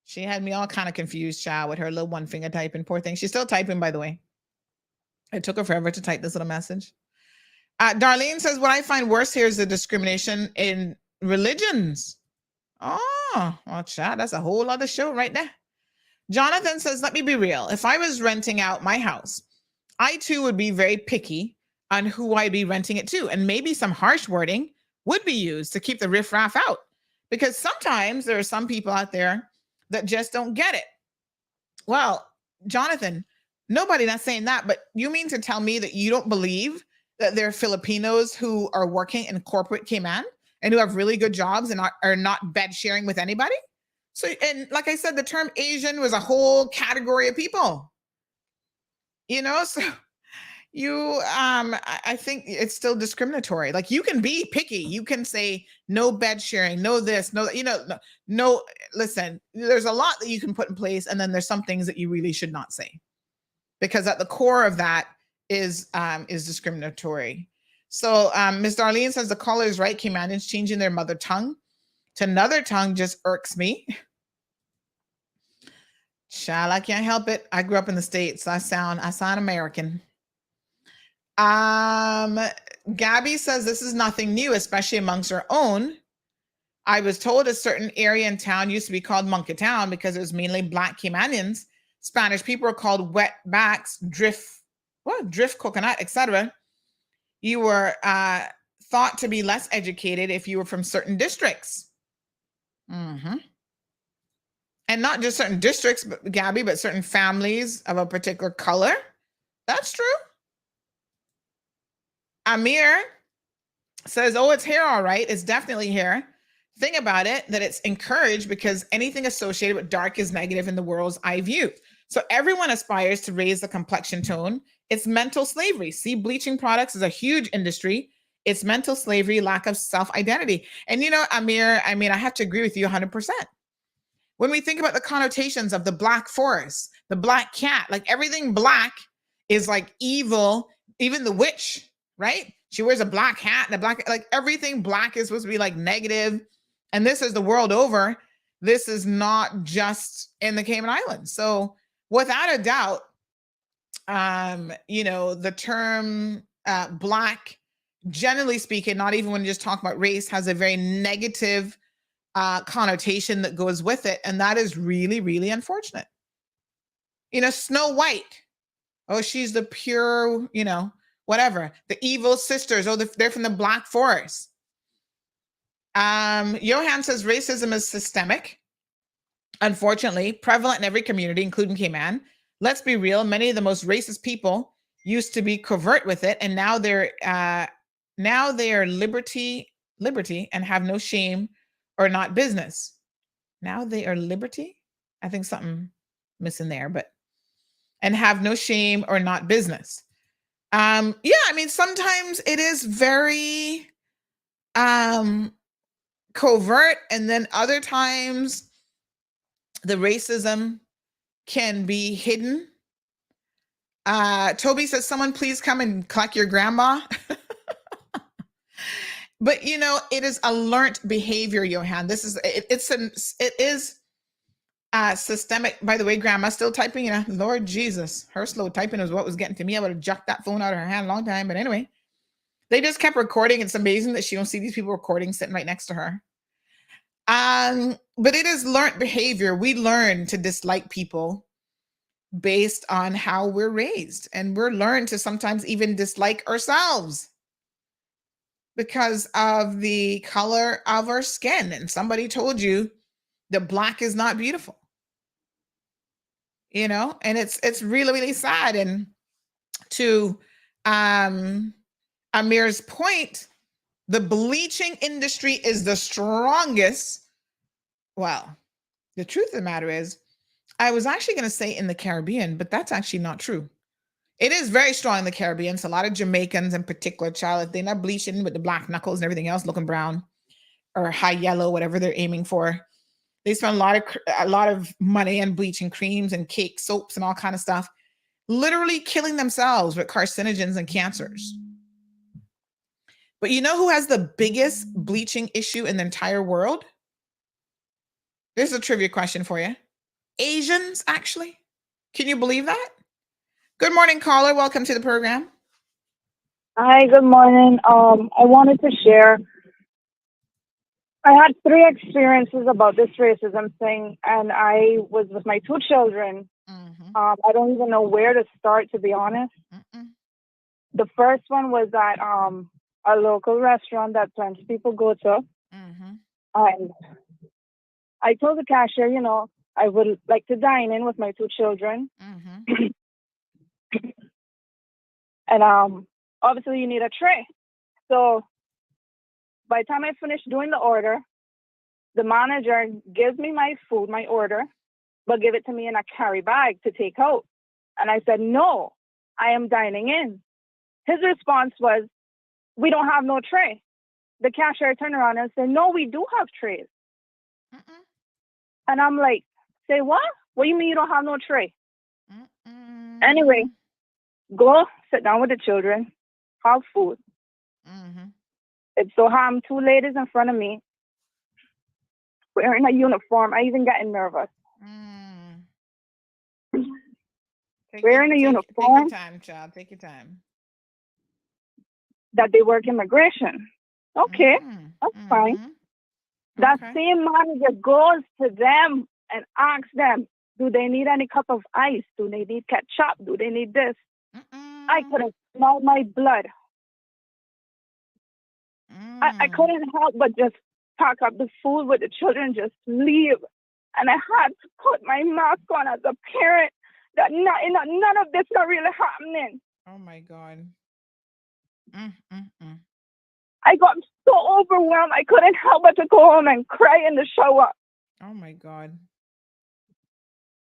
she had me all kind of confused, child, with her little one finger typing. Poor thing. She's still typing, by the way. It took her forever to type this little message. Darlene says, what I find worse here is the discrimination in religions. Oh, well, child, that's a whole other show right there. Jonathan says, let me be real. If I was renting out my house, I too would be very picky on who I'd be renting it to. And maybe some harsh wording would be used to keep the riffraff out. Because sometimes there are some people out there that just don't get it. Well, Jonathan, nobody not saying that, but you mean to tell me that you don't believe that there are Filipinos who are working in corporate Cayman and who have really good jobs and are not bed sharing with anybody? So, and like I said, the term Asian was a whole category of people, you know, so I think it's still discriminatory. Like you can be picky. You can say no bed sharing, no this, no, no, listen, there's a lot that you can put in place. And then there's some things that you really should not say because at the core of that is discriminatory. So Ms. Darlene says the caller is right. Caymanians changing their mother tongue to another tongue just irks me. Child, I can't help it. I grew up in the States. I sound American. Gabby says this is nothing new, especially amongst our own. I was told a certain area in town used to be called Monkey Town because it was mainly Black Caymanians. Spanish people were called wetbacks, drift coconut, etc. You were thought to be less educated if you were from certain districts. And not just certain districts, but Gabby, but certain families of a particular color. That's true. Amir says, oh, it's hair, all right. It's definitely hair. Thing about it, that it's encouraged because anything associated with dark is negative in the world's eye view. So everyone aspires to raise the complexion tone. It's mental slavery. See, bleaching products is a huge industry. It's mental slavery, lack of self-identity. And, Amir, I mean, I have to agree with you 100%. When we think about the connotations of the black forest, the black cat, like everything black is like evil, even the witch, right? She wears a black hat and like everything black is supposed to be like negative. And this is the world over. This is not just in the Cayman Islands. So without a doubt, the term Black, generally speaking, not even when you just talk about race, has a very negative connotation that goes with it. And that is really, really unfortunate. Snow White. Oh, she's the pure, whatever. The evil sisters. Oh, they're from the Black Forest. Johan says racism is systemic. Unfortunately, prevalent in every community, including Cayman. Let's be real. Many of the most racist people used to be covert with it, and now they are liberty and have no shame or not business. Now they are liberty. I think something missing there, and have no shame or not business. Sometimes it is very covert, and then other times the racism can be hidden. Toby says, someone please come and collect your grandma. But it is a learned behavior, Johan. It is systemic. By the way, grandma's still typing. Lord Jesus, her slow typing is what was getting to me. I would have jucked that phone out of her hand a long time. But anyway, they just kept recording. It's amazing that she don't see these people recording sitting right next to her. But it is learned behavior. We learn to dislike people based on how we're raised, and we're learned to sometimes even dislike ourselves because of the color of our skin. And somebody told you that Black is not beautiful, and it's really, really sad. And to Amir's point, the bleaching industry is the strongest. Well, the truth of the matter is, I was actually going to say in the Caribbean, but that's actually not true. It is very strong in the Caribbean. So a lot of Jamaicans in particular, child, they're not bleaching with the black knuckles and everything else, looking brown or high yellow, whatever they're aiming for. They spend a lot of money on bleaching creams and cake soaps and all kind of stuff, literally killing themselves with carcinogens and cancers. But you know who has the biggest bleaching issue in the entire world? There's a trivia question for you. Asians, actually. Can you believe that? Good morning, caller. Welcome to the program. Hi, good morning. I wanted to share. I had 3 experiences about this racism thing, and I was with my 2 children. I don't even know where to start, to be honest. The first one was at a local restaurant that plenty of people go to. And I told the cashier, I would like to dine in with my 2 children. And obviously you need a tray. So by the time I finished doing the order, the manager gives me my food, my order, but give it to me in a carry bag to take out. And I said, no, I am dining in. His response was, we don't have no tray. The cashier turned around and said, no, we do have trays. And I'm like, say what? What do you mean you don't have no tray? Anyway, go sit down with the children, have food. It's so I'm 2 ladies in front of me wearing a uniform. I even getting nervous. Wearing a uniform. Take your time, child. Take your time. That they work immigration. Okay, that's fine. That same manager goes to them and asks them, do they need any cup of ice? Do they need ketchup? Do they need this? I couldn't smell my blood. I couldn't help but just pack up the food with the children, just leave. And I had to put my mask on as a parent that none of this are really happening. Oh my God. I got so overwhelmed, I couldn't help but to go home and cry in the shower. Oh my God.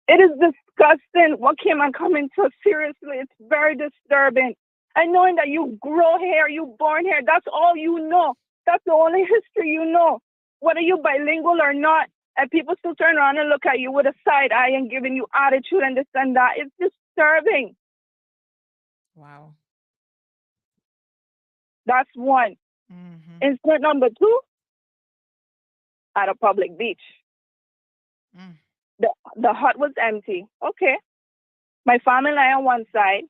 It is disgusting what Cayman coming to. Seriously, it's very disturbing. And knowing that you grow hair, you born here, that's all you know. That's the only history you know. Whether you bilingual or not, and people still turn around and look at you with a side eye and giving you attitude and this and that. It's disturbing. Wow. That's one. Incident number 2, at a public beach. Mm. The hut was empty. Okay. My family and I on one side,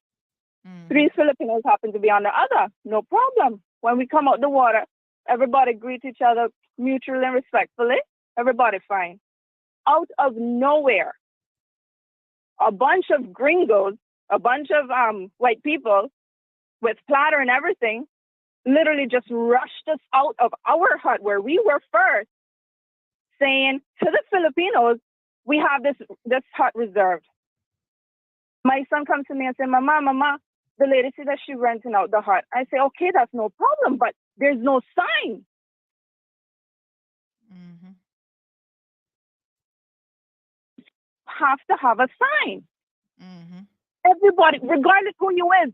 3 Filipinos happen to be on the other. No problem. When we come out the water, everybody greet each other mutually and respectfully. Everybody fine. Out of nowhere, a bunch of gringos, a bunch of white people with platter and everything, literally just rushed us out of our hut where we were first, saying to the Filipinos, we have this hut reserved. My son comes to me and says, Mama, the lady said that she's renting out the hut. I say, okay, that's no problem, but there's no sign. Have to have a sign. Everybody, regardless who you is,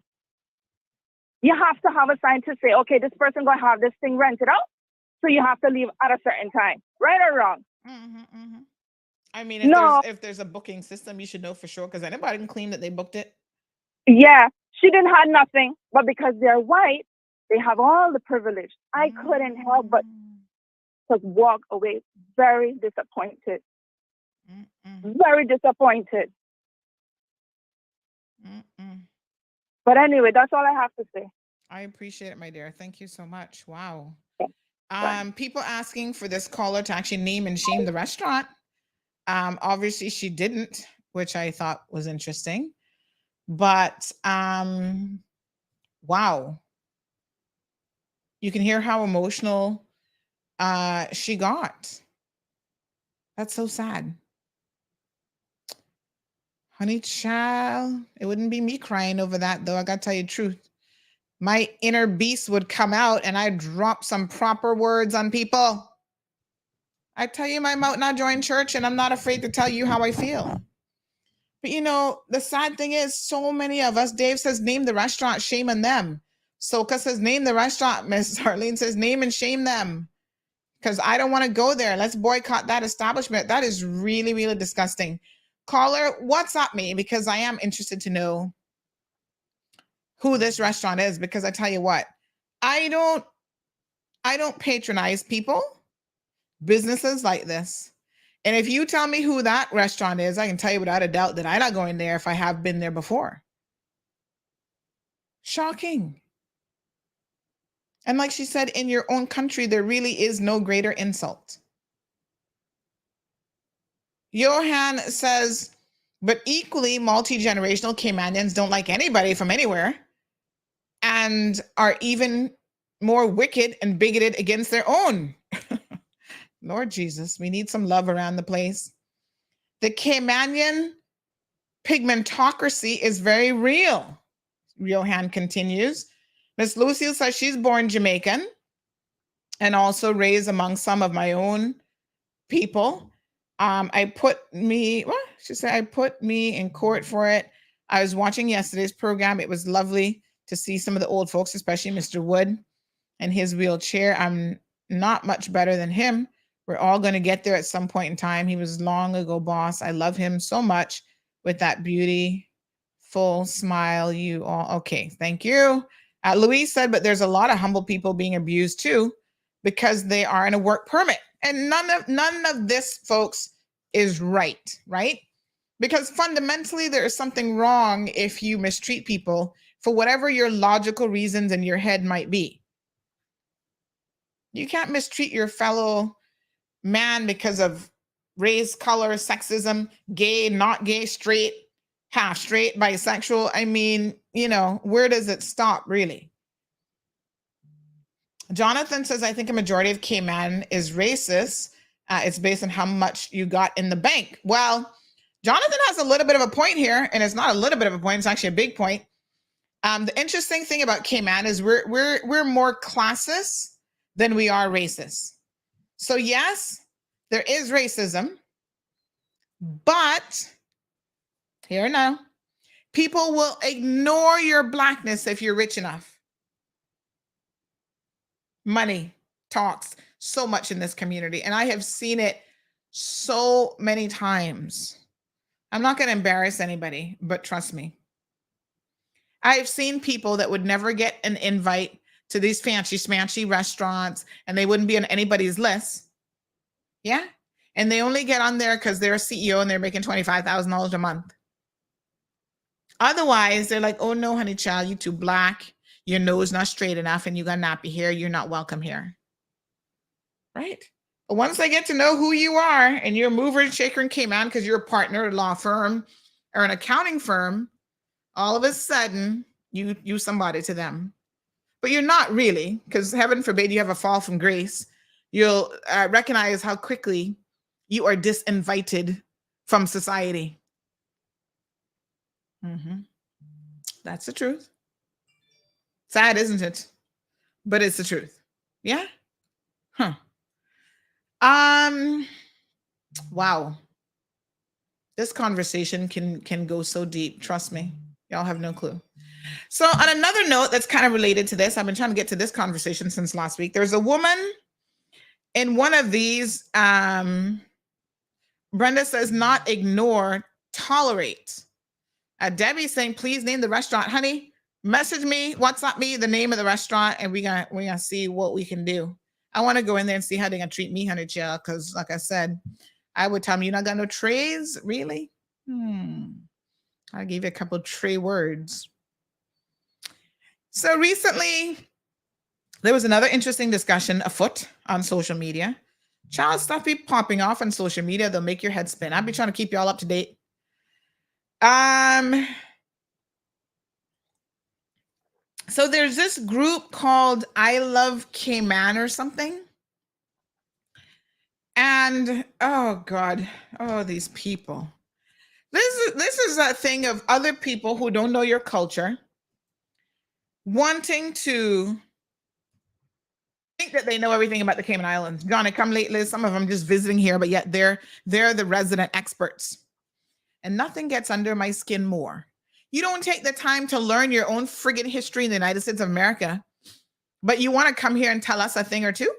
you have to have a sign to say, okay, this person gonna have this thing rented out, so you have to leave at a certain time, right or wrong. I mean, if there's a booking system, you should know for sure, because anybody can claim that they booked it. Yeah, she didn't have nothing, but because they're white, they have all the privilege. I couldn't help but to walk away very disappointed. Very disappointed. But anyway, that's all I have to say. I appreciate it, my dear. Thank you so much. Wow. Bye. People asking for this caller to actually name and shame the restaurant. Obviously she didn't, which I thought was interesting. But wow. You can hear how emotional she got. That's so sad. Honey child, it wouldn't be me crying over that, though. I got to tell you the truth. My inner beast would come out and I'd drop some proper words on people. I tell you, my mouth not join church, and I'm not afraid to tell you how I feel. But you know, the sad thing is, so many of us, Dave says, name the restaurant, shame on them. Soka says, name the restaurant. Miss Harleen says, name and shame them. Because I don't want to go there. Let's boycott that establishment. That is really, really disgusting. Caller, WhatsApp me, because I am interested to know who this restaurant is, because I tell you what, I don't patronize people, businesses like this. And if you tell me who that restaurant is, I can tell you without a doubt that I'm not going there if I have been there before. Shocking. And like she said, in your own country, there really is no greater insult. Johan says, but equally multi-generational Caymanians don't like anybody from anywhere and are even more wicked and bigoted against their own. Lord Jesus, we need some love around the place. The Caymanian pigmentocracy is very real. Johan continues. Miss Lucille says she's born Jamaican and also raised among some of my own people. I put me in court for it. I was watching yesterday's program. It was lovely to see some of the old folks, especially Mr. Wood and his wheelchair. I'm not much better than him. We're all going to get there at some point in time. He was long ago boss. I love him so much with that beautiful smile. You all, okay, thank you. Louise said, but there's a lot of humble people being abused too because they are in a work permit. And none of this, folks, is right? Because fundamentally, there is something wrong if you mistreat people for whatever your logical reasons in your head might be. You can't mistreat your fellow man because of race, color, sexism, gay, not gay, straight, half straight, bisexual. I mean, you know, where does it stop, really? Jonathan says, I think a majority of Cayman is racist. It's based on how much you got in the bank. Well, Jonathan has a little bit of a point here, and it's not a little bit of a point, it's actually a big point. The interesting thing about Cayman is we're more classist than we are racist. So yes, there is racism, but here now, people will ignore your blackness if you're rich enough. Money talks so much in this community, and I have seen it so many times. I'm not going to embarrass anybody, but trust me. I've seen people that would never get an invite to these fancy smancy restaurants, and they wouldn't be on anybody's list. Yeah. And they only get on there because they're a CEO and they're making $25,000 a month. Otherwise, they're like, oh no, honey child, you too black, your nose not straight enough, and you got nappy hair, you're not welcome here. Right? But once they get to know who you are and you're a mover and shaker in Cayman because you're a partner at a law firm or an accounting firm, all of a sudden you somebody to them. But you're not really, because heaven forbid you have a fall from grace. You'll recognize how quickly you are disinvited from society. That's the truth. Sad, isn't it? But it's the truth. Yeah? Huh. Wow. This conversation can go so deep. Trust me. Y'all have no clue. So on another note that's kind of related to this, I've been trying to get to this conversation since last week. There's a woman in one of these, Brenda says, not ignore, tolerate. Debbie's saying, please name the restaurant. Honey, message me, WhatsApp me the name of the restaurant, and we're gonna see what we can do. I want to go in there and see how they're gonna treat me, honey child, because like I said, I would tell them, you not got no trays? Really? I gave you a couple tray words. So recently, there was another interesting discussion afoot on social media. Child stuff be popping off on social media. They'll make your head spin. I'll be trying to keep you all up to date. So there's this group called I Love Cayman or something. And oh God, oh, these people. This is that thing of other people who don't know your culture wanting to think that they know everything about the Cayman Islands. Johnny, come lately. Some of them just visiting here, but yet they're the resident experts. And nothing gets under my skin more. You don't take the time to learn your own friggin' history in the United States of America, but you want to come here and tell us a thing or two?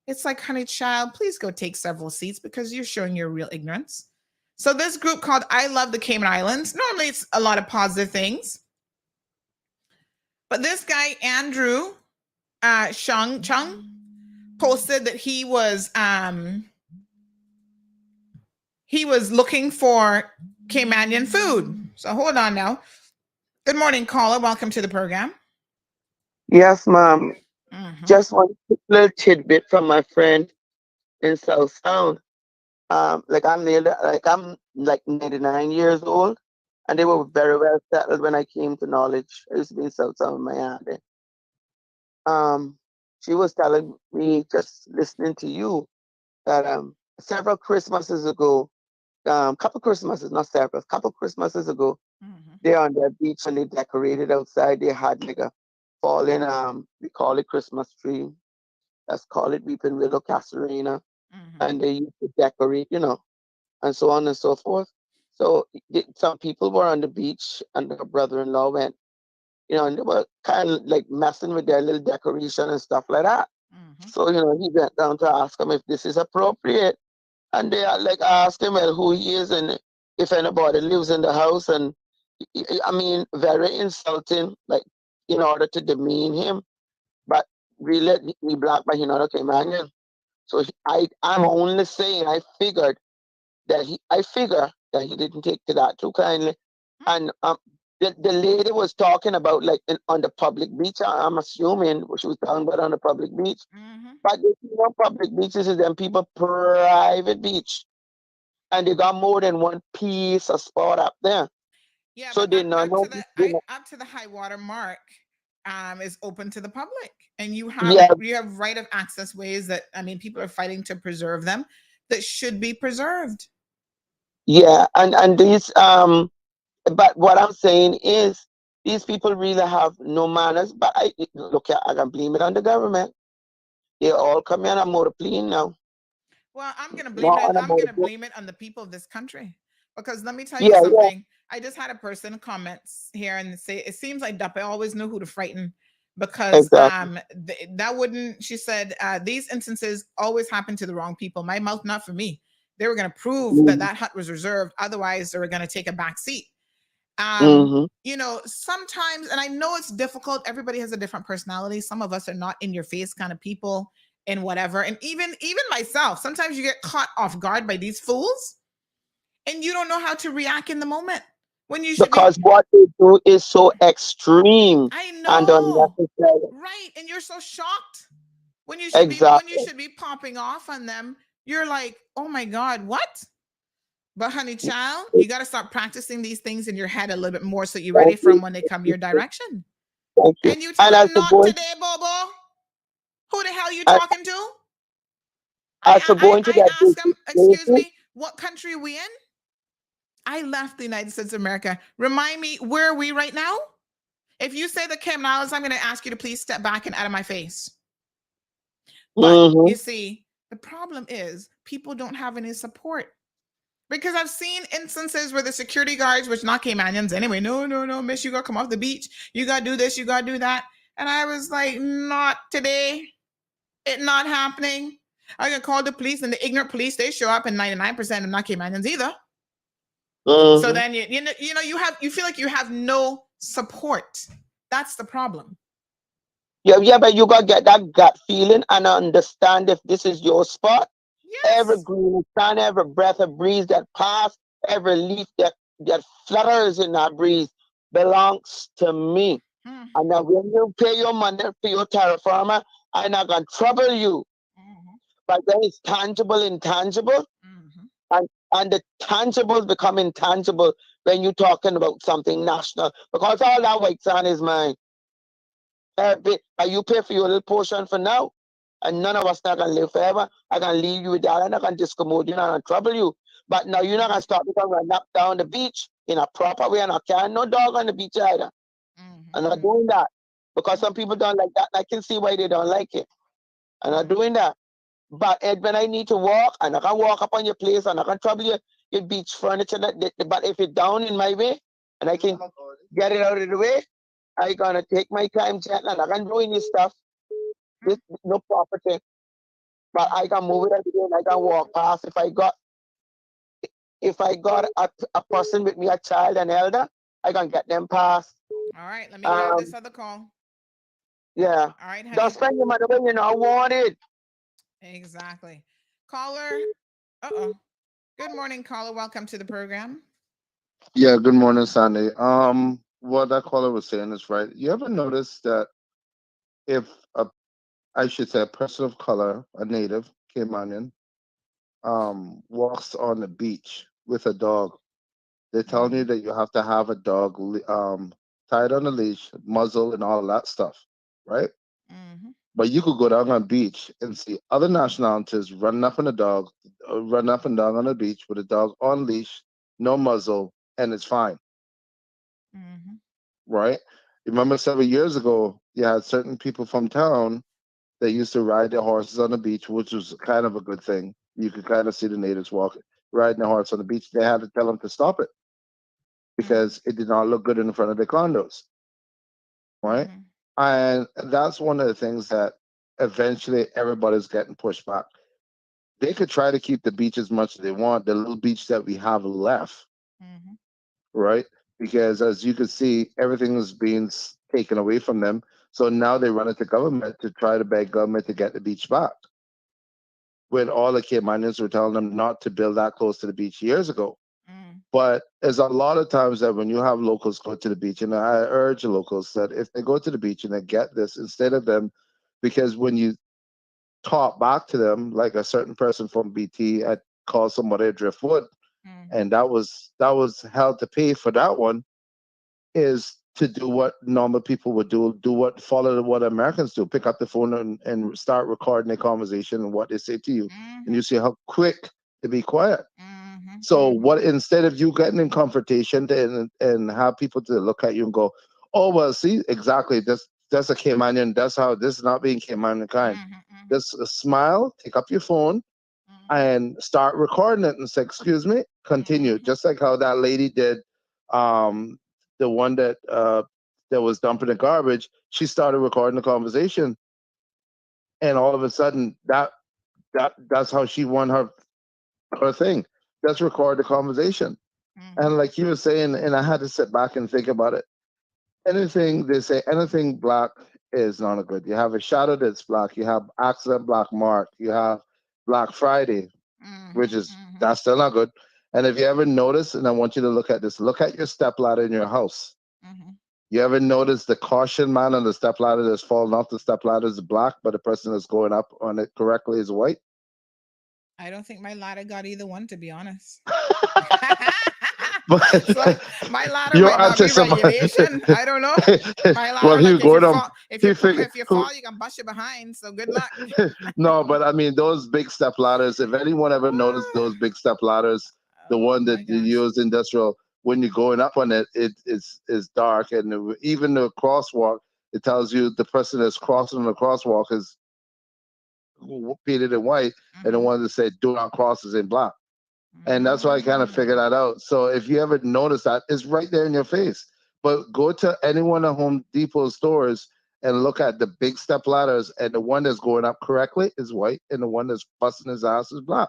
It's like, honey child, please go take several seats because you're showing your real ignorance. So this group called I Love the Cayman Islands, normally it's a lot of positive things. But this guy, Andrew Chung, posted that he was looking for Caymanian food. So hold on now. Good morning, caller. Welcome to the program. Yes, ma'am. Just one quick little tidbit from my friend in South Sound. I'm 99 years old, and they were very well settled when I came to knowledge. I used to be in South Sound, Miami. She was telling me, just listening to you, that several Christmases ago, couple Christmases ago, they're on their beach and they decorated outside. They had like a fallen, we call it Christmas tree. Let's call it Weeping Willow Casarena. And they used to decorate, and so on and so forth. So some people were on the beach and their brother-in-law went, and they were kind of like messing with their little decoration and stuff like that. So, he went down to ask them if this is appropriate. And they asked him who he is and if anybody lives in the house. And I mean, very insulting, like in order to demean him. But really, he black, but he not a Caymanian. So I'm only saying I figure that he didn't take to that too kindly. And the lady was talking about on the public beach. I'm assuming she was talking about on the public beach. But public beaches is them people private beach, and they got more than one piece of spot up there. Yeah, so they not up to the high water mark is open to the public, and you have right of access ways that people are fighting to preserve them that should be preserved. Yeah, and these but what I'm saying is these people really have no manners. But I can blame it on the government. They all come in and motor clean now. Well, I'm gonna blame it on the people of this country, because let me tell you something. I just had a person comment here and say it seems like Duppe always knew who to frighten, because that wouldn't. She said these instances always happen to the wrong people. My mouth, not for me. They were going to prove that hut was reserved. Otherwise, they were going to take a back seat. Sometimes, and I know it's difficult. Everybody has a different personality. Some of us are not in your face kind of people. in whatever. And even myself, sometimes you get caught off guard by these fools and you don't know how to react in the moment when you should Because what they do is so extreme I and know. unnecessary. Right. And you're so shocked when you should be popping off on them. You're like, oh my God, what? But honey child, you got to start practicing these things in your head a little bit more so you're ready for them when they come your direction. Thank you. And you tell them, not today, Bobo. Who the hell you talking to? I ask them, excuse me, what country are we in? I left the United States of America. Remind me, where are we right now? If you say the Cayman Islands, I'm going to ask you to please step back and out of my face. But you see, the problem is people don't have any support. Because I've seen instances where the security guards, which not Caymanians anyway, no, miss, you got to come off the beach. You got to do this, you got to do that. And I was like, not today. It not happening. I can call the police, and the ignorant police, they show up, and 99% of not Caymanians either. So then you feel like you have no support. That's the problem. Yeah, but you gotta get that gut feeling and understand if this is your spot. Yes. Every green sun, every breath of breeze that pass, every leaf that flutters in that breeze belongs to me. And now when you pay your money for your terraformer, I'm not gonna trouble you. But then it's tangible, intangible. And the tangibles become intangible when you're talking about something national. Because all that white sand is mine. You pay for your little portion for now. And none of us not gonna live forever. I can leave you with that. I'm not gonna discommode you, not gonna trouble you. But now you're not gonna stop me from running up down the beach in a proper way, and I can't no dog on the beach either. I'm not doing that. Because some people don't like that. I can see why they don't like it. I'm not doing that. But when I need to walk, and I can walk up on your place, and I can trouble your beach furniture. But if it's down in my way, and I can get it out of the way, I gonna take my time gently, and I can do any stuff. This no property. But I can move it every day, and I can walk past. If I got a person with me, a child, an elder, I can get them past. All right, let me grab this other call. Yeah. All right, honey. Don't spend your money when you don't want it. Exactly. Caller. Good morning, caller. Welcome to the program. Yeah, good morning, Sandy. What that caller was saying is right. You ever notice that if I should say a person of color, a native Caymanian, walks on the beach with a dog, they're telling you that you have to have a dog tied on a leash, muzzle, and all of that stuff, right? But you could go down on the beach and see other nationalities running up on a dog, run up and down on the beach with a dog on leash, no muzzle, and it's fine. Right? Remember several years ago, you had certain people from town that used to ride their horses on the beach, which was kind of a good thing. You could kind of see the natives riding their horse on the beach. They had to tell them to stop it because it did not look good in front of the condos. Right? And that's one of the things that eventually everybody's getting pushed back. They could try to keep the beach as much as they want, the little beach that we have left, right? Because as you can see, everything is being taken away from them. So now they run into government to try to beg government to get the beach back. When all the Caymanians were telling them not to build that close to the beach years ago. But there's a lot of times that when you have locals go to the beach, and I urge the locals that if they go to the beach and they get this, instead of them, because when you talk back to them, like a certain person from BT had called somebody a driftwood, and that was held to pay for that one, is to do what normal people would follow what Americans do, pick up the phone and start recording a conversation and what they say to you, and you see how quick to be quiet. So what, instead of you getting in confrontation and have people to look at you and go, oh, well, see, exactly, that's a Caymanian, that's how, this is not being Caymanian kind. Just smile, take up your phone, and start recording it and say, excuse me, continue. Just like how that lady did, the one that was dumping the garbage, she started recording the conversation. And all of a sudden, that's how she won her thing. Let's record the conversation. And like you were saying, and I had to sit back and think about it. Anything they say, anything black, is not a good. You have a shadow that's black. You have accident black mark. You have Black Friday, which is that's still not good. And if you ever notice, and I want you to look at this, look at your stepladder in your house. You ever notice the caution man on the stepladder that's falling off the stepladder is black, but the person that's going up on it correctly is white? I don't think my ladder got either one, to be honest. But So my ladder your might not be answer, regulation. I don't know. My ladder, well, like, he's going on. if you fall, you can bust your behind. So good luck. No, but I mean those big step ladders. If anyone ever noticed those big step ladders, the one that you use industrial, when you're going up on it, it's dark, and even the crosswalk, it tells you the person that's crossing the crosswalk is painted in white, and the one that said "Do not cross" is in black. And that's why I kind of figured that out. So if you ever notice that, it's right there in your face. But go to any one of Home Depot stores and look at the big step ladders, and the one that's going up correctly is white, and the one that's busting his ass is black.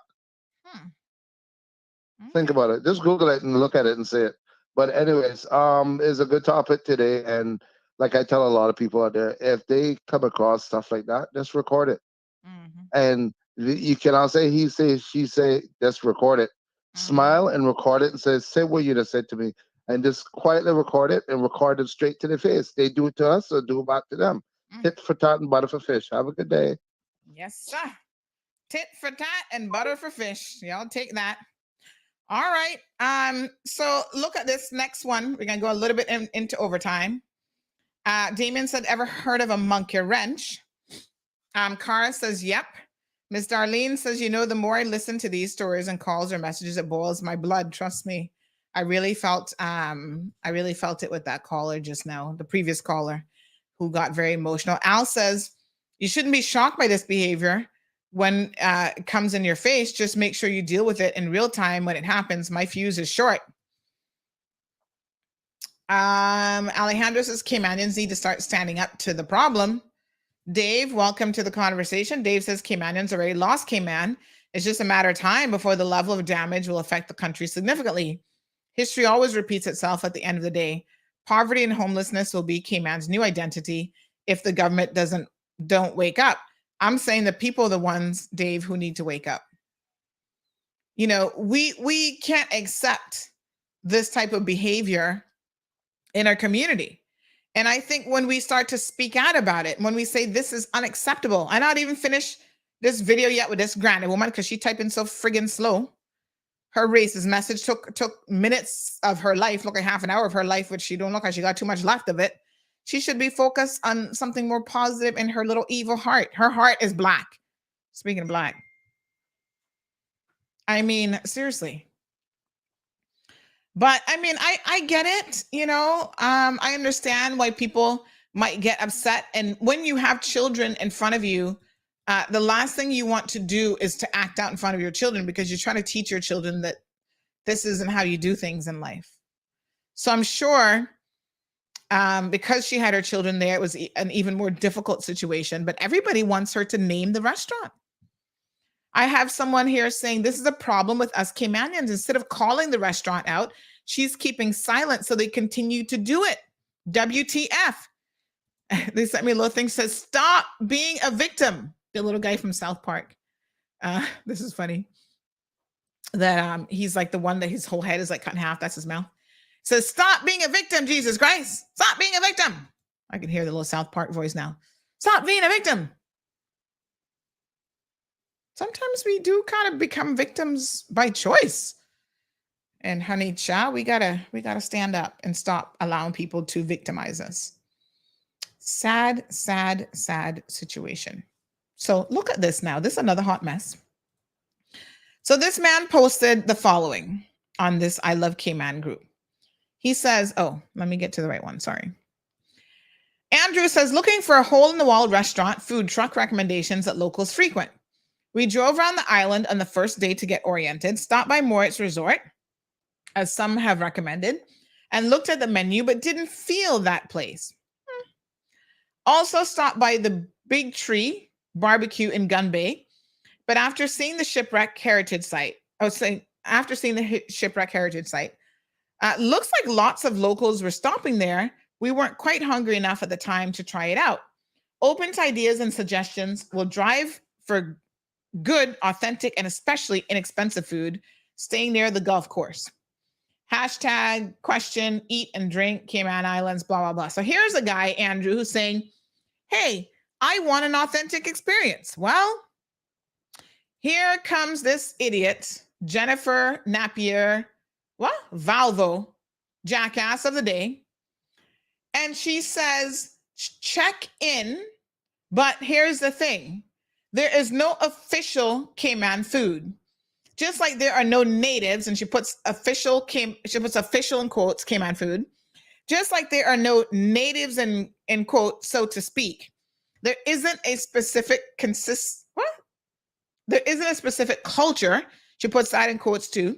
Think about it. Just Google it and look at it and see it. But anyways, it's a good topic today. And like I tell a lot of people out there, if they come across stuff like that, just record it. And you cannot say he say, she say, just record it. Smile and record it and say what you just said to me. And just quietly record it and record it straight to their face. They do it to us, so do it back to them. Tit for tat and butter for fish. Have a good day. Yes, sir. Tit for tat and butter for fish. Y'all take that. All right. So look at this next one. We're gonna go a little bit into overtime. Damien said, "Ever heard of a monkey wrench?" Cara says, "Yep." Miss Darlene says, "You know, the more I listen to these stories and calls or messages, it boils my blood. Trust me." I really felt it with that caller just now, the previous caller who got very emotional. Al says, "You shouldn't be shocked by this behavior when it comes in your face. Just make sure you deal with it in real time when it happens. My fuse is short." Alejandro says, Caymanians need to start standing up to the problem. Dave, welcome to the conversation. Dave says Caymanians already lost Cayman. It's just a matter of time before the level of damage will affect the country significantly. History always repeats itself at the end of the day. Poverty and homelessness will be Cayman's new identity if the government don't wake up. I'm saying the people are the ones, Dave, who need to wake up. You know, we can't accept this type of behavior in our community. And I think when we start to speak out about it, when we say this is unacceptable, I not even finished this video yet with this granny woman because she typed in so friggin' slow. Her racist message took minutes of her life, look like half an hour of her life, which she don't look like she got too much left of it. She should be focused on something more positive in her little evil heart. Her heart is black. Speaking of black. I mean, seriously. But I mean, I get it, you know. I understand why people might get upset. And when you have children in front of you, the last thing you want to do is to act out in front of your children because you're trying to teach your children that this isn't how you do things in life. So I'm sure because she had her children there, it was an even more difficult situation. But everybody wants her to name the restaurant. I have someone here saying this is a problem with us Caymanians. Instead of calling the restaurant out, she's keeping silent so they continue to do it. WTF. They sent me a little thing that says, "Stop being a victim." The little guy from South Park. This is funny. That he's like the one that his whole head is like cut in half. That's his mouth. Says, "Stop being a victim, Jesus Christ. Stop being a victim." I can hear the little South Park voice now. Stop being a victim. Sometimes we do kind of become victims by choice. And honey, child, we gotta stand up and stop allowing people to victimize us. Sad, sad, sad situation. So look at this now. This is another hot mess. So this man posted the following on this I Love Cayman group. He says, oh, let me get to the right one. Sorry. Andrew says, looking for a hole-in-the-wall restaurant, food truck recommendations that locals frequent. We drove around the island on the first day to get oriented, stopped by Moritz Resort, as some have recommended, and looked at the menu, but didn't feel that place. Also stopped by the Big Tree Barbecue in Gun Bay, but after seeing the shipwreck heritage site, looks like lots of locals were stopping there. We weren't quite hungry enough at the time to try it out. Open to ideas and suggestions, will drive for good, authentic, and especially inexpensive food, staying near the golf course. Hashtag question, eat and drink, Cayman Islands, blah, blah, blah. So here's a guy, Andrew, who's saying, hey, I want an authentic experience. Well, here comes this idiot, Jennifer Napier, Valvo, jackass of the day. And she says, check in, but here's the thing. There is no official Cayman food. Just like there are no natives, and she puts official in quotes, Cayman food. Just like there are no natives in quotes, so to speak. There isn't a specific There isn't a specific culture. She puts that in quotes too.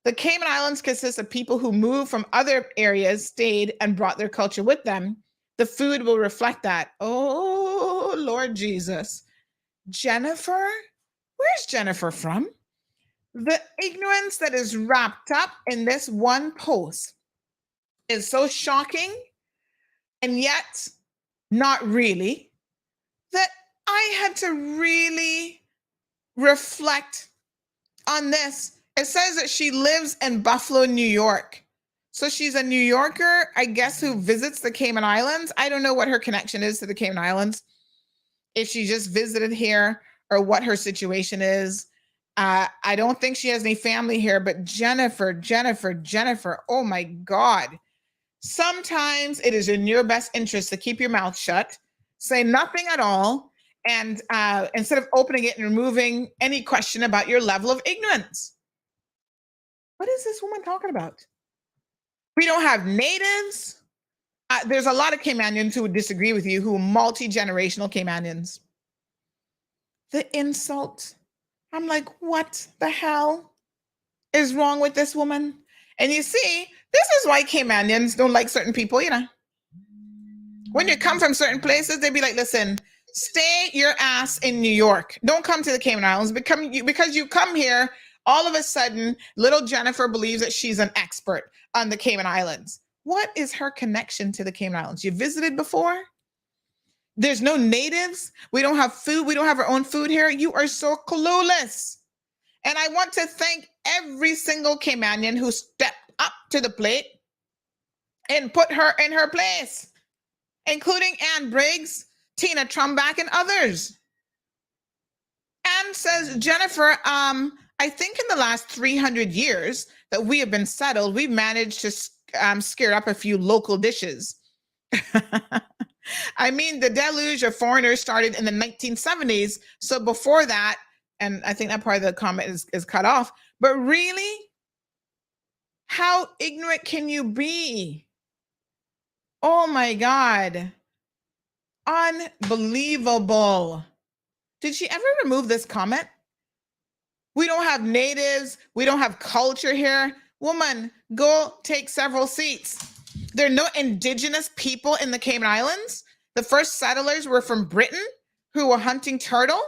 The Cayman Islands consists of people who moved from other areas, stayed, and brought their culture with them. The food will reflect that. Oh, Lord Jesus. Jennifer? Where's Jennifer from? The ignorance that is wrapped up in this one post is so shocking, and yet not really, that I had to really reflect on this. It says that she lives in Buffalo, New York. So she's a New Yorker, I guess, who visits the Cayman Islands. I don't know what her connection is to the Cayman Islands, if she just visited here or what her situation is. I don't think she has any family here, but Jennifer, oh my God. Sometimes it is in your best interest to keep your mouth shut, say nothing at all, and instead of opening it and removing any question about your level of ignorance. What is this woman talking about? We don't have natives. There's a lot of Caymanians who would disagree with you, who are multi-generational Caymanians. The insult. I'm like, what the hell is wrong with this woman? And you see, this is why Caymanians don't like certain people, you know. When you come from certain places, they'd be like, listen, stay your ass in New York. Don't come to the Cayman Islands. Because you come here, all of a sudden, little Jennifer believes that she's an expert on the Cayman Islands. What is her connection to the Cayman Islands? You visited before? There's no natives. We don't have food. We don't have our own food here. You are so clueless. And I want to thank every single Caymanian who stepped up to the plate and put her in her place, including Ann Briggs, Tina Trumbach, and others. Ann says, Jennifer, I think in the last 300 years that we have been settled, we've managed to scare up a few local dishes. I mean, the deluge of foreigners started in the 1970s. So before that, and I think that part of the comment is cut off, but really, how ignorant can you be? Oh my God. Unbelievable. Did she ever remove this comment? We don't have natives. We don't have culture here. Woman, go take several seats. There are no indigenous people in the Cayman Islands. The first settlers were from Britain who were hunting turtle,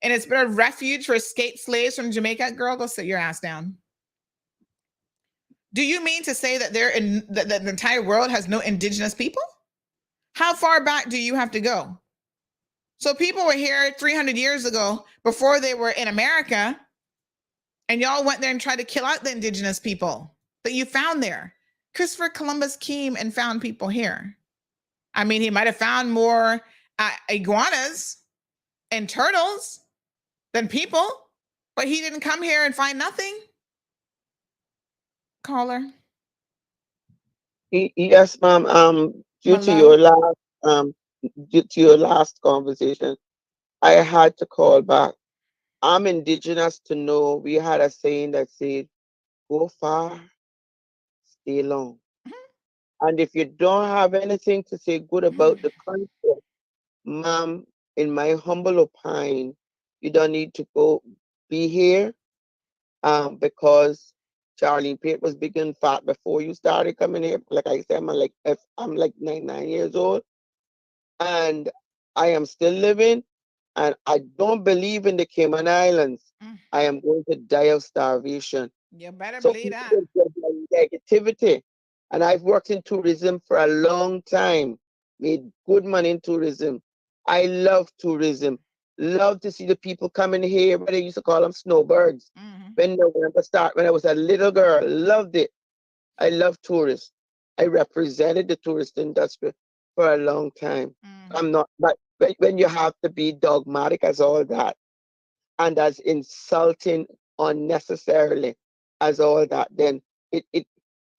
and it's been a refuge for escaped slaves from Jamaica. Girl, go sit your ass down. Do you mean to say that that the entire world has no indigenous people? How far back do you have to go? So people were here 300 years ago before they were in America, and y'all went there and tried to kill out the indigenous people that you found there. Christopher Columbus came and found people here. I mean, he might have found more iguanas and turtles than people, but he didn't come here and find nothing. Caller. Yes, ma'am. Due to your last conversation, I had to call back. I'm indigenous to know. We had a saying that said, "Go far, stay long." And if you don't have anything to say good about the country, ma'am, in my humble opinion, you don't need to be here, because Charlene Pate was big and fat before you started coming here. Like I said, I'm like 99 years old, and I am still living, and I don't believe in the Cayman Islands. I am going to die of starvation. You better So believe that. Negativity. And I've worked in tourism for a long time, made good money in tourism. I love tourism. Love to see the people coming here. But they used to call them snowbirds. When I was a little girl, loved it. I love tourists. I represented the tourist industry for a long time. I'm not, but when you have to be dogmatic as all that and as insulting unnecessarily as all that, then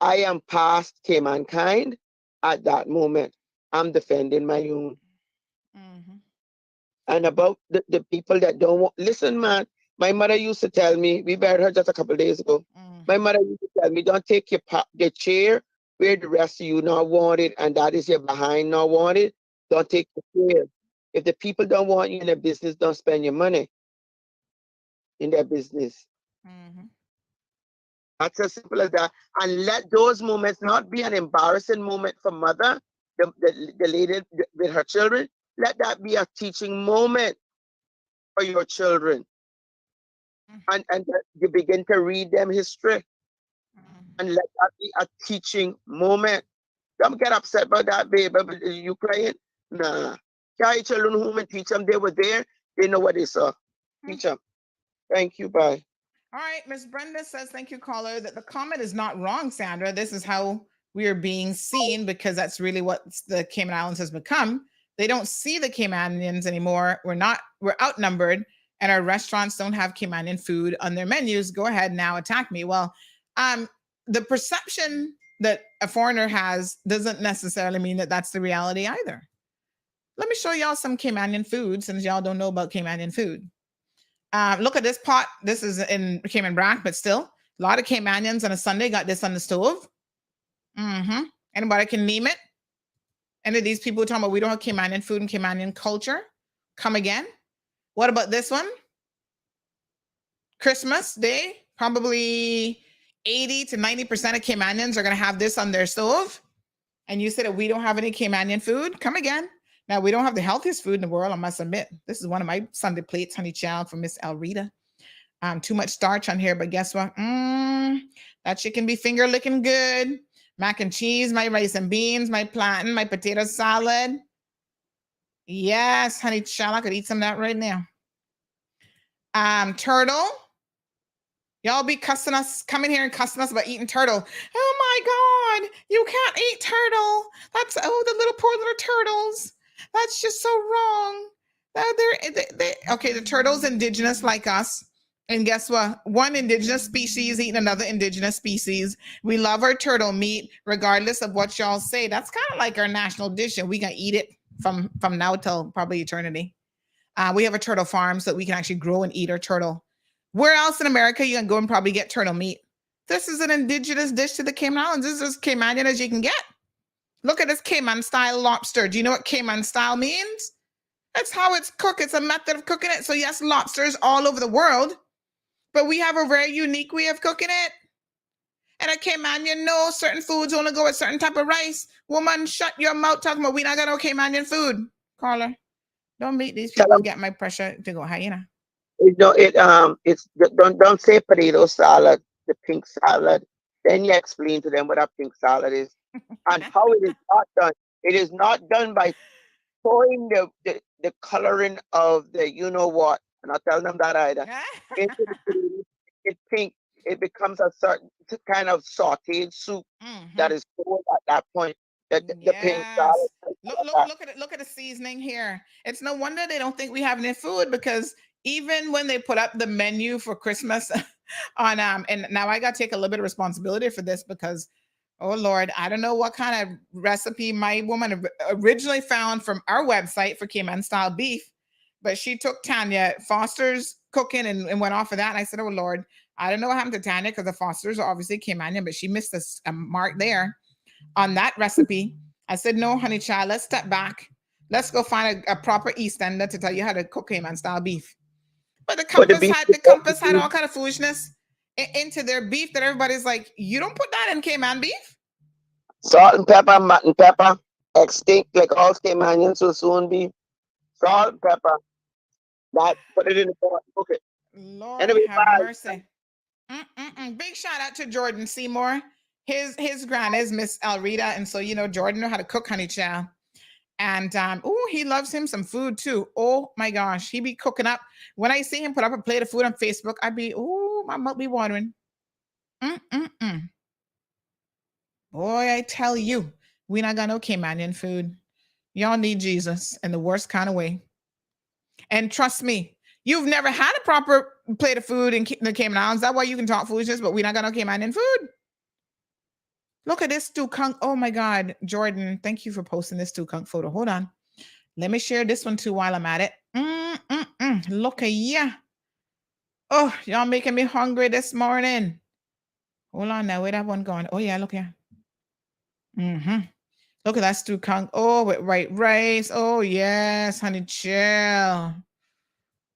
I am past Caymankind at that moment. I'm defending my own. And about the people that don't want, listen, man, my mother used to tell me, we buried her just a couple of days ago. My mother used to tell me, don't take the chair where the rest of you not want it, and that is your behind not want it. Don't take the chair. If the people don't want you in their business, don't spend your money in their business. That's as simple as that. And let those moments not be an embarrassing moment for mother, the lady with her children. Let that be a teaching moment for your children. And you begin to read them history. And let that be a teaching moment. Don't get upset about that, baby. You crying? Nah. Carry children home and teach them they were there. They know what they saw. Teach them. Thank you. Bye. All right. Miss Brenda says, thank you, caller, that the comment is not wrong, Sandra. This is how we are being seen, because that's really what the Cayman Islands has become. They don't see the Caymanians anymore. We're outnumbered, and our restaurants don't have Caymanian food on their menus. Go ahead now, attack me. Well, the perception that a foreigner has doesn't necessarily mean that that's the reality either. Let me show y'all some Caymanian food, since y'all don't know about Caymanian food. Look at this pot. This is in Cayman Brac, but still, a lot of Caymanians on a Sunday got this on the stove. Anybody can name it? Any of these people talking about we don't have Caymanian food and Caymanian culture? Come again? What about this one? Christmas Day, probably 80 to 90% of Caymanians are going to have this on their stove. And you said that we don't have any Caymanian food? Come again. Now, we don't have the healthiest food in the world, I must admit. This is one of my Sunday plates, honey child, from Miss Elrita. Too much starch on here, but guess what? That chicken be finger licking good. Mac and cheese, my rice and beans, my plantain, my potato salad. Yes, honey child, I could eat some of that right now. Turtle. Y'all be cussing us, coming here and cussing us about eating turtle. Oh my God, you can't eat turtle. That's, the little poor little turtles. That's just so wrong. Okay, the turtle's indigenous like us. And guess what? One indigenous species eating another indigenous species. We love our turtle meat, regardless of what y'all say. That's kind of like our national dish, and we can eat it from now till probably eternity. We have a turtle farm so that we can actually grow and eat our turtle. Where else in America you can go and probably get turtle meat? This is an indigenous dish to the Cayman Islands. This is as Caymanian as you can get. Look at this Cayman style lobster. Do you know what Cayman style means? That's how it's cooked. It's a method of cooking it. So yes, lobsters all over the world, but we have a very unique way of cooking it. And a Caymanian knows certain foods only go with certain type of rice. Woman, shut your mouth talking about we not got no Caymanian food. Caller, don't make these people get my pressure to go high, you know. It's don't say potato salad, the pink salad. Then you explain to them what a pink salad is and how it is not done. It is not done by pouring the coloring of the you know what. I'm not telling them that either. It's pink. It becomes a certain kind of sautéed soup that is cold at that point. The pink salad. Look at the seasoning here. It's no wonder they don't think we have any food, because even when they put up the menu for Christmas on and now I got to take a little bit of responsibility for this, because oh Lord, I don't know what kind of recipe my woman originally found from our website for Cayman style beef, but she took Tanya Foster's cooking and went off of that. And I said, oh Lord, I don't know what happened to Tanya, because the Fosters are obviously Caymanian, but she missed a mark there on that recipe. I said, no, honey child, let's step back. Let's go find a proper East Ender to tell you how to cook Cayman style beef. But the Compass had all kind of foolishness into their beef that everybody's like, you don't put that in Cayman beef? Salt and pepper, mutton pepper, extinct like all Caymanians will soon be. Salt and pepper. That put it in the pot, cook it. Lord anyway, have mercy. Big shout out to Jordan Seymour. His gran is Miss Elrita, and so you know Jordan know how to cook, honey child. And he loves him some food too. Oh my gosh, he be cooking up. When I see him put up a plate of food on Facebook, I'd be, my mouth be watering. Boy, I tell you, we not got no Caymanian food. Y'all need Jesus in the worst kind of way. And trust me, you've never had a proper plate of food in the Cayman Islands. That's why you can talk foolishness, but we not got no Caymanian food. Look at this stew kunk. Oh my God, Jordan, thank you for posting this stew kunk photo. Hold on. Let me share this one too while I'm at it. Look at ya. Oh, y'all making me hungry this morning. Hold on now, where that one going? Oh yeah, look here. Look at that stew kunk. Oh, with white rice. Oh yes, honey chill.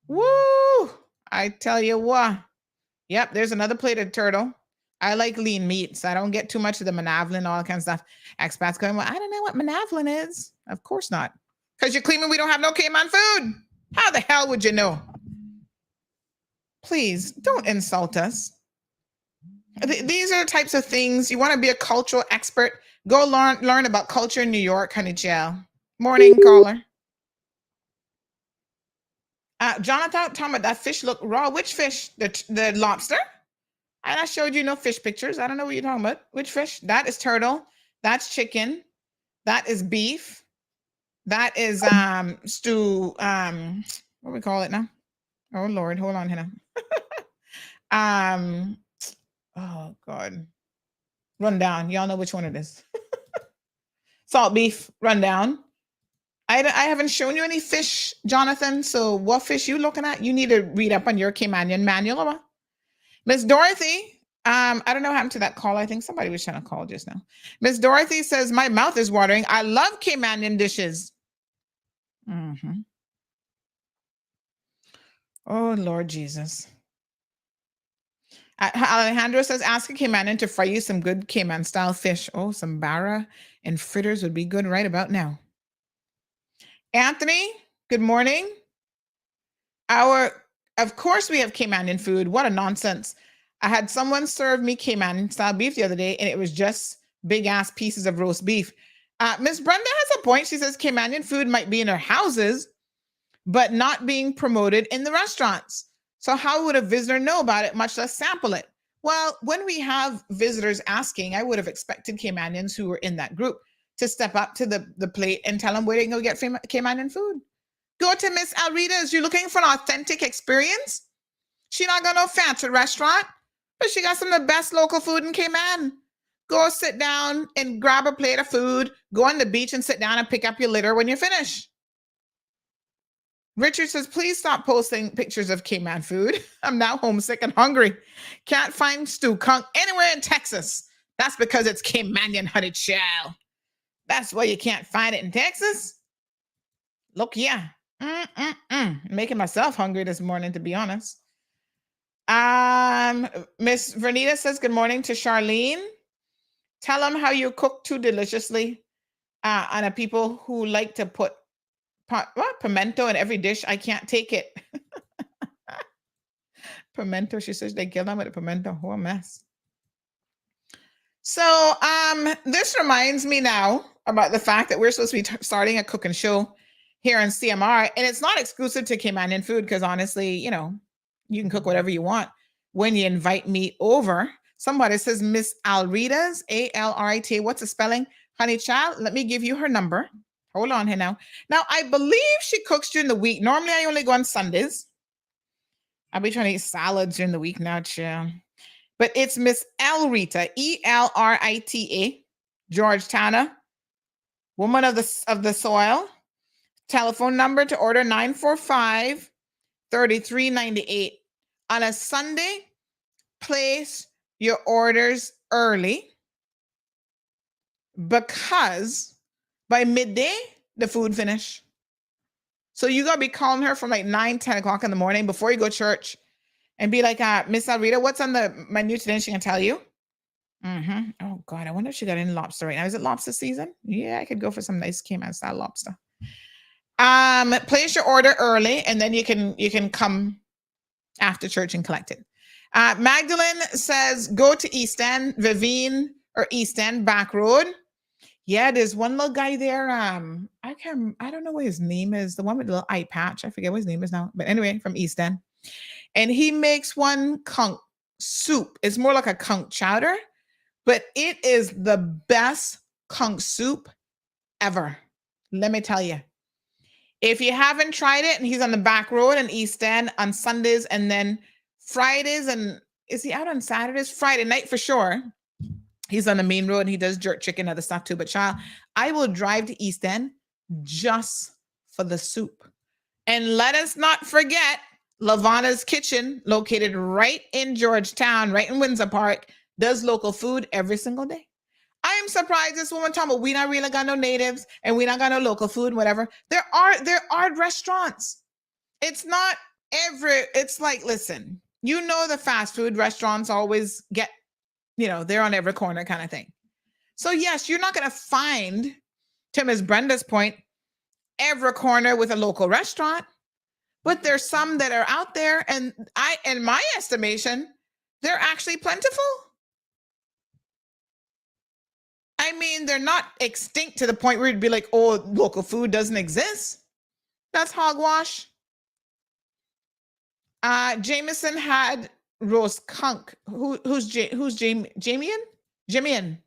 Woo! I tell you what. Yep, there's another plate of turtle. I like lean meat, so I don't get too much of the manavlin, all that kind of stuff. Expats going, well, I don't know what manavlin is. Of course not. Because you're claiming we don't have no Cayman food. How the hell would you know? Please, don't insult us. These are the types of things. You want to be a cultural expert? Go learn about culture in New York, honey chill. Morning, caller. Jonathan, talking about that fish look raw. Which fish? The lobster? I showed you no fish pictures. I don't know what you're talking about. Which fish? That is turtle. That's chicken. That is beef. That is stew. What do we call it now? Oh Lord, hold on, Hannah. Oh God. Rundown. Y'all know which one it is. Salt beef rundown. I haven't shown you any fish, Jonathan. So what fish you looking at? You need to read up on your Caymanian manual. Or what? Miss Dorothy, I don't know what happened to that call. I think somebody was trying to call just now. Miss Dorothy says, my mouth is watering. I love Caymanian dishes. Oh, Lord Jesus. Alejandro says, ask a Caymanian to fry you some good Cayman-style fish. Oh, some barra and fritters would be good right about now. Anthony, good morning. Of course we have Caymanian food. What a nonsense. I had someone serve me Cayman-style beef the other day, and it was just big-ass pieces of roast beef. Miss Brenda has a point. She says Caymanian food might be in our houses, but not being promoted in the restaurants. So how would a visitor know about it, much less sample it? Well, when we have visitors asking, I would have expected Caymanians who were in that group to step up to the plate and tell them where they can go get Caymanian food. Go to Miss Alrita's. You're looking for an authentic experience? She not got no fancy restaurant, but she got some of the best local food in Cayman. Go sit down and grab a plate of food, go on the beach and sit down and pick up your litter when you finish. Richard says, please stop posting pictures of Cayman food. I'm now homesick and hungry. Can't find stew kunk anywhere in Texas. That's because it's Caymanian, honey child. That's why you can't find it in Texas. Look, yeah. Making myself hungry this morning, to be honest. Miss Vernita says, good morning to Charlene. Tell them how you cook too deliciously. On a people who like to put pimento in every dish. I can't take it. Pimento, she says they kill them with a pimento. What a mess. So this reminds me now about the fact that we're supposed to be starting a cooking show here on CMR, and it's not exclusive to Caymanian food because honestly, you can cook whatever you want when you invite me over. Somebody says Miss Alrita's, A-L-R-I-T. What's the spelling? Honey child, let me give you her number. Hold on here now. Now, I believe she cooks during the week. Normally, I only go on Sundays. I'll be trying to eat salads during the week now, chill. But it's Miss Alrita, E-L-R-I-T-A, Georgetowner, woman of the soil. Telephone number to order 945-3398. On a Sunday, place your orders early because by midday, the food finish. So you got to be calling her from like 9, 10 o'clock in the morning before you go to church and be like, Miss Alrita, what's on the menu today? She can tell you. Oh, God, I wonder if she got any lobster right now. Is it lobster season? Yeah, I could go for some nice Cayman-style lobster. Place your order early, and then you can come after church and collect it. Magdalene says, go to East End, Vivine or East End, back road. Yeah, there's one little guy there. I don't know what his name is. The one with the little eye patch. I forget what his name is now. But anyway, from East End. And he makes one conch soup. It's more like a conch chowder, but it is the best conch soup ever. Let me tell you. If you haven't tried it, and he's on the back road in East End on Sundays and then Fridays, and is he out on Saturdays? Friday night for sure. He's on the main road and he does jerk chicken and other stuff too. But child, I will drive to East End just for the soup. And let us not forget Lavana's Kitchen, located right in Georgetown, right in Windsor Park, does local food every single day. I am surprised this woman talking about we not really got no natives and we not got no local food, whatever. There are restaurants. It's not it's like, listen, you know, the fast food restaurants always get, they're on every corner kind of thing. So yes, you're not going to find, to Ms. Brenda's point, every corner with a local restaurant, but there's some that are out there, and in my estimation, they're actually plentiful. I mean, they're not extinct to the point where you'd be like, oh, local food doesn't exist. That's hogwash. Jameson had roast conch. Who's Jamian? Jimian.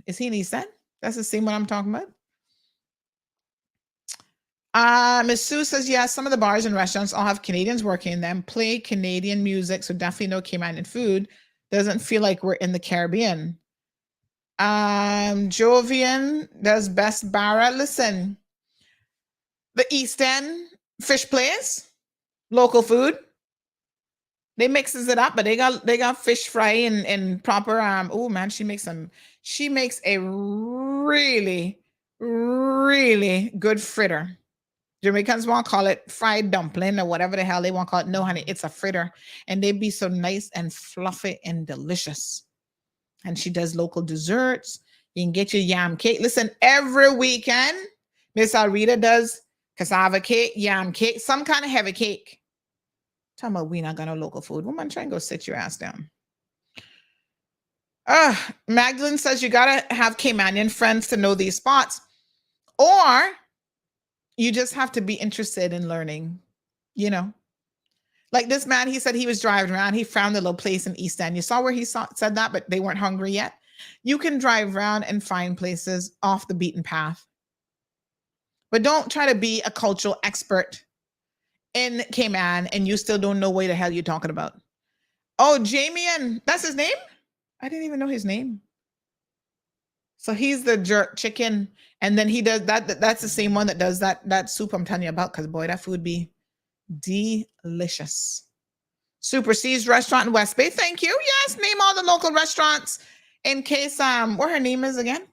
Is he in East End? That's the same one I'm talking about. Ms. Sue says, yes, some of the bars and restaurants all have Canadians working in them, play Canadian music, so definitely no Caymanian food. Doesn't feel like we're in the Caribbean. Jovian does best Barra. Listen, the East End fish place, local food. They mixes it up, but they got fish fry and proper. Oh man, she makes a really, really good fritter. Jamaicans want to call it fried dumpling or whatever the hell they want to call it. No, honey, it's a fritter. And they be so nice and fluffy and delicious. And she does local desserts. You can get your yam cake. Listen, every weekend, Miss Alrita does cassava cake, yam cake, some kind of heavy cake. Talking about we not got no local food. Woman, try and go sit your ass down. Magdalene says you got to have Caymanian friends to know these spots. Or you just have to be interested in learning, Like this man, he said he was driving around. He found a little place in East End. You saw where he said that, but they weren't hungry yet. You can drive around and find places off the beaten path. But don't try to be a cultural expert in Cayman and you still don't know what the hell you're talking about. Oh, Jamian, that's his name? I didn't even know his name. So he's the jerk chicken. And then he does that. That's the same one that does that soup I'm telling you about, because boy, that food be delicious. Super C's restaurant in West Bay. Thank you. Yes, name all the local restaurants in case what her name is again.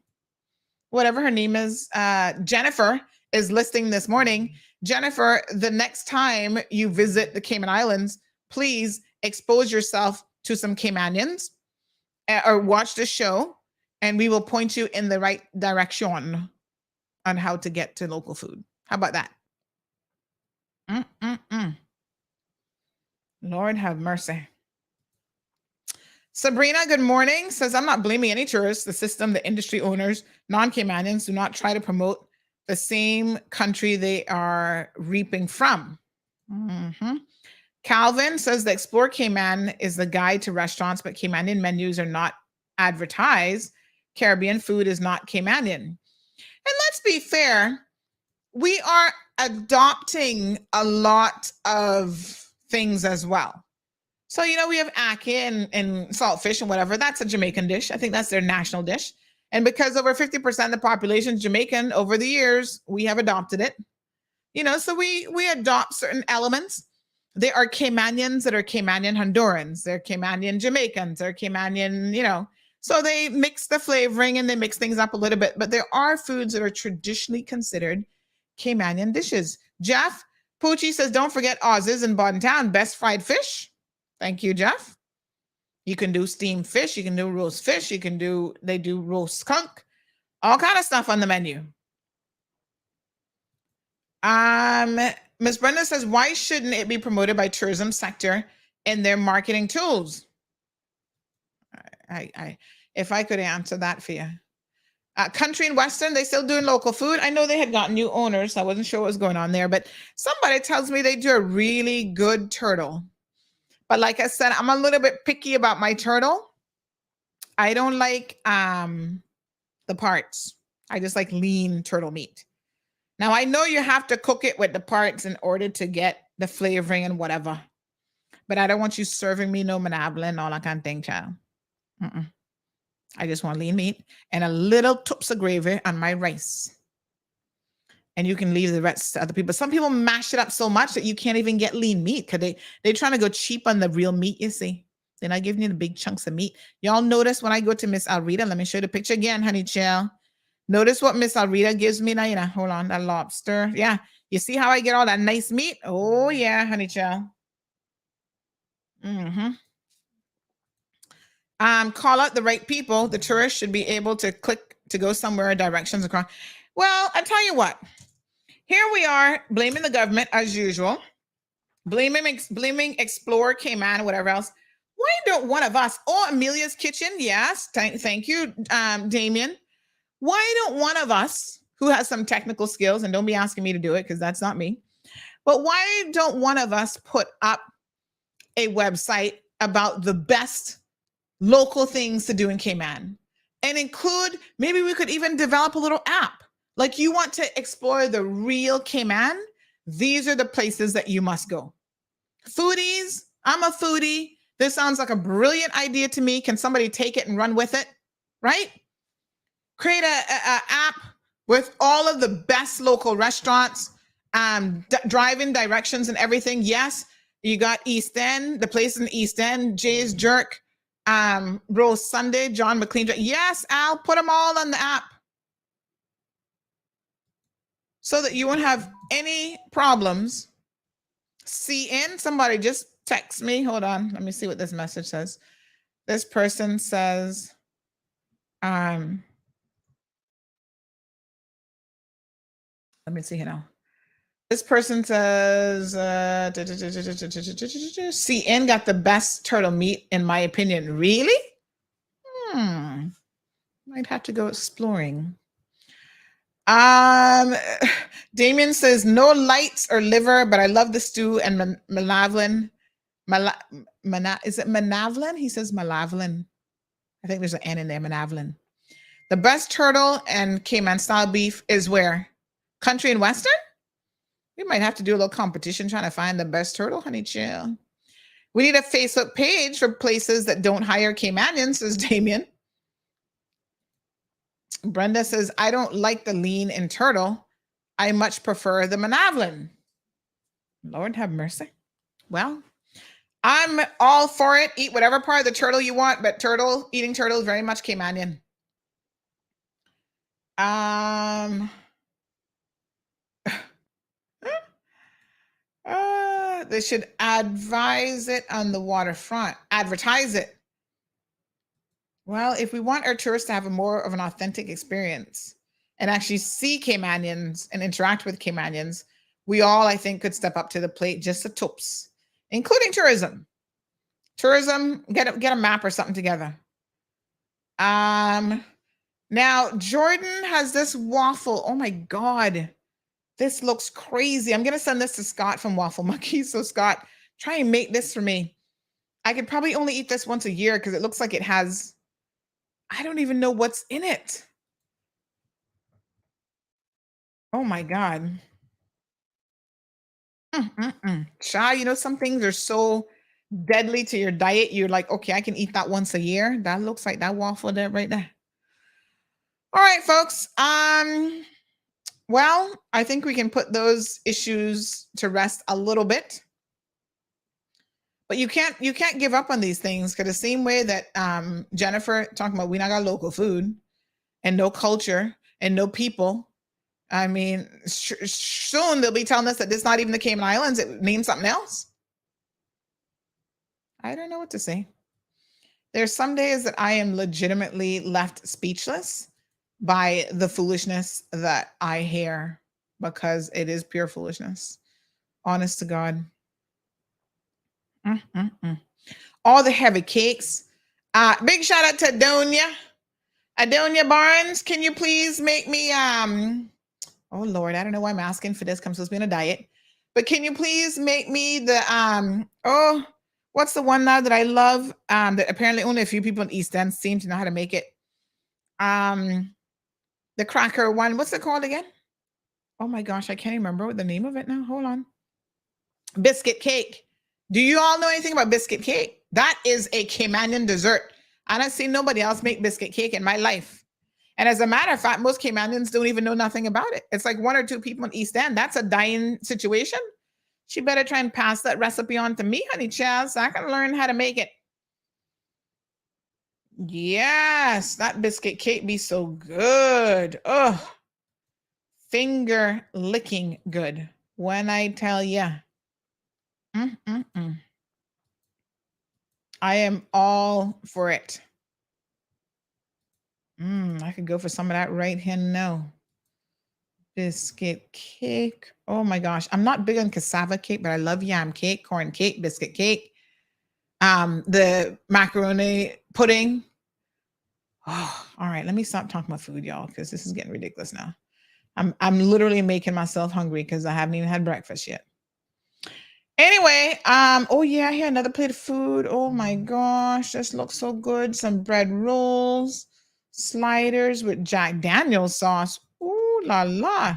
Whatever her name is. Jennifer is listing this morning. Jennifer, the next time you visit the Cayman Islands, please expose yourself to some Caymanians or watch the show, and we will point you in the right direction on how to get to local food. How about that? Lord have mercy. Sabrina, good morning, says, I'm not blaming any tourists. The system, the industry owners, non-Caymanians do not try to promote the same country they are reaping from. Calvin says the Explore Cayman is the guide to restaurants, but Caymanian menus are not advertised. Caribbean food is not Caymanian. And let's be fair, we are adopting a lot of things as well. So, we have ackee and saltfish and whatever. That's a Jamaican dish. I think that's their national dish. And because over 50% of the population is Jamaican, over the years, we have adopted it. So we adopt certain elements. There are Caymanians that are Caymanian Hondurans. They're Caymanian Jamaicans. They're Caymanian, So they mix the flavoring and they mix things up a little bit. But there are foods that are traditionally considered Caymanian dishes. Jeff Pucci says, don't forget Oz's in Bodden Town. Best fried fish. Thank you, Jeff. You can do steamed fish. You can do roast fish. They do roast skunk. All kind of stuff on the menu. Ms. Brenda says, why shouldn't it be promoted by tourism sector in their marketing tools? If I could answer that for you. Country and Western, they still doing local food. I know they had gotten new owners. So I wasn't sure what was going on there, but somebody tells me they do a really good turtle. But like I said, I'm a little bit picky about my turtle. I don't like the parts. I just like lean turtle meat. Now, I know you have to cook it with the parts in order to get the flavoring and whatever. But I don't want you serving me no manabla and all that kind of thing, child. Mm-mm. I just want lean meat and a little toops of gravy on my rice. And you can leave the rest to other people. Some people mash it up so much that you can't even get lean meat because they're trying to go cheap on the real meat, you see. They're not giving you the big chunks of meat. Y'all notice when I go to Miss Alrita, let me show you the picture again, honey child. Notice what Miss Alrita gives me now. Hold on, that lobster. Yeah, you see how I get all that nice meat? Oh, yeah, honey child. Mm-hmm. Call out the right people. The tourists should be able to click to go somewhere, directions across. Well, I tell you what. Here we are blaming the government as usual. Blaming Explore, Cayman, whatever else. Why don't one of us, Amelia's Kitchen, yes, thank you, Damien. Why don't one of us who has some technical skills, and don't be asking me to do it because that's not me, but why don't one of us put up a website about the best local things to do in Cayman and include, maybe we could even develop a little app. Like you want to explore the real Cayman, these are the places that you must go. Foodies, I'm a foodie. This sounds like a brilliant idea to me. Can somebody take it and run with it, right? Create a app with all of the best local restaurants, drive-in directions and everything. Yes, you got East End, the place in East End, Jay's Jerk, Rose Sunday, John McLean. Yes, Al, put them all on the app so that you won't have any problems. CN, somebody just text me. Hold on, let me see what this message says. This person says, let me see here now. This person says, CN got the best turtle meat, in my opinion. Really? Might have to go exploring. Damien says, no lights or liver, but I love the stew and malavlin. Is it Manavlin? He says Malavlin. I think there's an N in there, Manavlin. The best turtle and Cayman style beef is where? Country and Western? We might have to do a little competition trying to find the best turtle, honey chill. We need a Facebook page for places that don't hire Caymanians, says Damien. Brenda says, I don't like the lean in turtle. I much prefer the Manavlin. Lord have mercy. Well, I'm all for it. Eat whatever part of the turtle you want, but eating turtle is very much Caymanian. They should advise it on the waterfront. Advertise it. Well, if we want our tourists to have a more of an authentic experience and actually see Caymanians and interact with Caymanians, we all, I think, could step up to the plate just a tops, including tourism. Tourism, get a map or something together. Now, Jordan has this waffle. Oh my God. This looks crazy. I'm going to send this to Scott from Waffle Monkey. So Scott, try and make this for me. I could probably only eat this once a year because it looks like it has, I don't even know what's in it. Oh my God. Child, you know, some things are so deadly to your diet. You're like, okay, I can eat that once a year. That looks like that waffle there right there. All right, folks. Well, I think we can put those issues to rest a little bit. But you can't give up on these things, because the same way that Jennifer talking about we not got local food and no culture and no people. I mean, soon they'll be telling us that this is not even the Cayman Islands. It means something else. I don't know what to say. There's some days that I am legitimately left speechless by the foolishness that I hear, because it is pure foolishness. Honest to God. All the heavy cakes. Big shout out to Donia. Adonia Barnes, can you please make me oh Lord, I don't know why I'm asking for this. I'm supposed to be on a diet. But can you please make me the what's the one now that I love? That apparently only a few people in East End seem to know how to make it. The cracker one. What's it called again? Oh my gosh, I can't remember what the name of it now. Hold on. Biscuit cake. Do you all know anything about biscuit cake? That is a Caymanian dessert. I don't see nobody else make biscuit cake in my life. And as a matter of fact, most Caymanians don't even know nothing about it. It's like one or two people in East End. That's a dying situation. She better try and pass that recipe on to me, honey child, so I can learn how to make it. Yes, that biscuit cake be so good. Oh, finger licking good. When I tell ya. I am all for it. I could go for some of that right here now. Biscuit cake. Oh my gosh. I'm not big on cassava cake, but I love yam cake, corn cake, biscuit cake. The macaroni pudding. Oh, all right. Let me stop talking about food, y'all, because this is getting ridiculous now. I'm literally making myself hungry because I haven't even had breakfast yet. Anyway, oh yeah, here another plate of food. Oh my gosh, this looks so good. Some bread rolls, sliders with Jack Daniel's sauce. Ooh la la.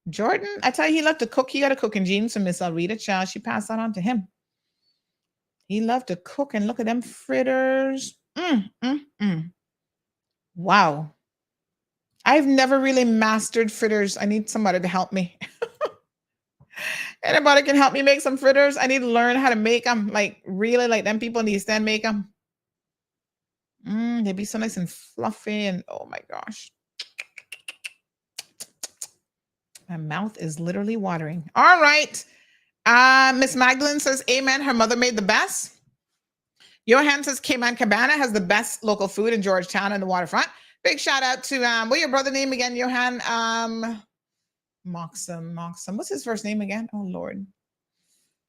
Jordan, I tell you, he loved to cook. He got a cooking gene, so Miss Alrita Child, she passed that on to him. He loved to cook, and look at them fritters. Wow. I've never really mastered fritters. I need somebody to help me. Anybody can help me make some fritters? I need to learn how to make them, like really like them people in the East End make them. They'd be so nice and fluffy, and oh my gosh. My mouth is literally watering. All right. Miss Magdalene says, amen. Her mother made the best. Johan says, Cayman Cabana has the best local food in Georgetown and the waterfront. Big shout out to, what's your brother name again, Johan? Moxham. What's his first name again? Oh Lord.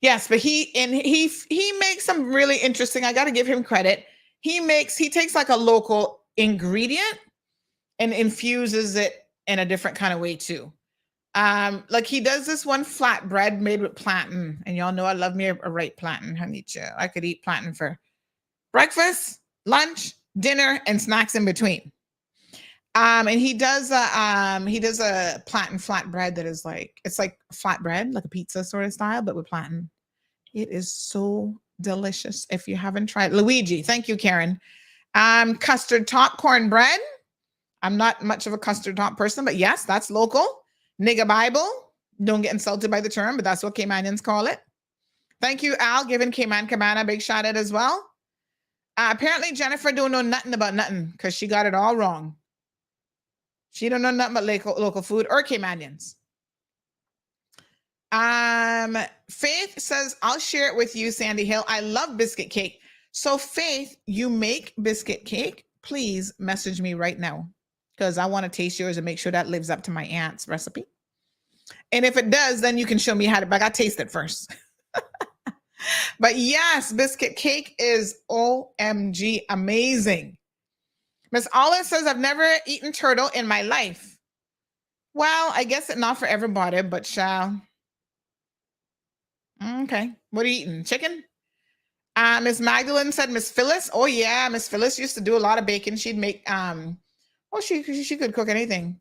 Yes, but he makes some really interesting. I got to give him credit. He takes like a local ingredient and infuses it in a different kind of way too. Like he does this one flatbread made with plantain, and y'all know I love me a right plantain, honey child. I could eat plantain for breakfast, lunch, dinner, and snacks in between. And he does a plantain flatbread that is like, it's like flatbread, like a pizza sort of style, but with plantain. It is so delicious. If you haven't tried, Luigi, thank you, Karen. Custard top cornbread. I'm not much of a custard top person, but yes, that's local. Nigga Bible. Don't get insulted by the term, but that's what Caymanians call it. Thank you, Al, giving Cayman Cabana a big shout out as well. Apparently, Jennifer don't know nothing about nothing because she got it all wrong. She don't know nothing about local food or Caymanians. Faith says, I'll share it with you, Sandy Hill. I love biscuit cake. So Faith, you make biscuit cake? Please message me right now because I want to taste yours and make sure that lives up to my aunt's recipe. And if it does, then you can show me how to, but I got to taste it first. But yes, biscuit cake is OMG amazing. Miss Olive says, I've never eaten turtle in my life. Well, I guess it's not for everybody, but shall. Okay. What are you eating? Chicken? Miss Magdalene said, Miss Phyllis. Oh yeah, Miss Phyllis used to do a lot of baking. She'd make she could cook anything.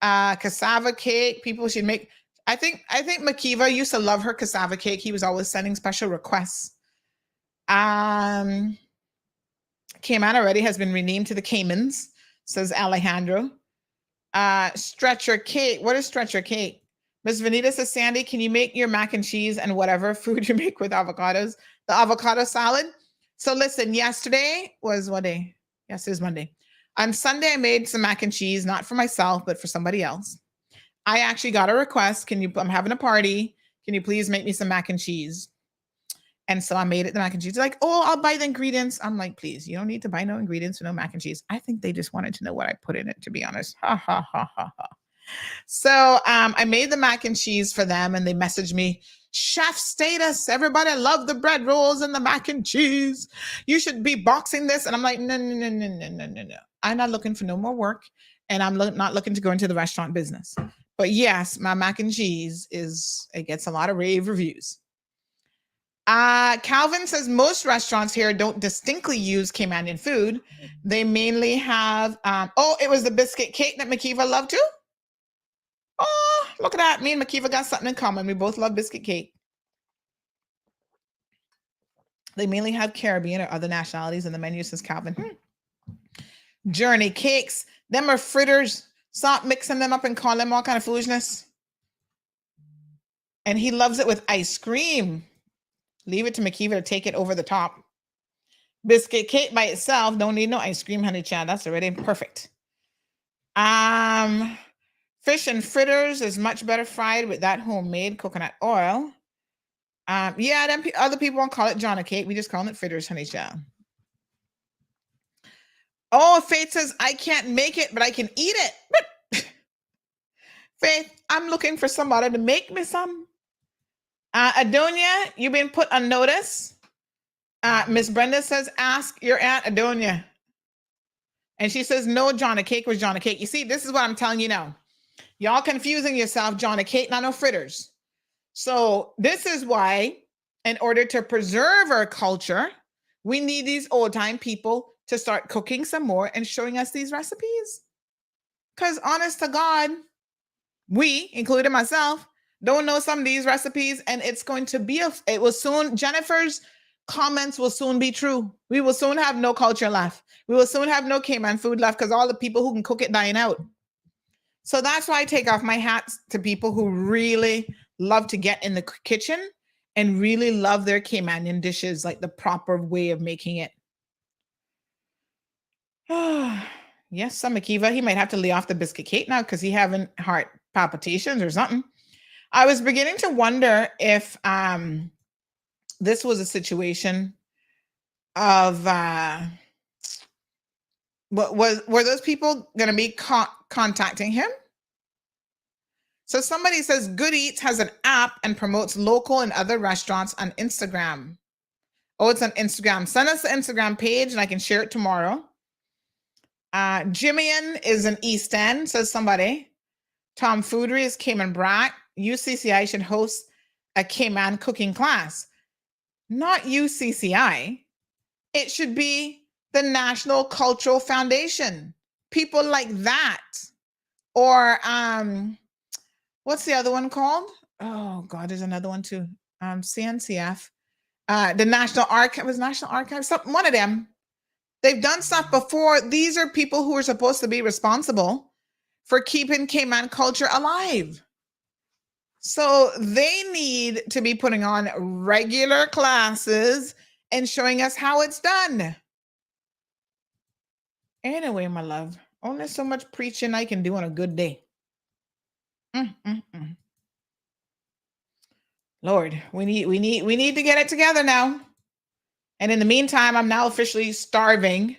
Cassava cake. She'd make. I think McKeeva used to love her cassava cake. He was always sending special requests. Cayman already has been renamed to the Caymans, says Alejandro. Stretcher cake. What is stretcher cake? Miss Vanita says, Sandy, can you make your mac and cheese and whatever food you make with avocados? The avocado salad. So listen, yesterday was what day? Yesterday's Monday. On Sunday, I made some mac and cheese, not for myself, but for somebody else. I actually got a request. I'm having a party. Can you please make me some mac and cheese? And so I made it the mac and cheese. They're like, oh, I'll buy the ingredients. I'm like, please, you don't need to buy no ingredients for no mac and cheese. I think they just wanted to know what I put in it, to be honest. Ha, ha, ha, ha, ha. So I made the mac and cheese for them, and they messaged me, chef status. Everybody love the bread rolls and the mac and cheese. You should be boxing this. And I'm like, no. I'm not looking for no more work, and I'm not looking to go into the restaurant business. But yes, my mac and cheese it gets a lot of rave reviews. Calvin says most restaurants here don't distinctly use Caymanian food. They mainly have, it was the biscuit cake that McKeeva loved too? Oh, look at that. Me and McKeeva got something in common. We both love biscuit cake. They mainly have Caribbean or other nationalities in the menu, says Calvin. Journey cakes. Them are fritters. Stop mixing them up and calling them all kind of foolishness. And he loves it with ice cream. Leave it to McKeeva to take it over the top. Biscuit cake by itself. Don't need no ice cream, honey child. That's already perfect. Fish and fritters is much better fried with that homemade coconut oil. Them other people won't call it Johnny cake. We just call it fritters, honey child. Oh, Faith says, I can't make it, but I can eat it. Faith, I'm looking for somebody to make me some. Adonia, you've been put on notice. Miss Brenda says, ask your Aunt Adonia. And she says, no, Johnny cake was Johnny cake. You see, this is what I'm telling you now. Y'all confusing yourself, Johnny cake, not no fritters. So this is why, in order to preserve our culture, we need these old time people to start cooking some more and showing us these recipes. Because honest to God, we, including myself, don't know some of these recipes, and it's going to be Jennifer's comments will soon be true. We will soon have no culture left. We will soon have no Cayman food left because all the people who can cook it dying out. So that's why I take off my hats to people who really love to get in the kitchen and really love their Caymanian dishes, like the proper way of making it. Yes, some McKeeva, he might have to lay off the biscuit cake now because he having heart palpitations or something. I was beginning to wonder if this was a situation of were those people going to be contacting him? So somebody says Good Eats has an app and promotes local and other restaurants on Instagram. Oh, it's on Instagram. Send us the Instagram page and I can share it tomorrow. Jimian is an East End, says somebody. Tom Foodery is Cayman Brat. UCCI should host a Cayman cooking class. Not UCCI. It should be the National Cultural Foundation. People like that. Or what's the other one called? Oh God, there's another one too. CNCF. The National Archive, one of them. They've done stuff before. These are people who are supposed to be responsible for keeping Cayman culture alive. So they need to be putting on regular classes and showing us how it's done. Anyway, my love, only so much preaching I can do on a good day. Lord, we need to get it together now. And in the meantime, I'm now officially starving.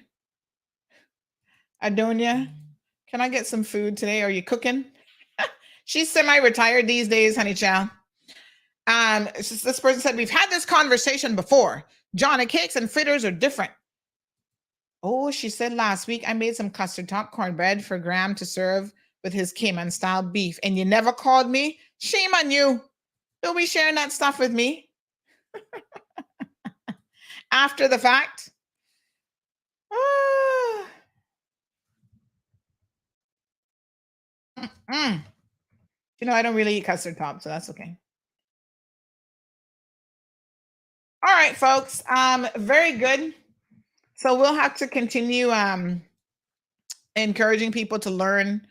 Adonia, can I get some food today? Are you cooking? She's semi-retired these days, honey child. This person said, we've had this conversation before. Johnny cakes and fritters are different. Oh, she said last week, I made some custard top cornbread for Graham to serve with his Cayman style beef. And you never called me? Shame on you. Don't be sharing that stuff with me. After the fact. You know, I don't really eat custard pop, so that's okay. All right, folks. Very good. So we'll have to continue encouraging people to learn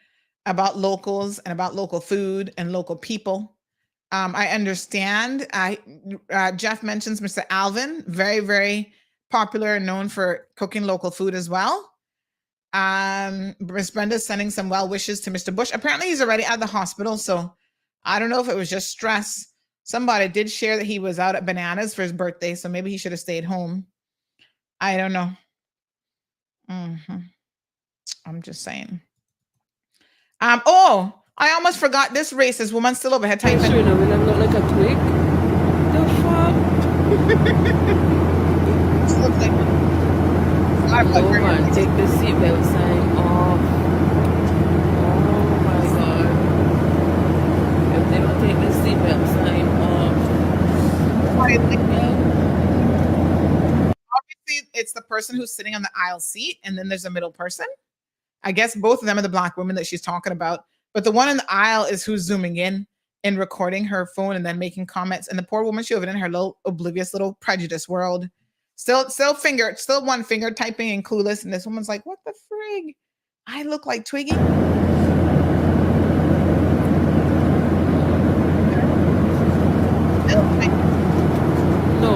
about locals and about local food and local people. I understand. Jeff mentions Mr. Alvin, very, very popular and known for cooking local food as well. Miss Brenda's sending some well wishes to Mr. Bush. Apparently he's already at the hospital, so I don't know if it was just stress. Somebody did share that he was out at Bananas for his birthday, so maybe he should have stayed home. I don't know. I'm just saying. Oh, I almost forgot this racist woman still overhead typing. Sure, no, when I'm not like a twig. The fuck? This looks like Oh man, take the seatbelt sign. Obviously, it's the person who's sitting on the aisle seat, and then there's a middle person. I guess both of them are the black women that she's talking about. But the one in the aisle is who's zooming in and recording her phone and then making comments. And the poor woman, she over in her little oblivious little prejudice world. Still one finger typing and clueless. And this woman's like, what the frig? I look like Twiggy. No,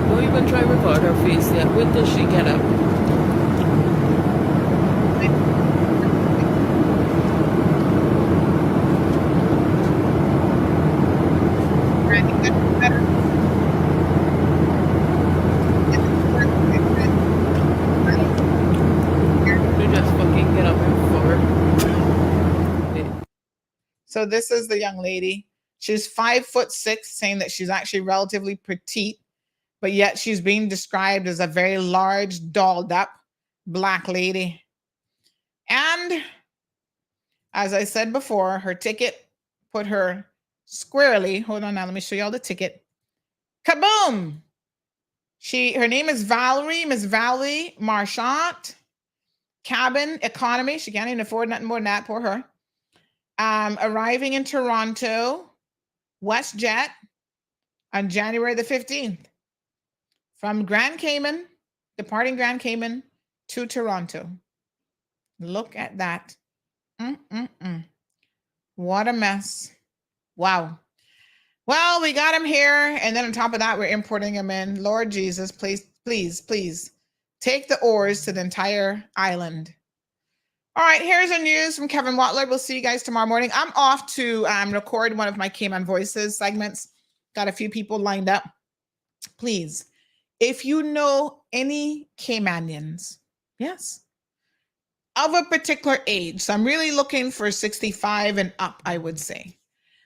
don't even try to record her face yet. Wait till she get up. So this is the young lady. She's 5'6", saying that she's actually relatively petite, but yet she's being described as a very large, dolled up black lady. And as I said before, her ticket put her squarely. Hold on now, let me show you all the ticket. Kaboom! Her name is Valerie, Miss Valerie Marchant. Cabin economy. She can't even afford nothing more than that, poor her. Arriving in Toronto, WestJet, on January the 15th. From Grand Cayman, departing Grand Cayman to Toronto. Look at that. What a mess. Wow. Well, we got him here. And then on top of that, we're importing him in. Lord Jesus, please, please, please take the oars to the entire island. All right, here's the news from Kevin Watler. We'll see you guys tomorrow morning. I'm off to record one of my Cayman Voices segments. Got a few people lined up. Please, if you know any Caymanians, yes, of a particular age, so I'm really looking for 65 and up, I would say.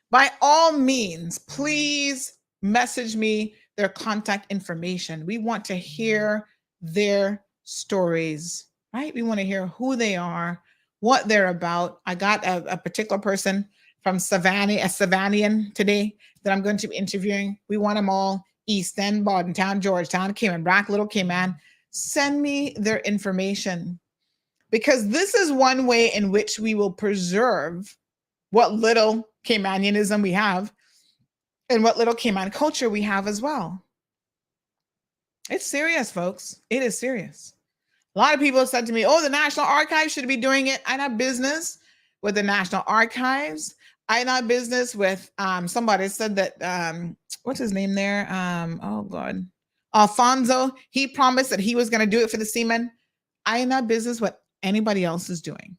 By all means, please message me their contact information. We want to hear their stories, right? We want to hear who they are, what they're about. I got a particular person from Savannah, a Savannian today that I'm going to be interviewing. We want them all. East End, Bordentown, Georgetown, Cayman Brac, Little Cayman. Send me their information, because this is one way in which we will preserve what little Caymanianism we have and what little Cayman culture we have as well. It's serious, folks. It is serious. A lot of people have said to me, oh, the National Archives should be doing it. I have business with the National Archives. I have business with somebody said that, what's his name there? Oh, God. Alfonso. He promised that he was going to do it for the seamen. I am not business what anybody else is doing.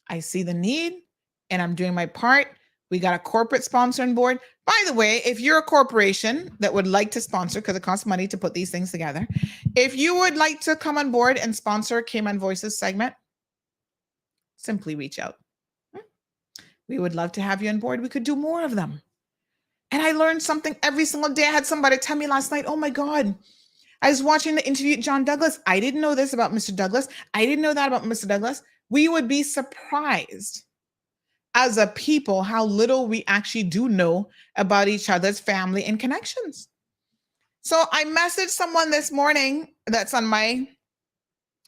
I see the need and I'm doing my part. We got a corporate sponsor on board. By the way, if you're a corporation that would like to sponsor, because it costs money to put these things together, if you would like to come on board and sponsor Cayman Voices segment, simply reach out. We would love to have you on board. We could do more of them. And I learned something every single day. I had somebody tell me last night, oh my God, I was watching the interview with John Douglas. I didn't know this about Mr. Douglas. I didn't know that about Mr. Douglas. We would be surprised as a people how little we actually do know about each other's family and connections. So I messaged someone this morning that's on my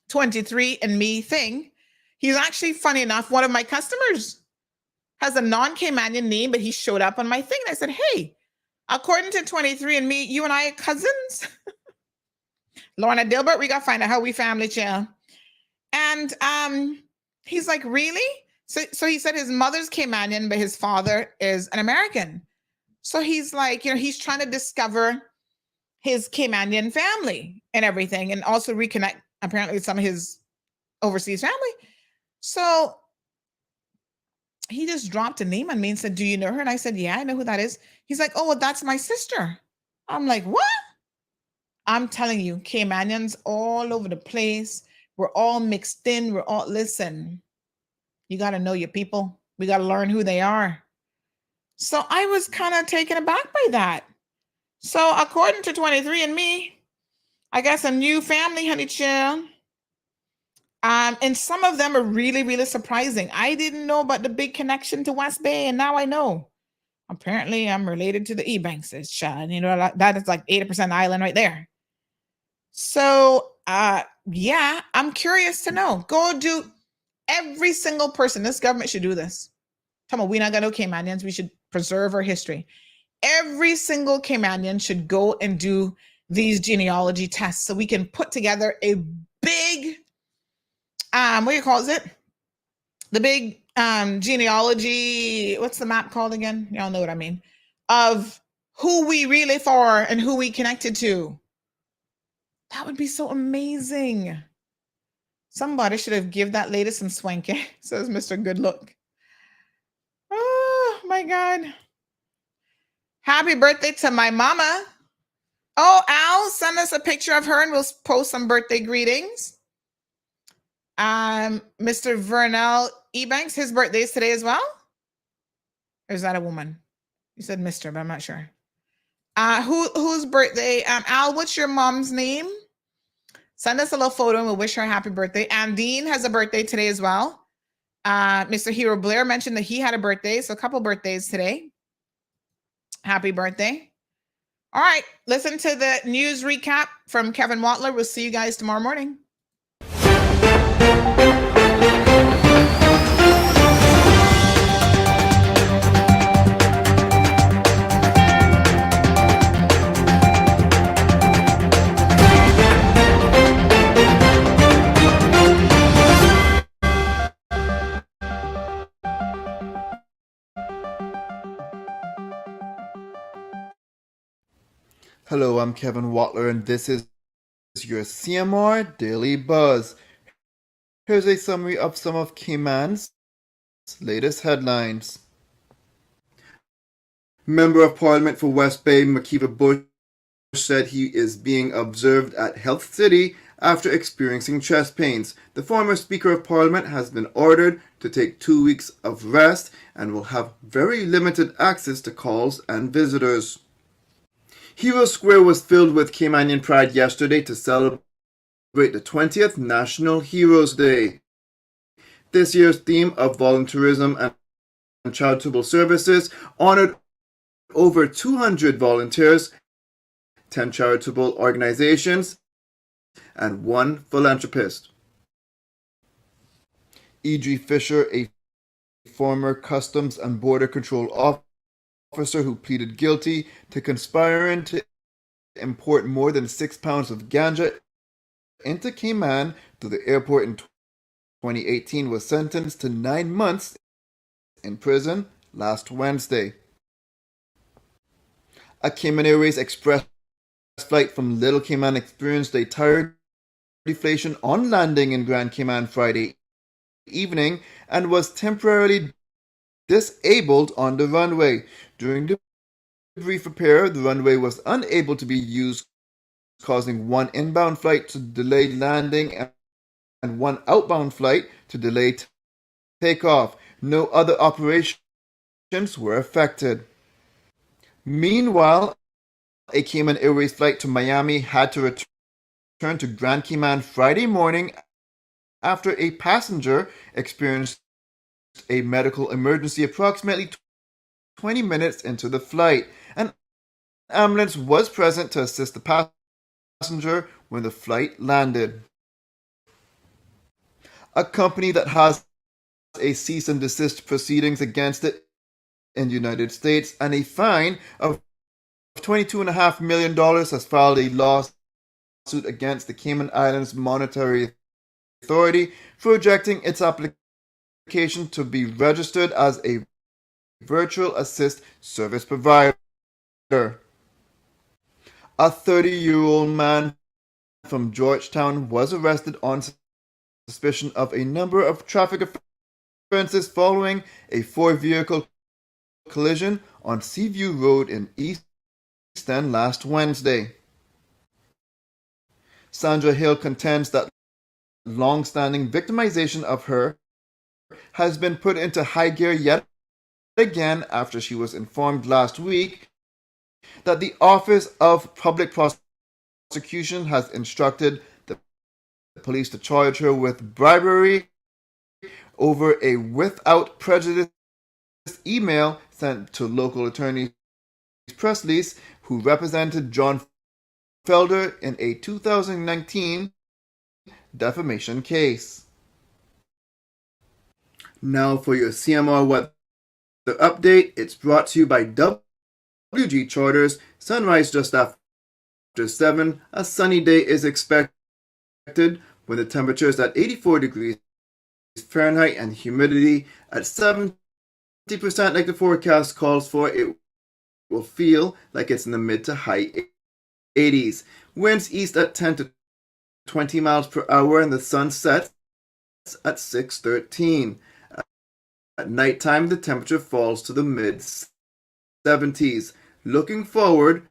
23andMe thing. He's actually, funny enough, one of my customers, has a non-Caymanian name, but he showed up on my thing. And I said, hey, according to 23andMe, you and I are cousins. Lorna Dilbert, we got to find out how we family chill. And he's like, really? So he said his mother's Caymanian, but his father is an American. So he's like, he's trying to discover his Caymanian family and everything, and also reconnect apparently with some of his overseas family. So he just dropped a name on me and said, do you know her? And I said, yeah, I know who that is. He's like, oh, well, that's my sister. I'm like, what? I'm telling you, Caymanians all over the place. We're all mixed in. We're all, listen, you got to know your people. We got to learn who they are. So I was kind of taken aback by that. So according to 23andMe, I guess a new family, honey chill. And some of them are really, really surprising. I didn't know about the big connection to West Bay, and now I know. Apparently, I'm related to the Ebankses, child. You know, that is like 80% island right there. So, yeah, I'm curious to know. Go do every single person. This government should do this. Come on, we not got no Caymanians. We should preserve our history. Every single Caymanian should go and do these genealogy tests so we can put together a big, what do you call it? The big genealogy, what's the map called again? Y'all know what I mean. Of who we really for and who we connected to. That would be so amazing. Somebody should have give that lady some swanky, says Mr. Good Look. Oh my God. Happy birthday to my mama. Oh, Al, send us a picture of her and we'll post some birthday greetings. Mr. Vernell Ebanks, his birthday is today as well? Or is that a woman? You said Mr., but I'm not sure. Whose birthday? Al, what's your mom's name? Send us a little photo and we'll wish her a happy birthday. Dean has a birthday today as well. Mr. Hero Blair mentioned that he had a birthday, so a couple birthdays today. Happy birthday. All right, listen to the news recap from Kevin Watler. We'll see you guys tomorrow morning. Hello, I'm Kevin Watler, and this is your CMR Daily Buzz. Here's a summary of some of Cayman's latest headlines. Member of Parliament for West Bay, McKeeva Bush, said he is being observed at Health City after experiencing chest pains. The former Speaker of Parliament has been ordered to take 2 weeks of rest and will have very limited access to calls and visitors. Hero Square was filled with Caymanian pride yesterday to celebrate the 20th National Heroes Day. This year's theme of volunteerism and charitable services honored over 200 volunteers, 10 charitable organizations, and 1 philanthropist. E.G. Fisher, a former Customs and Border Control officer who pleaded guilty to conspiring to import more than 6 pounds of ganja into Cayman through the airport in 2018, was sentenced to 9 months in prison last Wednesday. A Cayman Airways Express flight from Little Cayman experienced a tire deflation on landing in Grand Cayman Friday evening and was temporarily disabled on the runway. During the brief repair, the runway was unable to be used, causing 1 inbound flight to delay landing and 1 outbound flight to delay takeoff. No other operations were affected. Meanwhile, a Cayman Airways flight to Miami had to return to Grand Cayman Friday morning after a passenger experienced a medical emergency approximately 20 minutes into the flight. An ambulance was present to assist the passenger when the flight landed. A company that has a cease and desist proceedings against it in the United States and a fine of $22.5 million has filed a lawsuit against the Cayman Islands Monetary Authority for rejecting its application to be registered as a virtual assist service provider. A 30-year-old man from Georgetown was arrested on suspicion of a number of traffic offenses following a 4-vehicle collision on Seaview Road in East End last Wednesday. Sandra Hill contends that long-standing victimization of her has been put into high gear yet again after she was informed last week that the Office of Public Prosecution has instructed the police to charge her with bribery over a without prejudice email sent to local attorneys Presley's, who represented John Felder in a 2019 defamation case. Now for your CMR weather update. It's brought to you by WG Charters. Sunrise just after 7. A sunny day is expected when the temperature is at 84 degrees Fahrenheit and humidity at 70% like the forecast calls for. It will feel like it's in the mid to high 80s. Winds east at 10 to 20 miles per hour, and the sun sets at 6:13. At nighttime, the temperature falls to the mid 70s. Looking forward,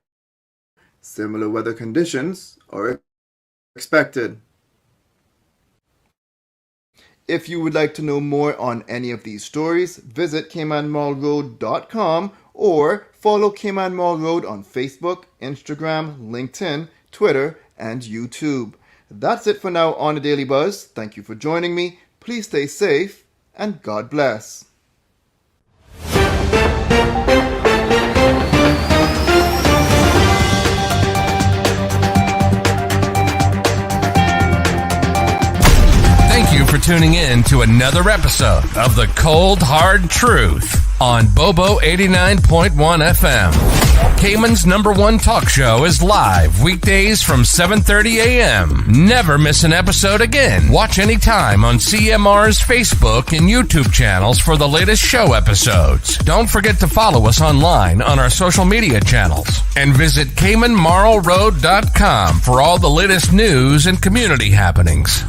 similar weather conditions are expected. If you would like to know more on any of these stories, visit CaymanMallRoad.com or follow Cayman Mall Road on Facebook, Instagram, LinkedIn, Twitter, and YouTube. That's it for now on the Daily Buzz. Thank you for joining me. Please stay safe, and God bless. Thank you for tuning in to another episode of The Cold Hard Truth on Bobo 89.1 FM. Cayman's #1 talk show is live weekdays from 7:30 a.m. Never miss an episode again. Watch anytime on CMR's Facebook and YouTube channels for the latest show episodes. Don't forget to follow us online on our social media channels. And visit CaymanMarlRoad.com for all the latest news and community happenings.